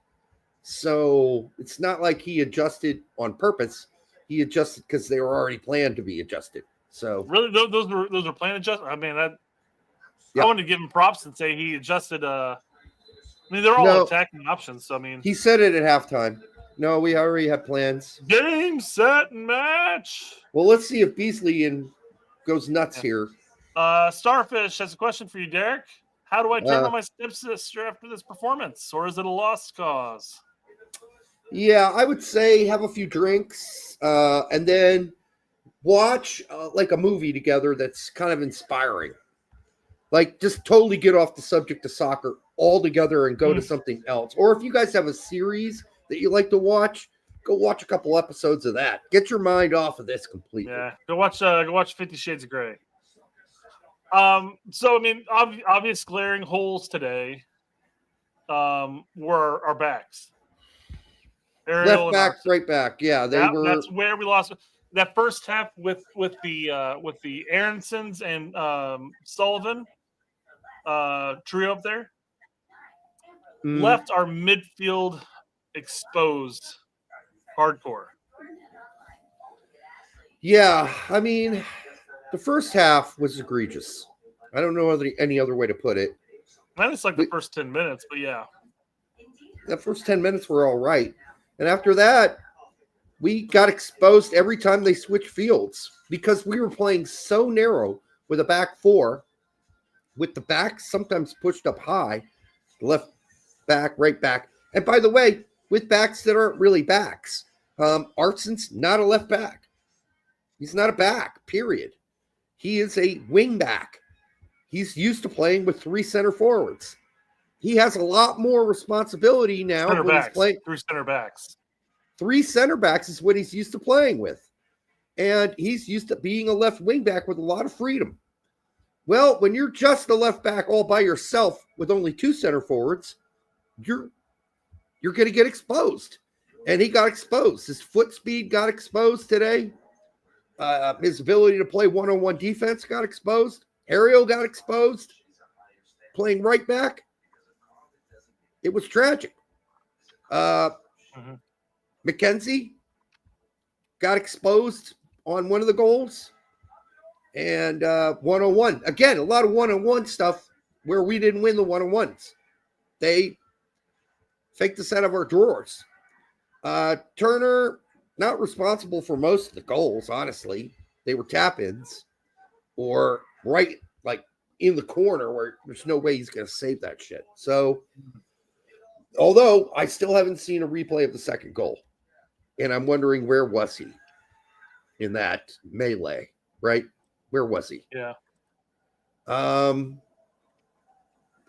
So it's not like he adjusted on purpose. He adjusted because they were already planned to be adjusted. So really, those were planned adjustments. I mean, I want to give him props and say he adjusted. I mean, they're all attacking options. So I mean, he said it at halftime. No, we already have plans. Game, set, and match. Well, let's see if Beasley goes nuts here. Starfish has a question for you, Derek. How do I turn on my stepsister after this performance, or is it a lost cause? Yeah, I would say have a few drinks and then watch like a movie together that's kind of inspiring. Like, just totally get off the subject of soccer altogether and go to something else. Or if you guys have a series that you like to watch, go watch a couple episodes of that. Get your mind off of this completely. Yeah, go watch 50 Shades of Grey. So I mean, obvious glaring holes today were our backs. Ariel Left back, right back. Yeah, that's where we lost that first half with the Aaronsons and Sullivan trio up there. Left our midfield exposed hardcore. Yeah, I mean, the first half was egregious. I don't know any other way to put it. That is like the first 10 minutes, but yeah. The first 10 minutes were all right. And after that, we got exposed every time they switched fields because we were playing so narrow with a back four, with the back sometimes pushed up high, left back, right back. And by the way, with backs that aren't really backs. Artson's not a left back. He's not a back, period. He is a wing back. He's used to playing with three center forwards. He has a lot more responsibility now. He's playing three center backs. Three center backs is what he's used to playing with. And he's used to being a left wing back with a lot of freedom. Well, when you're just a left back all by yourself with only two center forwards, you're going to get exposed. And he got exposed. His foot speed got exposed today. His ability to play one-on-one defense got exposed. Ariel got exposed. Playing right back. It was tragic. McKenzie got exposed on one of the goals. And one-on-one. Again, a lot of one-on-one stuff where we didn't win the one-on-ones. They faked us out of our drawers. Turner, not responsible for most of the goals, honestly. They were tap-ins or right, like, in the corner where there's no way he's going to save that shit. So, although I still haven't seen a replay of the second goal. And I'm wondering, where was he in that melee, right? Where was he? Yeah.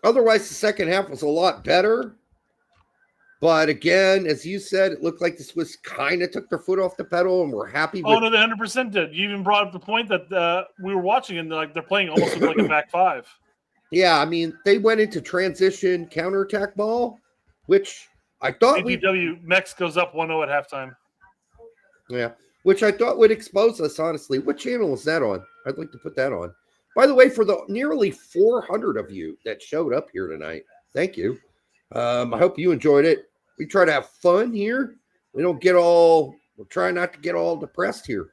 Otherwise, the second half was a lot better. But again, as you said, it looked like the Swiss kind of took their foot off the pedal and were happy with... Oh, no, they 100% did. You even brought up the point that we were watching and they're playing almost like a back five. Yeah, I mean, they went into transition counterattack ball, which I thought... Mex goes up 1-0 at halftime. Yeah, which I thought would expose us, honestly. What channel is that on? I'd like to put that on. By the way, for the nearly 400 of you that showed up here tonight, thank you. I hope you enjoyed it. We try to have fun here. We're trying not to get all depressed here.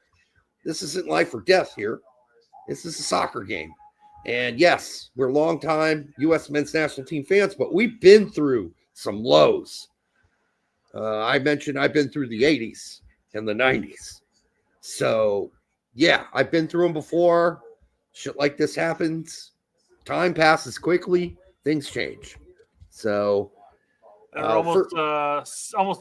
This isn't life or death here. This is a soccer game. And yes, we're longtime U.S. men's national team fans, but we've been through some lows. I mentioned I've been through the 80s and the 90s. So, yeah, I've been through them before. Shit like this happens. Time passes quickly. Things change. So, almost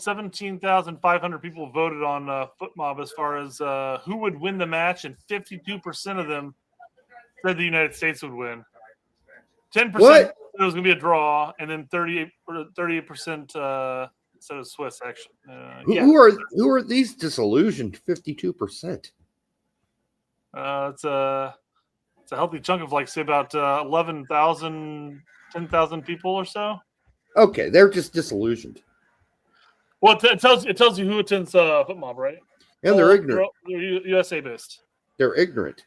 17,500 people voted on FootMob as far as who would win the match, and 52% of them said the United States would win. 10% said it was going to be a draw, and then 38% said it Swiss. Actually, who are these disillusioned? 52%. It's a healthy chunk of like say about 11,000, 10,000 people or so. Okay, they're just disillusioned. Well, it tells you who attends FootMob, right? And they're ignorant. They're USA based. They're ignorant.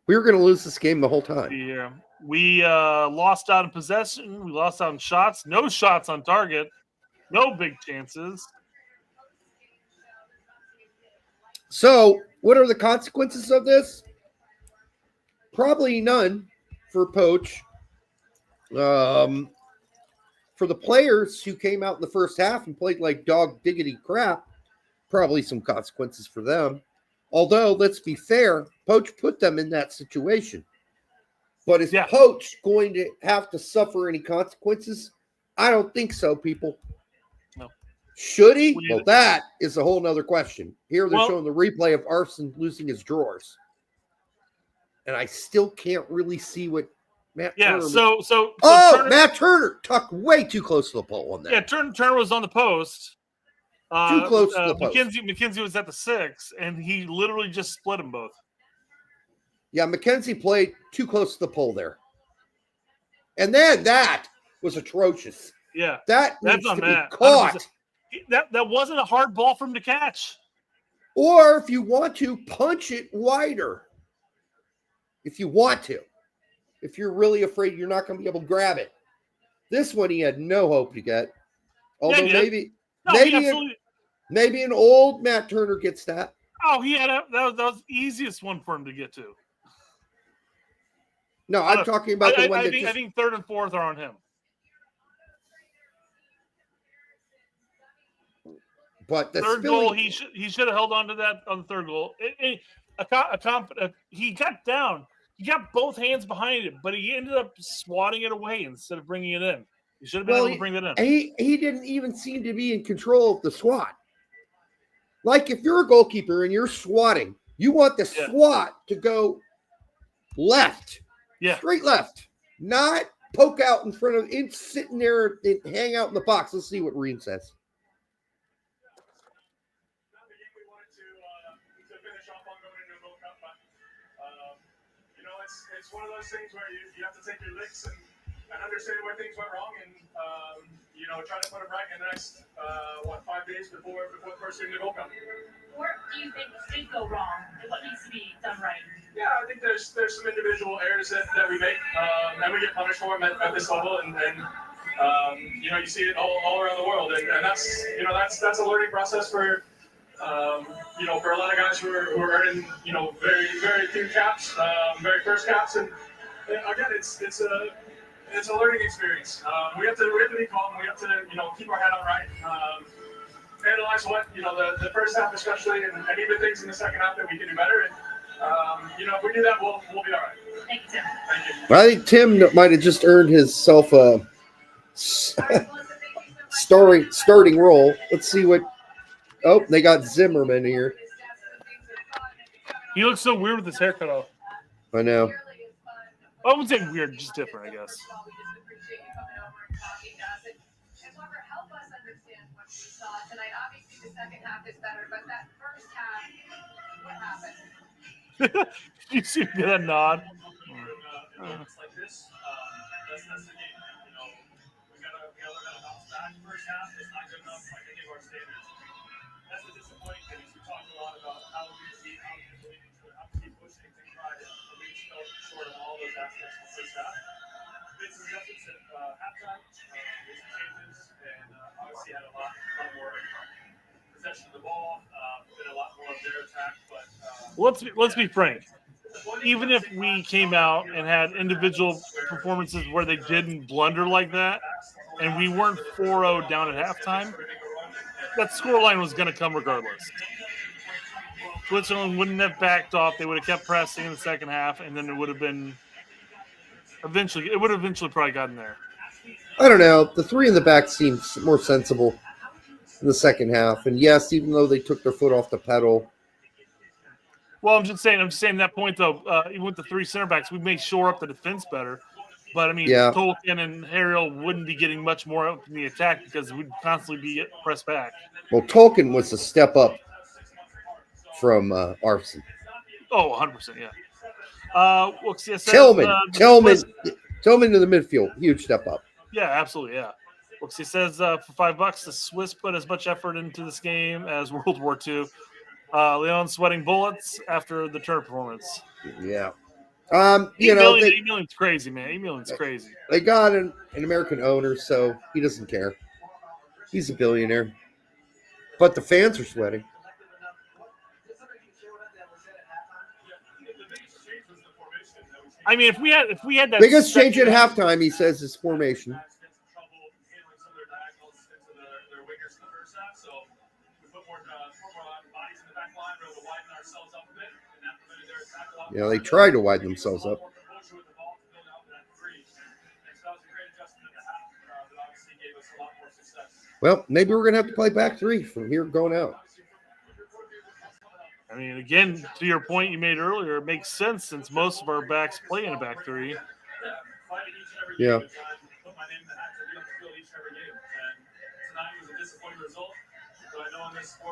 We were going to lose this game the whole time. Yeah, we lost out in possession. We lost out in shots. No shots on target. No big chances. So, what are the consequences of this? Probably none for Poach. For the players who came out in the first half and played like dog diggity crap, probably some consequences for them. Although, let's be fair, Poach put them in that situation. But is Poach going to have to suffer any consequences? I don't think so, people. No. Should he? Well, that is a whole nother question. Here they're Well- showing the replay of Arson losing his drawers. And I still can't really see what Matt Turner was. So Oh, Matt Turner tucked way too close to the pole on that. Yeah, Turner was on the post. Too close to the post. McKenzie was at the 6, and he literally just split them both. Yeah, McKenzie played too close to the pole there. And then that was atrocious. Yeah. That That's needs on to Matt. be caught. 100%. That wasn't a hard ball for him to catch. Or if you want to, punch it wider. If you want to. If you're really afraid you're not going to be able to grab it. This one he had no hope to get. Although maybe an old Matt Turner gets that. Oh, he had that was the easiest one for him to get to. No, I'm talking about the one I think 3rd and 4th are on him. But the third goal, he should have held on to that on the 3rd goal. He got down. He got both hands behind it, but he ended up swatting it away instead of bringing it in. He should have been able to bring that in. He didn't even seem to be in control of the swat. Like if you're a goalkeeper and you're swatting, you want the swat to go left. Yeah. Straight left. Not poke out in front of it, sitting there and hang out in the box. Let's see what Reem says. It's one of those things where you have to take your licks and understand where things went wrong and try to put them right in the next 5 days before the first game to go come. Where do you think did go wrong and what needs to be done right? Yeah, I think there's some individual errors that we make and we get punished for them at this level and you see it all around the world and that's a learning process for for a lot of guys who are earning, very, very few caps, very first caps, and again, it's a learning experience. We have to be calm. We have to, keep our head on right. Analyze what, the first half especially, and even things in the second half that we can do better. And if we do that, we'll be all right. Thank you, Tim. Thank you. I think Tim might have just earned himself a starting role. Let's see what. Oh, they got Zimmerman here. He looks so weird with his haircut off. I know. I wouldn't say weird, just different, I guess. You see me get a nod? That's the disappointing thing is we talked a lot about how we see how to keep pushing to try to reach short of all those aspects of the first half. Made some adjustments at halftime, made some changes, and obviously had a lot more possession of the ball, did a lot more of their attack. But let's be frank. Even if we came out and had individual performances where they didn't blunder like that, and we weren't 4-0 down at halftime, that scoreline was going to come regardless. Switzerland wouldn't have backed off. They would have kept pressing in the second half, and then it would have eventually probably gotten there. I don't know. The 3 in the back seems more sensible in the second half. And yes, even though they took their foot off the pedal. Well, I'm just saying that point, though, even with the 3 center backs, we may shore up the defense better. But, I mean, Tolkien and Harrell wouldn't be getting much more up in the attack because we'd constantly be pressed back. Well, Tolkien was a step up from Arson. Oh, 100%, yeah. Tillman to the midfield. Huge step up. Yeah, absolutely, yeah. He says for $5, the Swiss put as much effort into this game as World War II. Leon sweating bullets after the Turner performance. Yeah. 8 million's crazy, man. 8 million's crazy. They got an American owner, so he doesn't care. He's a billionaire. But the fans are sweating. I mean, if we had that biggest change at halftime, he says, is formation. Yeah, they try to widen themselves up. Well, maybe we're going to have to play back three from here going out. I mean, again, to your point you made earlier, it makes sense since most of our backs play in a back three. Yeah.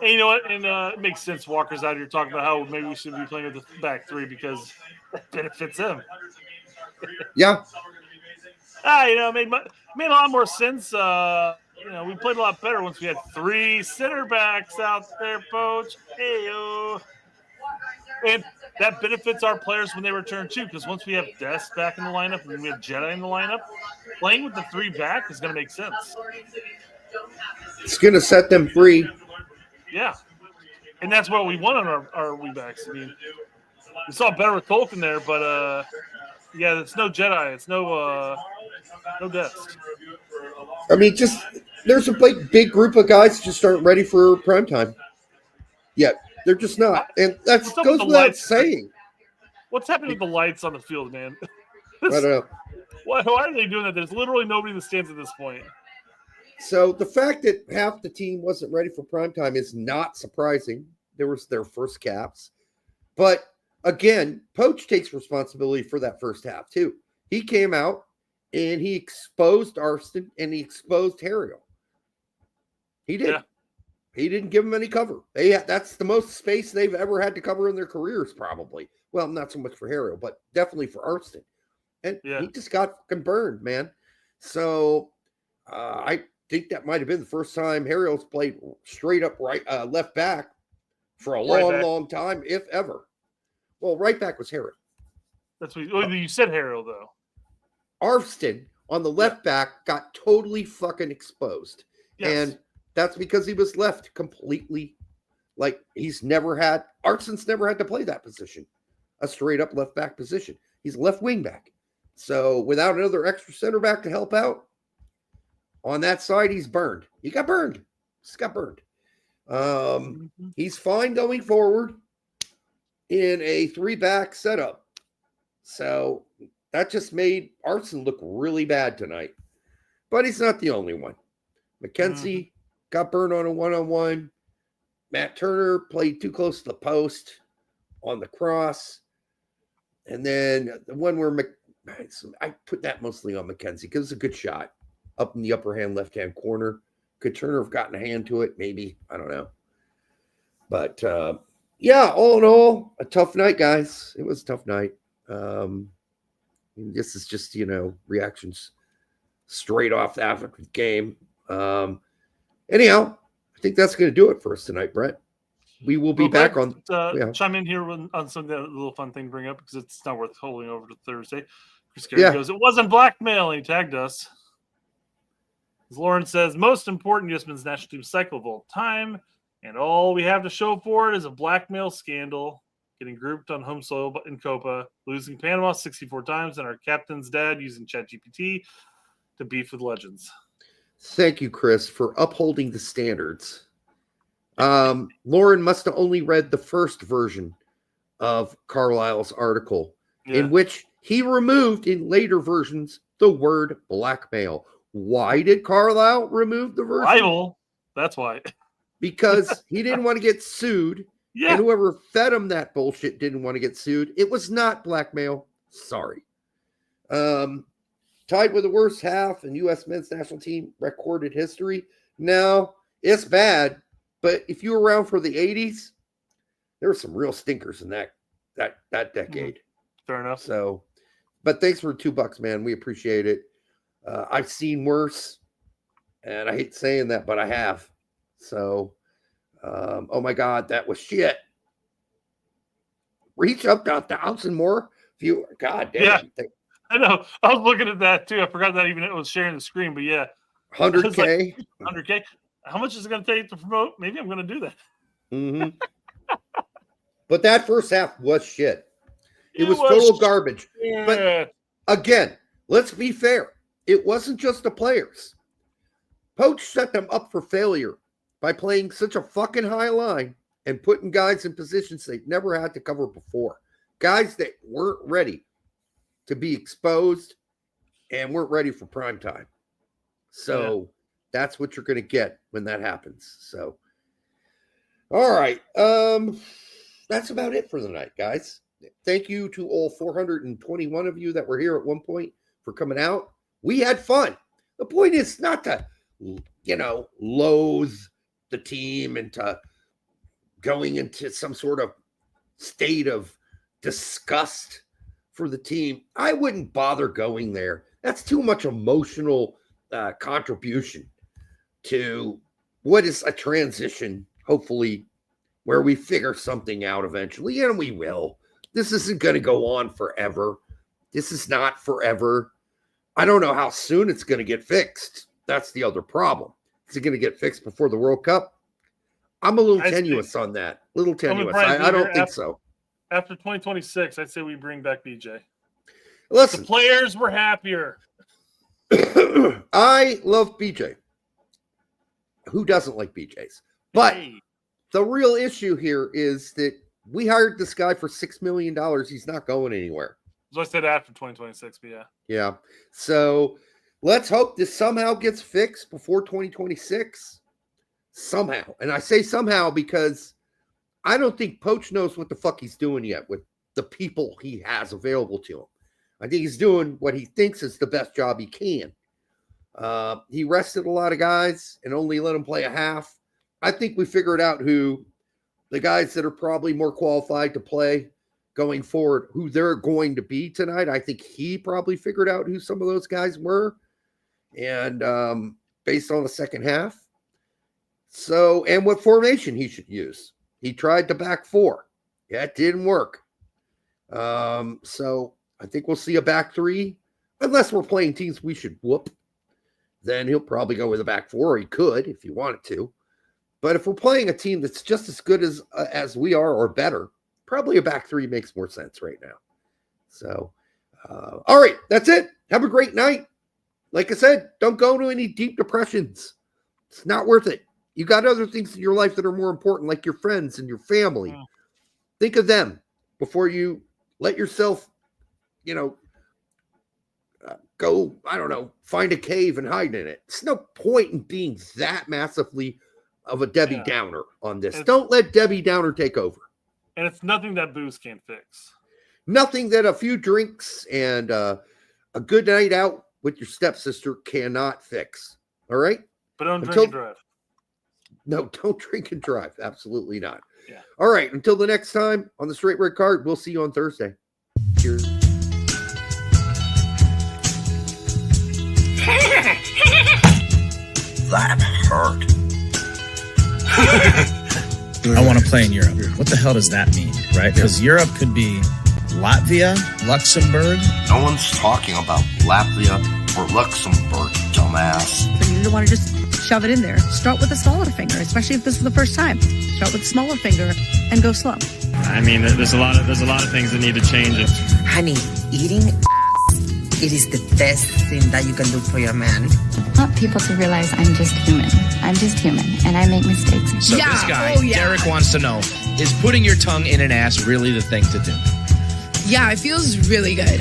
And you know what? And it makes sense. Walker's out here talking about how maybe we should be playing with the back three because that benefits him. Yeah. It made a lot more sense. We played a lot better once we had three center backs out there, Poach. Heyo. And that benefits our players when they return too, because once we have Dest back in the lineup and we have Jedi in the lineup, playing with the three back is going to make sense. It's going to set them free. Yeah. And that's what we want on our wing backs. I mean, we saw better with Tolkien there, but yeah, it's no Jedi. It's no Dest. I mean, there's a big group of guys just aren't ready for primetime yet. They're just not. And that goes without saying. What's happening with the lights on the field, man? I don't know. Why are they doing that? There's literally nobody in the stands at this point. So the fact that half the team wasn't ready for primetime is not surprising. There was their first caps. But again, Poach takes responsibility for that first half too. He came out and he exposed Arston and he exposed Harriel. He did. Yeah. He didn't give them any cover. That's the most space they've ever had to cover in their careers, probably. Well, not so much for Harriel, but definitely for Arston. And he just got fucking burned, man. So I think that might have been the first time Harriel's played straight up left back for a long time, if ever. Well, right back was Harriel. That's what you said, Harriel, though. Arston on the left back got totally fucking exposed. Yes. And that's because he was left completely like Arston's never had to play that position, a straight up left back position. He's left wing back. So without another extra center back to help out on that side, he's burned. He got burned. Just got burned. He's fine going forward in a 3-back setup. So that just made Arston look really bad tonight. But he's not the only one. McKenzie got burned on a 1-on-1. Matt Turner played too close to the post on the cross. And then the one where I put that mostly on McKenzie because it's a good shot up in the upper hand, left-hand corner. Could Turner have gotten a hand to it? Maybe. I don't know. But, yeah, all in all, a tough night, guys. It was a tough night. This is just, reactions straight off the African game. Anyhow, I think that's going to do it for us tonight, Brett. We will be back on. Chime in here on something, that little fun thing to bring up because it's not worth holding over to Thursday. Chris Gary goes, it wasn't blackmail, and he tagged us. As Lauren says, most important U.S. men's national team cycle of all time, and all we have to show for it is a blackmail scandal, getting grouped on home soil in Copa, losing Panama 64 times, and our captain's dad using ChatGPT to beef with legends. Thank you, Chris, for upholding the standards. Lauren must have only read the first version of Carlisle's article, in which he removed in later versions the word blackmail. Why did Carlisle remove the version? Rival. That's why. Because he didn't want to get sued. Yeah. And whoever fed him that bullshit didn't want to get sued. It was not blackmail. Sorry. Tied with the worst half in U.S. men's national team recorded history. No, it's bad. But if you were around for the 80s, there were some real stinkers in that decade. Fair enough. So, but thanks for $2, man. We appreciate it. I've seen worse, and I hate saying that, but I have. So, oh my God, that was shit. Reach up to 1,000 more viewers. God damn. Yeah. I know. I was looking at that too. I forgot that even it was sharing the screen, but yeah. 100K. 100K. How much is it going to take to promote? Maybe I'm going to do that. Mm-hmm. But that first half was shit. It was total garbage. Yeah. But again, let's be fair. It wasn't just the players. Poach set them up for failure by playing such a fucking high line and putting guys in positions they've never had to cover before. Guys that weren't ready to be exposed and weren't ready for prime time. So that's what you're going to get when that happens. So, all right. That's about it for the night, guys. Thank you to all 421 of you that were here at one point for coming out. We had fun. The point is not to, loathe the team into going into some sort of state of disgust for the team. I wouldn't bother going there. That's too much emotional contribution to what is a transition, hopefully, where we figure something out eventually, and we will. This isn't going to go on forever. This is not forever. I don't know how soon it's going to get fixed. That's the other problem. Is it going to get fixed before the World Cup? I'm a little tenuous on that. Little tenuous. I don't think so. After 2026, I'd say we bring back BJ. Listen, the players were happier. I love BJ. Who doesn't like BJs? But the real issue here is that we hired this guy for $6 million. He's not going anywhere. So I said after 2026, but yeah. Yeah. So let's hope this somehow gets fixed before 2026. Somehow. And I say somehow because I don't think Poach knows what the fuck he's doing yet with the people he has available to him. I think he's doing what he thinks is the best job he can. He rested a lot of guys and only let them play a half. I think we figured out who the guys that are probably more qualified to play going forward, who they're going to be tonight. I think he probably figured out who some of those guys were. And based on the second half. So, and what formation he should use. He tried the back four. Yeah, it didn't work. So I think we'll see a back three, unless we're playing teams we should whoop. Then he'll probably go with a back four, or he could if he wanted to. But if we're playing a team that's just as good as we are or better, probably a back three makes more sense right now. So, all right, that's it. Have a great night. Like I said, don't go to any deep depressions. It's not worth it. You got other things in your life that are more important, like your friends and your family. Yeah. Think of them before you let yourself, go, I don't know, find a cave and hide in it. There's no point in being that massively of a Debbie Downer on this. Don't let Debbie Downer take over. And it's nothing that booze can't fix. Nothing that a few drinks and a good night out with your stepsister cannot fix. All right? But don't drink and drive. No, don't drink and drive. Absolutely not. Yeah. All right. Until the next time on the Straight Red Card, we'll see you on Thursday. Cheers. That hurt. I want to play in Europe. What the hell does that mean, right? Because Europe could be Latvia, Luxembourg. No one's talking about Latvia or Luxembourg, dumbass. So you don't want to just shove it in there. Start with the smaller finger, especially if this is the first time. Start with the smaller finger and go slow. I mean, there's a lot of things that need to change. Honey, eating it is the best thing that you can do for your man. I want people to realize I'm just human. I'm just human, and I make mistakes. So this guy, Derek, wants to know, is putting your tongue in an ass really the thing to do? Yeah, it feels really good.